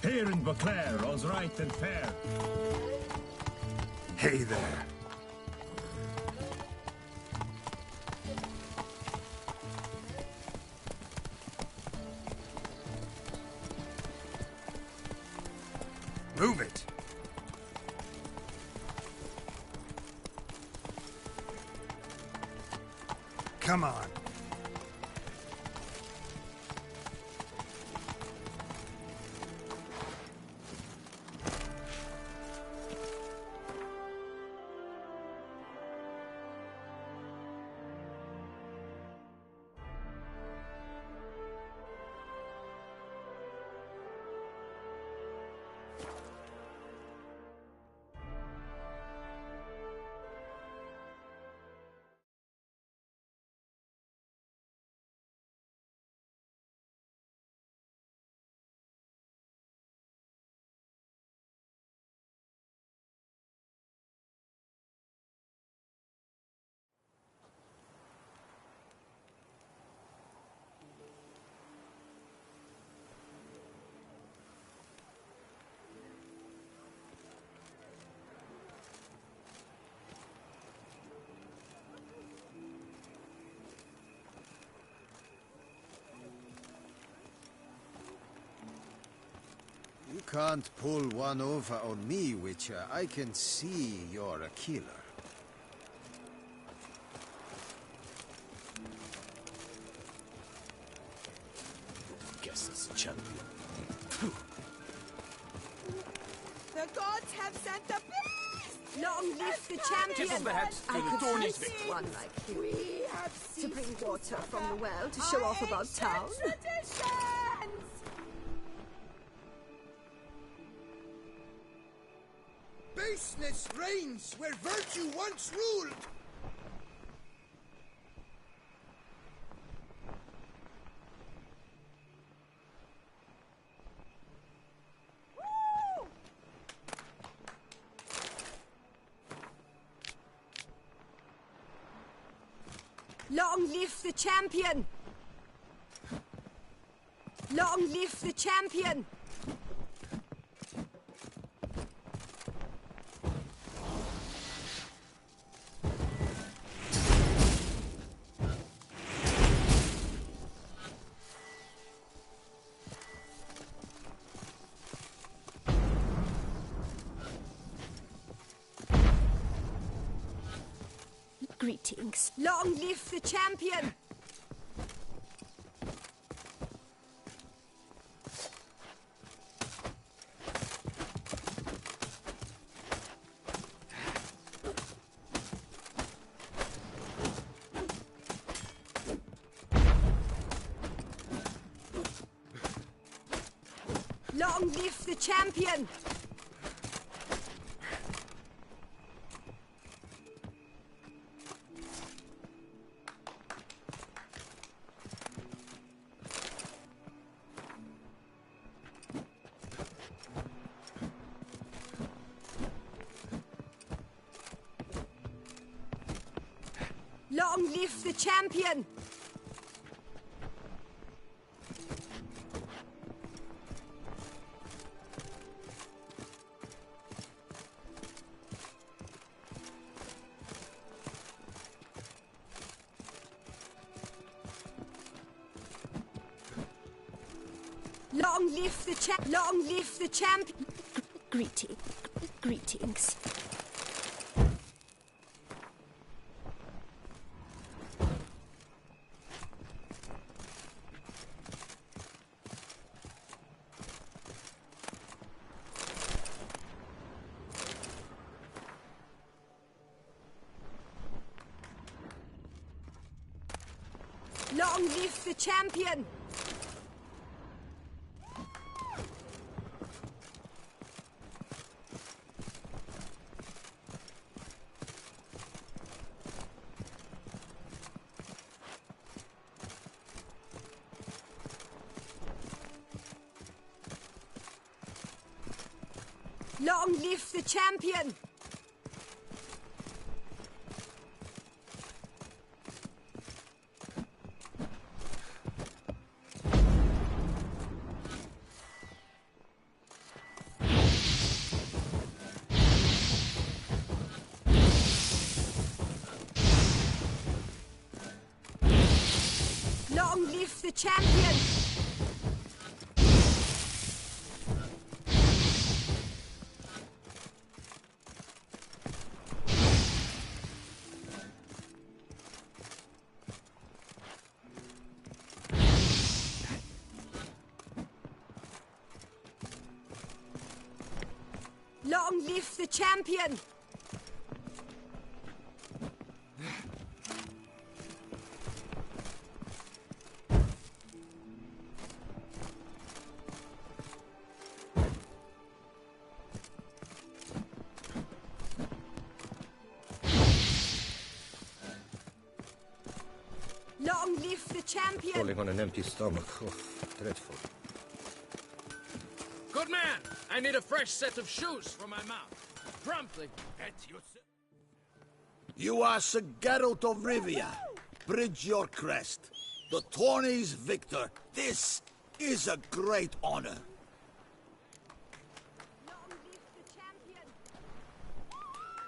Here in Beauclair, all's right and fair. Hey there. Move it. Come on. You can't pull one over on me, Witcher. I can see you're a killer. Guess it's a champion. The gods have sent the beast! Long live the champion! Give us the heads I to the could Dornies use victory. one like you. To bring water from the well to show off about town. useless reigns where virtue once ruled! Long live the champion! Long live the champion! Greetings. Long live the champion! Long live the champion! Long live the champion! Long live the Long live the champion! Greetings. Long live the champion! Long live the champion! Long live the champion! Long live the champion! Long live the champion! Falling on an empty stomach. Oh, dreadful. Good man! I need a fresh set of shoes for my mouth. Promptly. You are Sir Geralt of Rivia. Bridge your crest. The Tawny's victor. This is a great honor.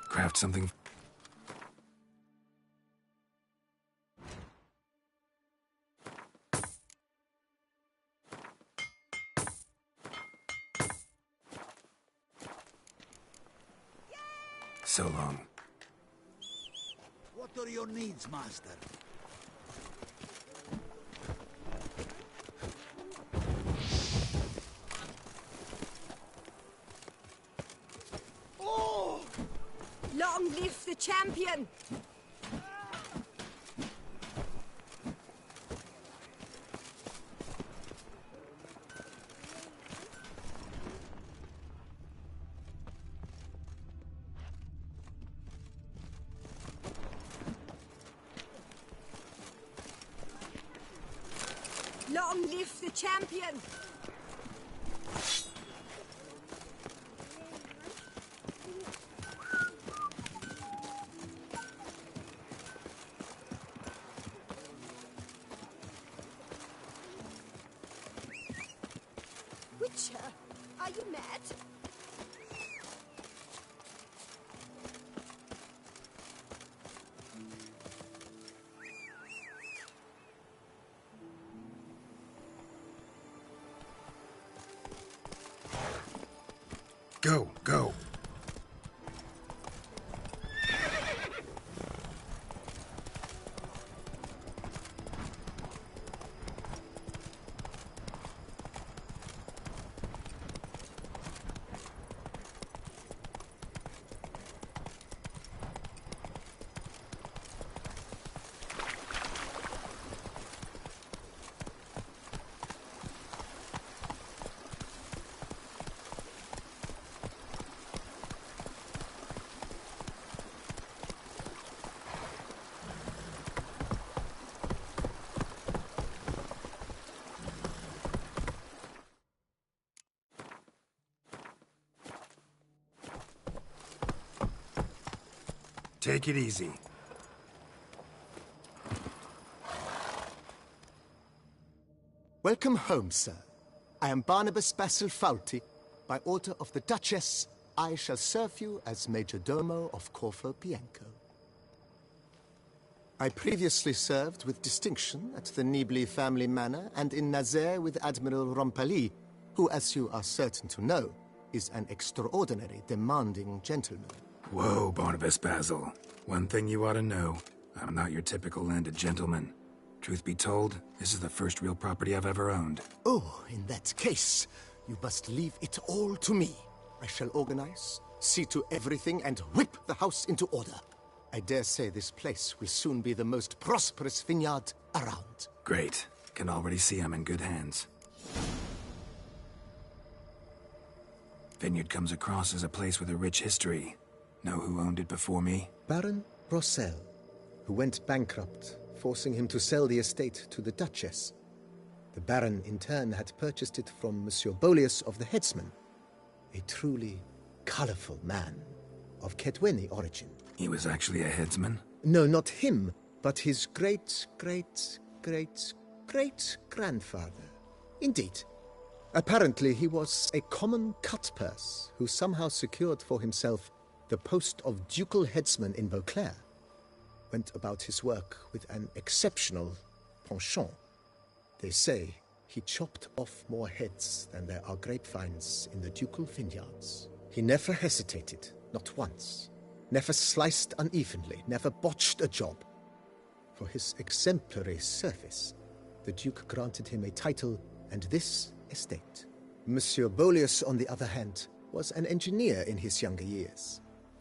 Craft something. So long. What are your needs, master? Oh! Long live the champion! Long live the champion! Witcher, are you mad? Go, go. Take it easy. Welcome home, sir. I am Barnabas Basil Faulty. By order of the Duchess, I shall serve you as Major Domo of Corvo Bianco. I previously served with distinction at the Nibli family manor and in Nazaire with Admiral Rompali, who, as you are certain to know, is an extraordinary, demanding gentleman. Whoa, Barnabas Basil. One thing you ought to know. I'm not your typical landed gentleman. Truth be told, this is the first real property I've ever owned. Oh, in that case, you must leave it all to me. I shall organize, see to everything, and whip the house into order. I dare say this place will soon be the most prosperous vineyard around. Great. Can already see I'm in good hands. Vineyard comes across as a place with a rich history. Know who owned it before me? Baron Rossel, who went bankrupt, forcing him to sell the estate to the Duchess. The Baron, in turn, had purchased it from Monsieur Bolius of the Headsman, a truly colorful man of Kedweni origin. He was actually a headsman? No, not him, but his great-great-great-great-grandfather. Indeed. Apparently, he was a common cutpurse who somehow secured for himself the post of ducal headsman in Beauclair. Went about his work with an exceptional penchant. They say he chopped off more heads than there are grapevines in the ducal vineyards. He never hesitated, not once. Never sliced unevenly, never botched a job. For his exemplary service, the Duke granted him a title and this estate. Monsieur Bolius, on the other hand, was an engineer in his younger years.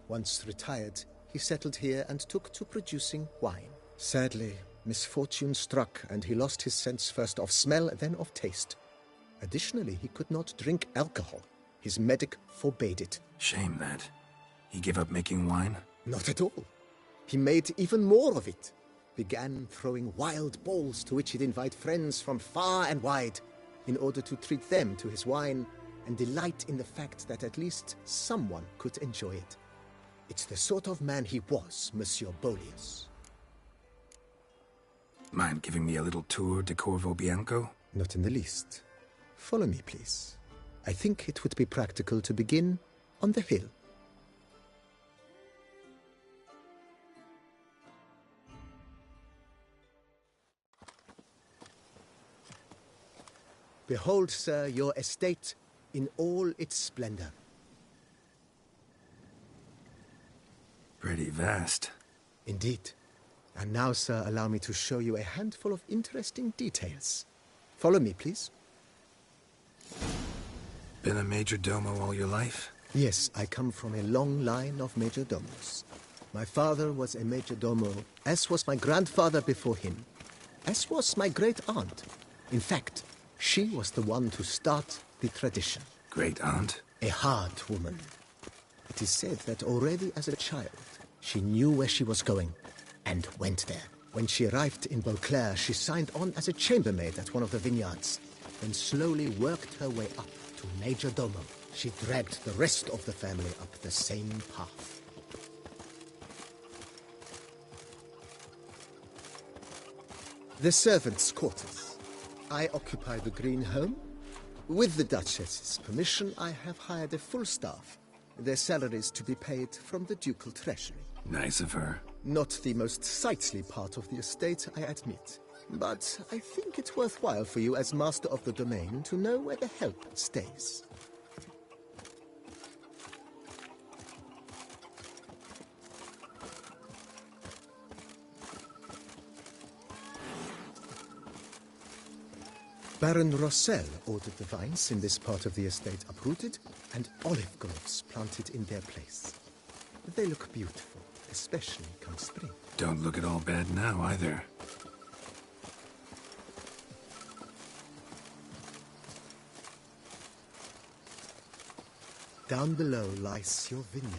Once retired, he settled here and took to producing wine. Sadly, misfortune struck and he lost his sense first of smell, then of taste. Additionally, he could not drink alcohol. His medic forbade it. Shame that. He gave up making wine? Not at all. He made even more of it. Began throwing wild balls to which he'd invite friends from far and wide in order to treat them to his wine and delight in the fact that at least someone could enjoy it. It's the sort of man he was, Monsieur Bolius. Mind giving me a little tour de Corvo Bianco? Not in the least. Follow me, please. I think it would be practical to begin on the hill. Behold, sir, your estate in all its splendor. Pretty vast. Indeed. And now, sir, allow me to show you a handful of interesting details. Follow me, please. Been a major domo all your life? Yes, I come from a long line of major domos. My father was a major domo, as was my grandfather before him, as was my great-aunt. In fact, she was the one to start the tradition. Great-aunt? A hard woman. It is said that already as a child, she knew where she was going and went there. When she arrived in Beauclair, she signed on as a chambermaid at one of the vineyards, then slowly worked her way up to Major Domo. She dragged the rest of the family up the same path. The servants' quarters. I occupy the green home. With the Duchess's permission, I have hired a full staff. Their salaries to be paid from the ducal treasury. Nice of her. Not the most sightly part of the estate, I admit. But I think it's worthwhile for you as master of the domain to know where the help stays. Baron Rossel ordered the vines in this part of the estate uprooted and olive groves planted in their place. They look beautiful, especially come spring. Don't look at all bad now, either. Down below lies your vineyard,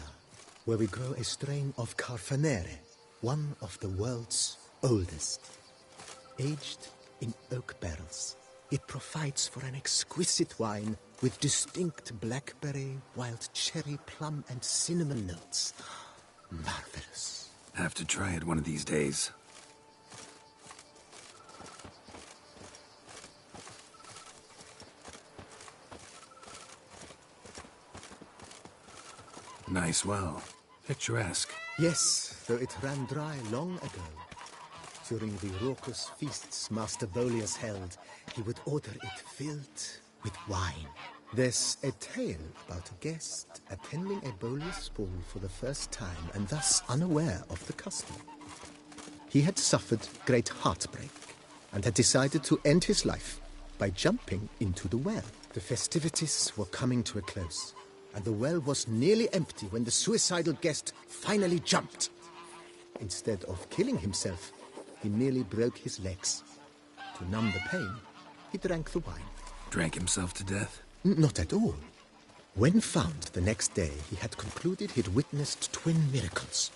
where we grow a strain of Carfanere, one of the world's oldest. Aged in oak barrels, it provides for an exquisite wine with distinct blackberry, wild cherry, plum, and cinnamon notes. Marvelous. Have to try it one of these days. Nice well. Picturesque. Yes, though it ran dry long ago. During the raucous feasts Master Bolius held, he would order it filled with wine. There's a tale about a guest attending a Bolius ball for the first time and thus unaware of the custom. He had suffered great heartbreak and had decided to end his life by jumping into the well. The festivities were coming to a close, and the well was nearly empty when the suicidal guest finally jumped. Instead of killing himself, he merely broke his legs. To numb the pain, he drank the wine. Drank himself to death? Not at all. When found the next day, he had concluded he'd witnessed twin miracles.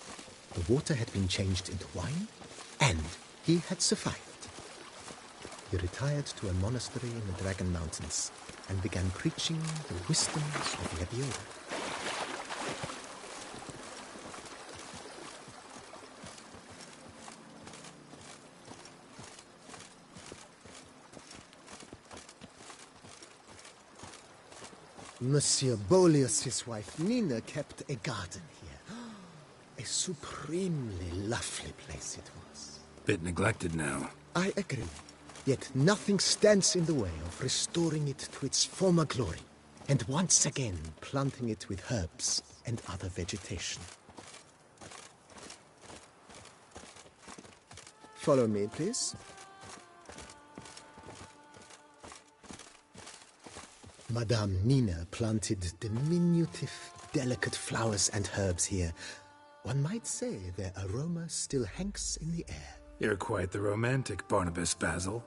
The water had been changed into wine, and he had survived. He retired to a monastery in the Dragon Mountains and began preaching the wisdoms of Nebbiolo. Monsieur Bolius' wife Nina kept a garden here. A supremely lovely place it was. Bit neglected now. I agree. Yet nothing stands in the way of restoring it to its former glory, and once again planting it with herbs and other vegetation. Follow me, please. Madame Nina planted diminutive, delicate flowers and herbs here. One might say their aroma still hangs in the air. You're quite the romantic, Barnabas Basil.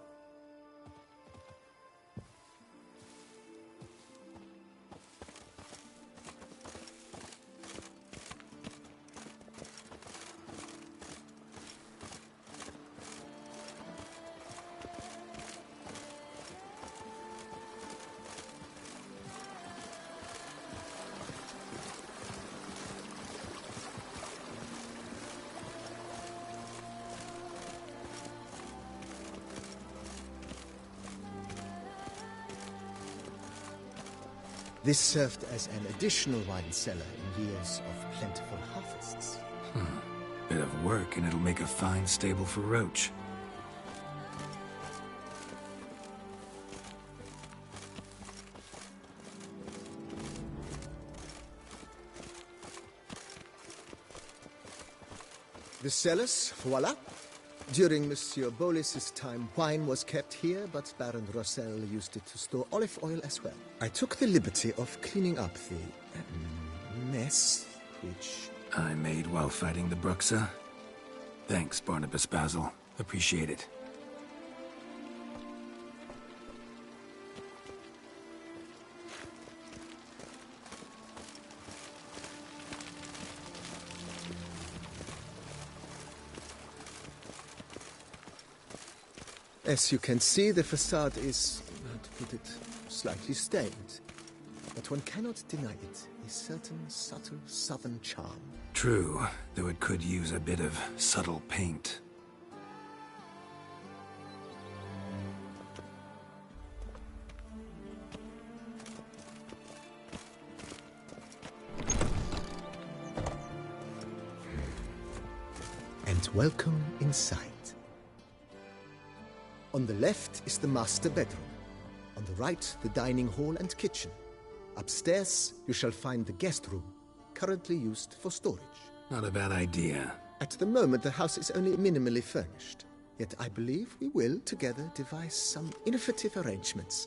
This served as an additional wine cellar in years of plentiful harvests. Bit of work, and it'll make a fine stable for Roach. The cellars, voila. During Monsieur Bolis's time, wine was kept here, but Baron Rossel used it to store olive oil as well. I took the liberty of cleaning up the mess, which I made while fighting the Bruxa. Thanks, Barnabas Basil. Appreciate it. As you can see, the facade is, to put it, slightly stained. But one cannot deny it, a certain subtle southern charm. True, though it could use a bit of subtle paint. And welcome inside. On the left is the master bedroom. On the right, the dining hall and kitchen. Upstairs, you shall find the guest room, currently used for storage. Not a bad idea. At the moment, the house is only minimally furnished. Yet I believe we will, together, devise some innovative arrangements.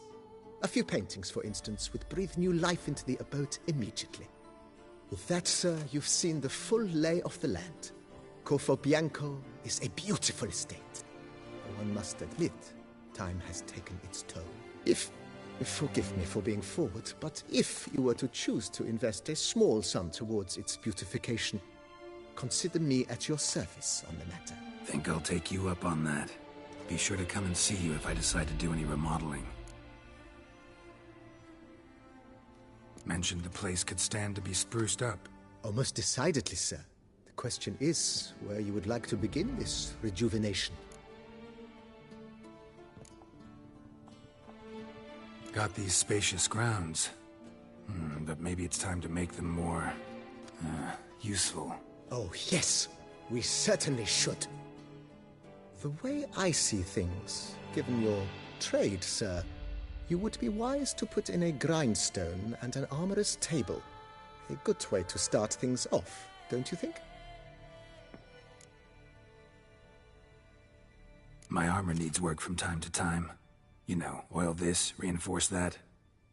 A few paintings, for instance, would breathe new life into the abode immediately. With that, sir, you've seen the full lay of the land. Corvo Bianco is a beautiful estate. One must admit, time has taken its toll. Forgive me for being forward, but if you were to choose to invest a small sum towards its beautification, consider me at your service on the matter. Think I'll take you up on that. Be sure to come and see you if I decide to do any remodeling. Mentioned the place could stand to be spruced up. Oh, most decidedly, sir. The question is where you would like to begin this rejuvenation. Got these spacious grounds. But maybe it's time to make them more... useful. Oh, yes. We certainly should. The way I see things, given your trade, sir, you would be wise to put in a grindstone and an armorer's table. A good way to start things off, don't you think? My armor needs work from time to time. You know, oil this, reinforce that.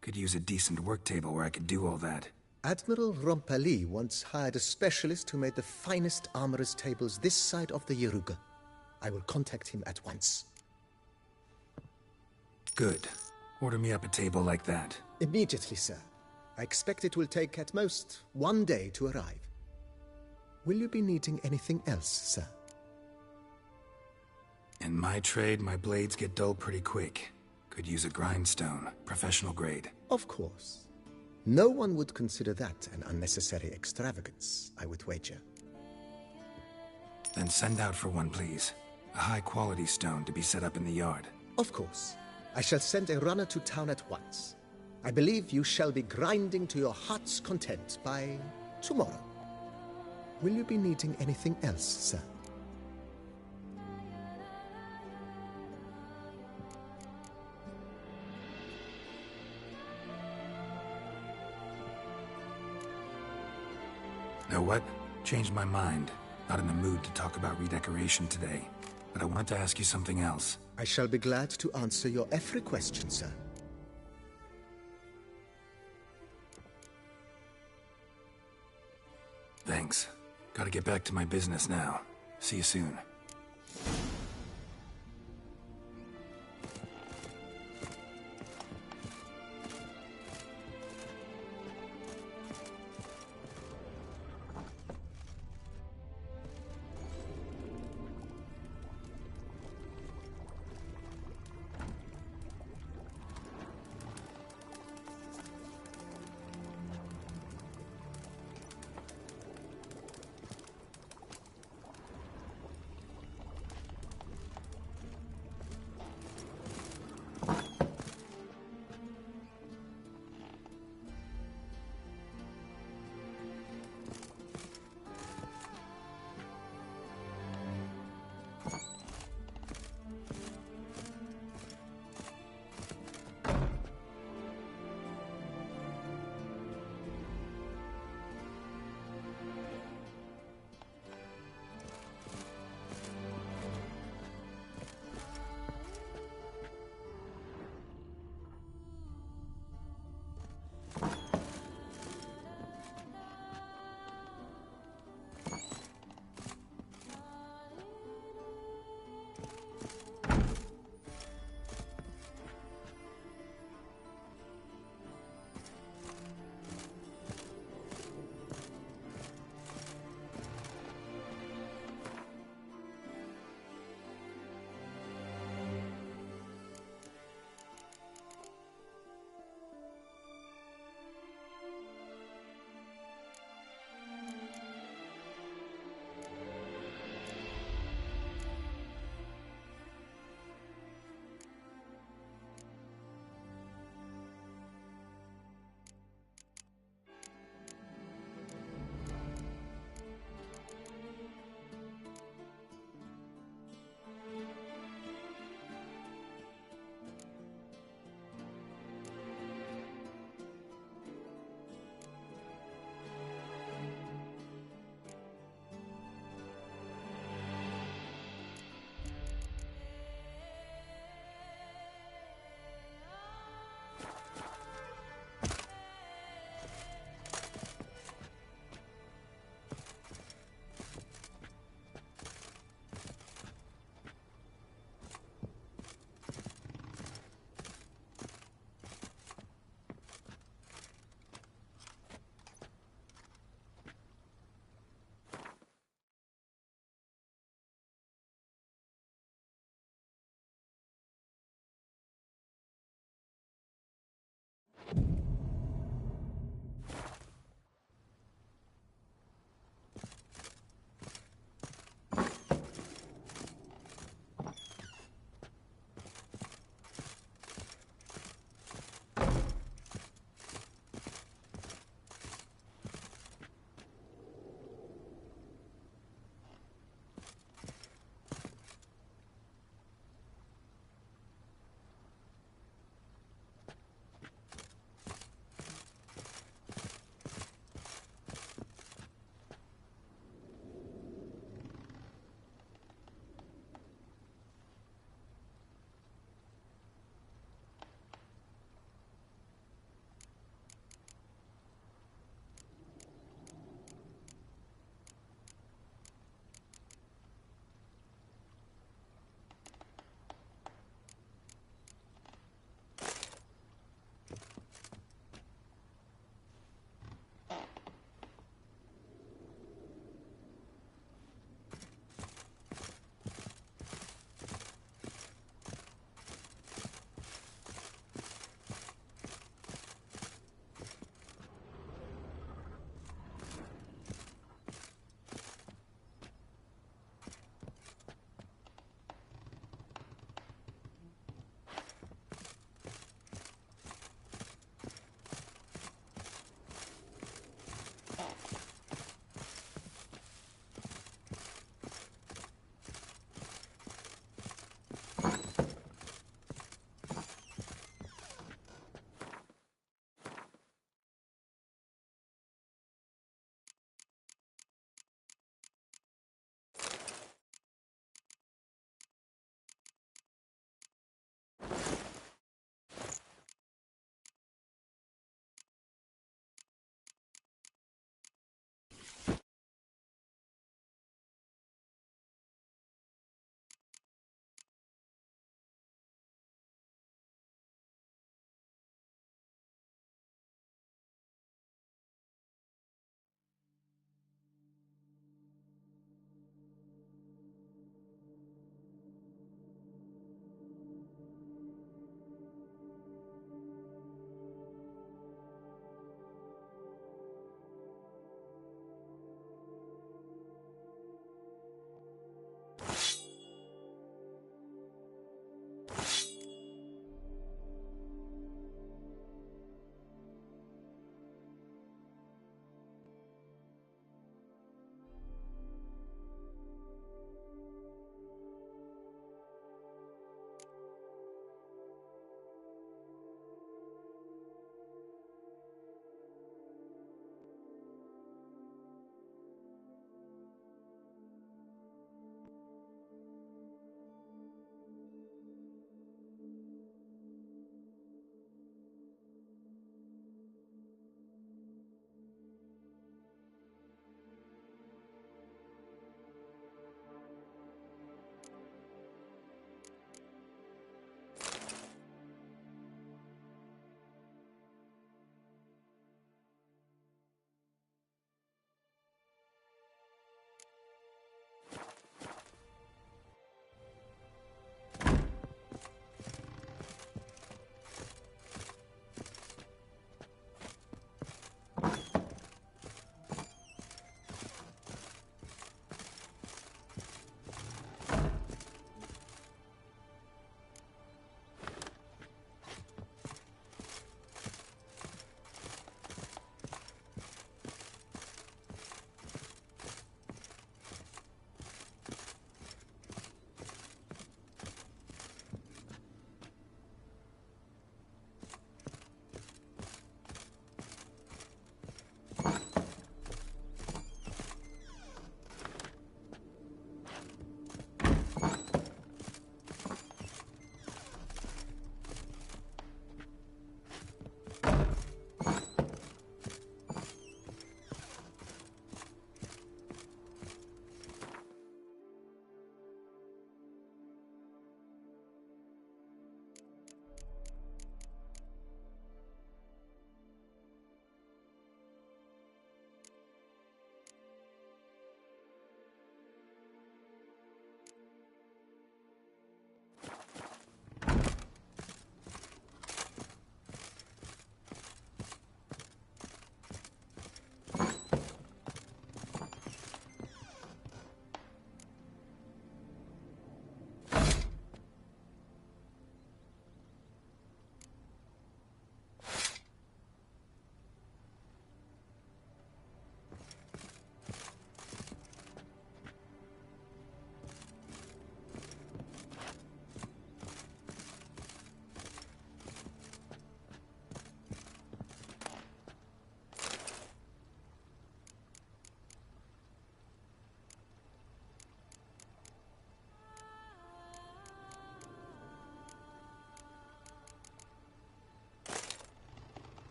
Could use a decent work table where I could do all that. Admiral Rompali once hired a specialist who made the finest armorer's tables this side of the Yaruga. I will contact him at once. Good. Order me up a table like that. Immediately, sir. I expect it will take at most 1 day to arrive. Will you be needing anything else, sir? In my trade, my blades get dull pretty quick. Could use a grindstone, professional grade. Of course. No one would consider that an unnecessary extravagance, I would wager. Then send out for one, please. A high-quality stone to be set up in the yard. Of course. I shall send a runner to town at once. I believe you shall be grinding to your heart's content by tomorrow. Will you be needing anything else, sir? Know what? Changed my mind. Not in the mood to talk about redecoration today. But I wanted to ask you something else. I shall be glad to answer your every question, sir. Thanks. Gotta get back to my business now. See you soon.